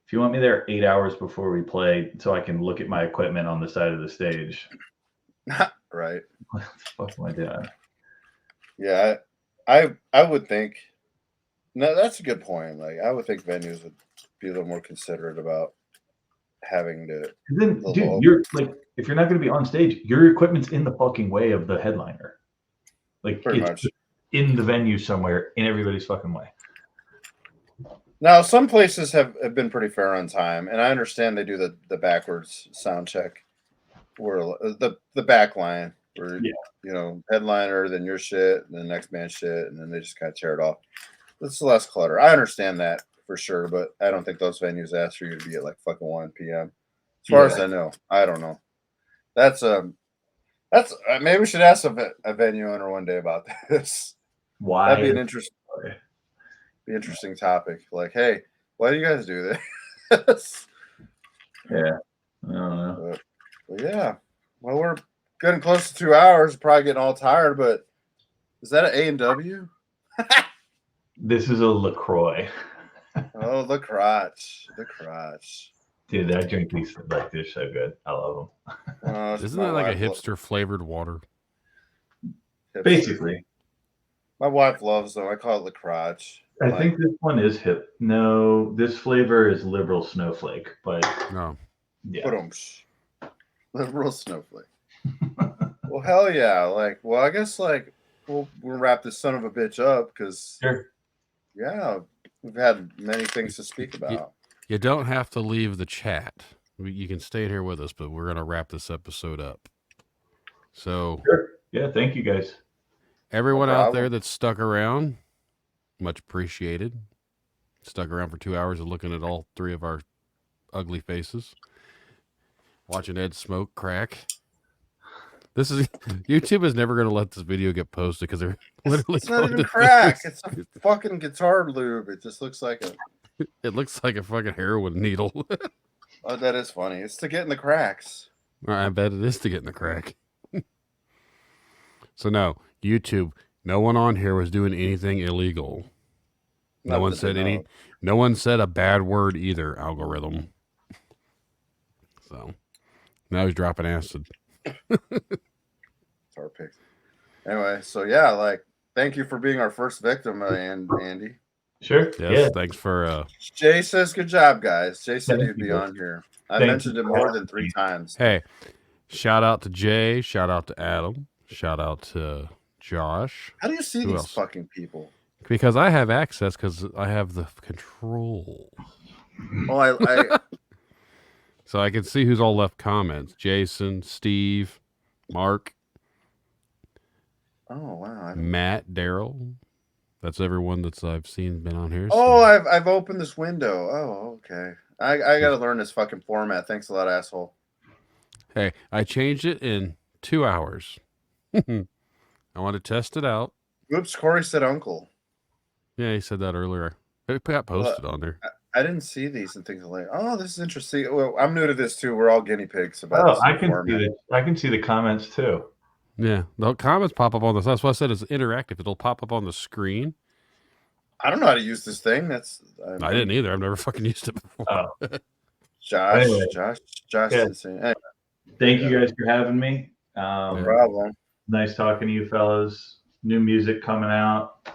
C: if you want me there 8 hours before we play, so I can look at my equipment on the side of the stage,
A: right?
C: What the fuck am I doing?
A: Yeah, I would think No, that's a good point. Like, I would think venues would be a little more considerate about having to.
C: And then,
A: The
C: dude,
A: logo.
C: you're like, if you're not going to be on stage, your equipment's in the fucking way of the headliner. Like,
A: Pretty
C: it's
A: much.
C: in the venue somewhere in everybody's fucking way.
A: Now, some places have been pretty fair on time, and I understand they do the backwards sound check, where the back line, where headliner, then your shit, and the next man's shit, and then they just kind of tear it off. It's less clutter. I understand that for sure, but I don't think those venues ask for you to be at like fucking 1 p.m. As far as I know, I don't know. That's maybe we should ask a venue owner one day about this.
C: Why?
A: That'd be an interesting topic. Like, hey, why do you guys do this?
C: Yeah, I don't know.
A: But yeah, well, we're getting close to 2 hours. Probably getting all tired. But is that an A&W?
C: This is a LaCroix.
A: Oh, the crotch.
C: Dude, I drink these like they're so good. I love them.
B: Isn't that like a hipster flavored water?
C: Basically.
A: My wife loves them. I call it the crotch.
C: I think this one is hip. No, this flavor is liberal snowflake, but
B: no.
C: Yeah.
A: Liberal snowflake. Well, hell yeah. Like, well, I guess like we'll wrap this son of a bitch up because yeah, we've had many things to speak about.
B: You don't have to leave the chat. You can stay here with us, but we're going to wrap this episode up. So,
C: yeah, thank you guys.
B: Everyone out there that's stuck around, much appreciated. Stuck around for 2 hours and looking at all three of our ugly faces. Watching Ed smoke crack. YouTube is never going to let this video get posted because they're literally.
A: It's not even crack. It's a fucking guitar lube. It just looks like a.
B: It looks like a fucking heroin needle.
A: Oh, that is funny. It's to get in the cracks.
B: I bet it is to get in the crack. So no, YouTube. No one on here was doing anything illegal. No one said a bad word either. Algorithm. So now he's dropping acid.
A: Our picks. Anyway, so yeah, like, thank you for being our first victim, Andy.
C: Sure.
B: Yes, thanks for.
A: Jay says, "Good job, guys." Jay said he'd be on here. I mentioned it more than 3 times.
B: Hey, shout out to Jay. Shout out to Adam. Shout out to Josh.
A: How do you see these fucking people?
B: Because I have access. Because I have the control.
A: Oh,
B: So I can see who's all left comments. Jason, Steve, Mark.
A: Oh wow.
B: Matt, Daryl. That's everyone that's I've seen been on here.
A: Oh, so. I've opened this window. Oh, okay. I got to learn this fucking format. Thanks a lot, asshole.
B: Hey, I changed it in 2 hours. I want to test it out.
A: Oops, Corey said uncle.
B: Yeah, he said that earlier. It got posted on there.
A: I didn't see these and things like, oh, this is interesting. Well, I'm new to this too. We're all guinea pigs about this.
C: I can see the comments too.
B: Yeah, the comments pop up on this. That's why I said it's interactive. It'll pop up on the screen.
A: I don't know how to use this thing.
B: I didn't either. I've never fucking used it before.
C: Oh.
A: Josh.
C: Yeah. Anyway. Thank you guys for having me.
A: No problem.
C: Nice talking to you fellas. New music coming out.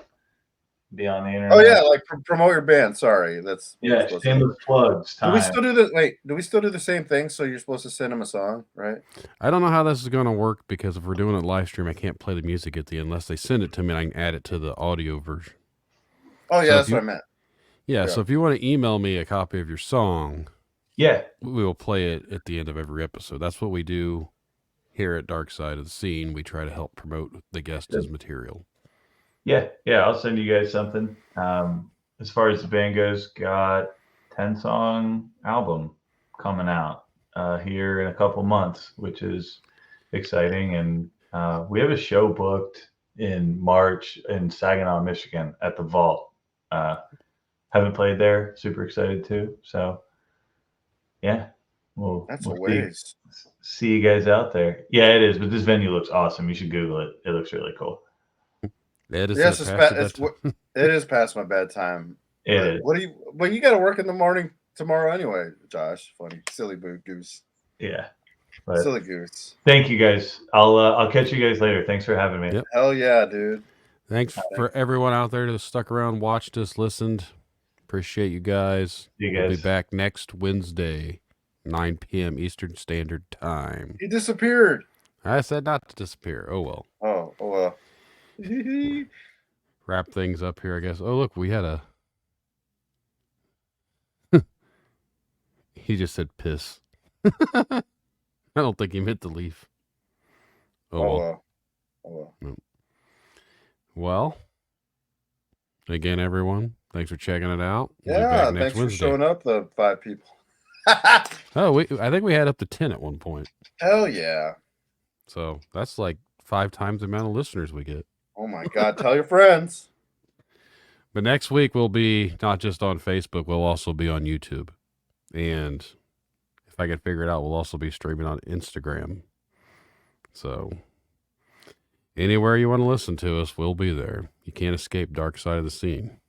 C: Be on the internet.
A: Oh yeah, like promote your band. Sorry, that's
C: shameless plugs. Time.
A: Do we still do the Do we still do the same thing? So you're supposed to send them a song, right?
B: I don't know how this is going to work because if we're doing it live stream, I can't play the music at the end unless they send it to me and I can add it to the audio version.
A: Oh yeah, that's what I meant.
B: Yeah, so if you want to email me a copy of your song,
C: we
B: will play it at the end of every episode. That's what we do here at Dark Side of the Scene. We try to help promote the guest's material.
C: Yeah, I'll send you guys something. As far as the band goes, got 10-song album coming out here in a couple months, which is exciting. And we have a show booked in March in Saginaw, Michigan at the Vault. Haven't played there. Super excited too. So yeah, we'll see you guys out there. Yeah, it is. But this venue looks awesome. You should Google it. It looks really cool.
A: It is past my bedtime.
C: It is.
A: Well, you got to work in the morning tomorrow anyway, Josh. Funny, silly goose.
C: Yeah,
A: silly goose.
C: Thank you guys. I'll catch you guys later. Thanks for having me.
A: Hell yeah, dude.
B: Thanks for everyone out there that stuck around, watched us, listened. Appreciate you guys. We'll be back next Wednesday, 9 p.m. Eastern Standard Time.
A: He disappeared.
B: I said not to disappear. Oh, well.
A: Oh well.
B: Wrap things up here, I guess. Oh, look, we had a... He just said piss. I don't think he meant to leave.
A: Oh well.
B: Well, again, everyone, thanks for checking it out.
A: We'll be back next Wednesday. For showing up, the 5 people.
B: Oh, I think we had up to 10 at one point.
A: Hell yeah.
B: So that's like 5 times the amount of listeners we get.
A: Oh my God. Tell your friends.
B: But next week we'll be not just on Facebook, we'll also be on YouTube. And if I can figure it out, we'll also be streaming on Instagram. So anywhere you want to listen to us, we'll be there. You can't escape Dark Side of the Scene.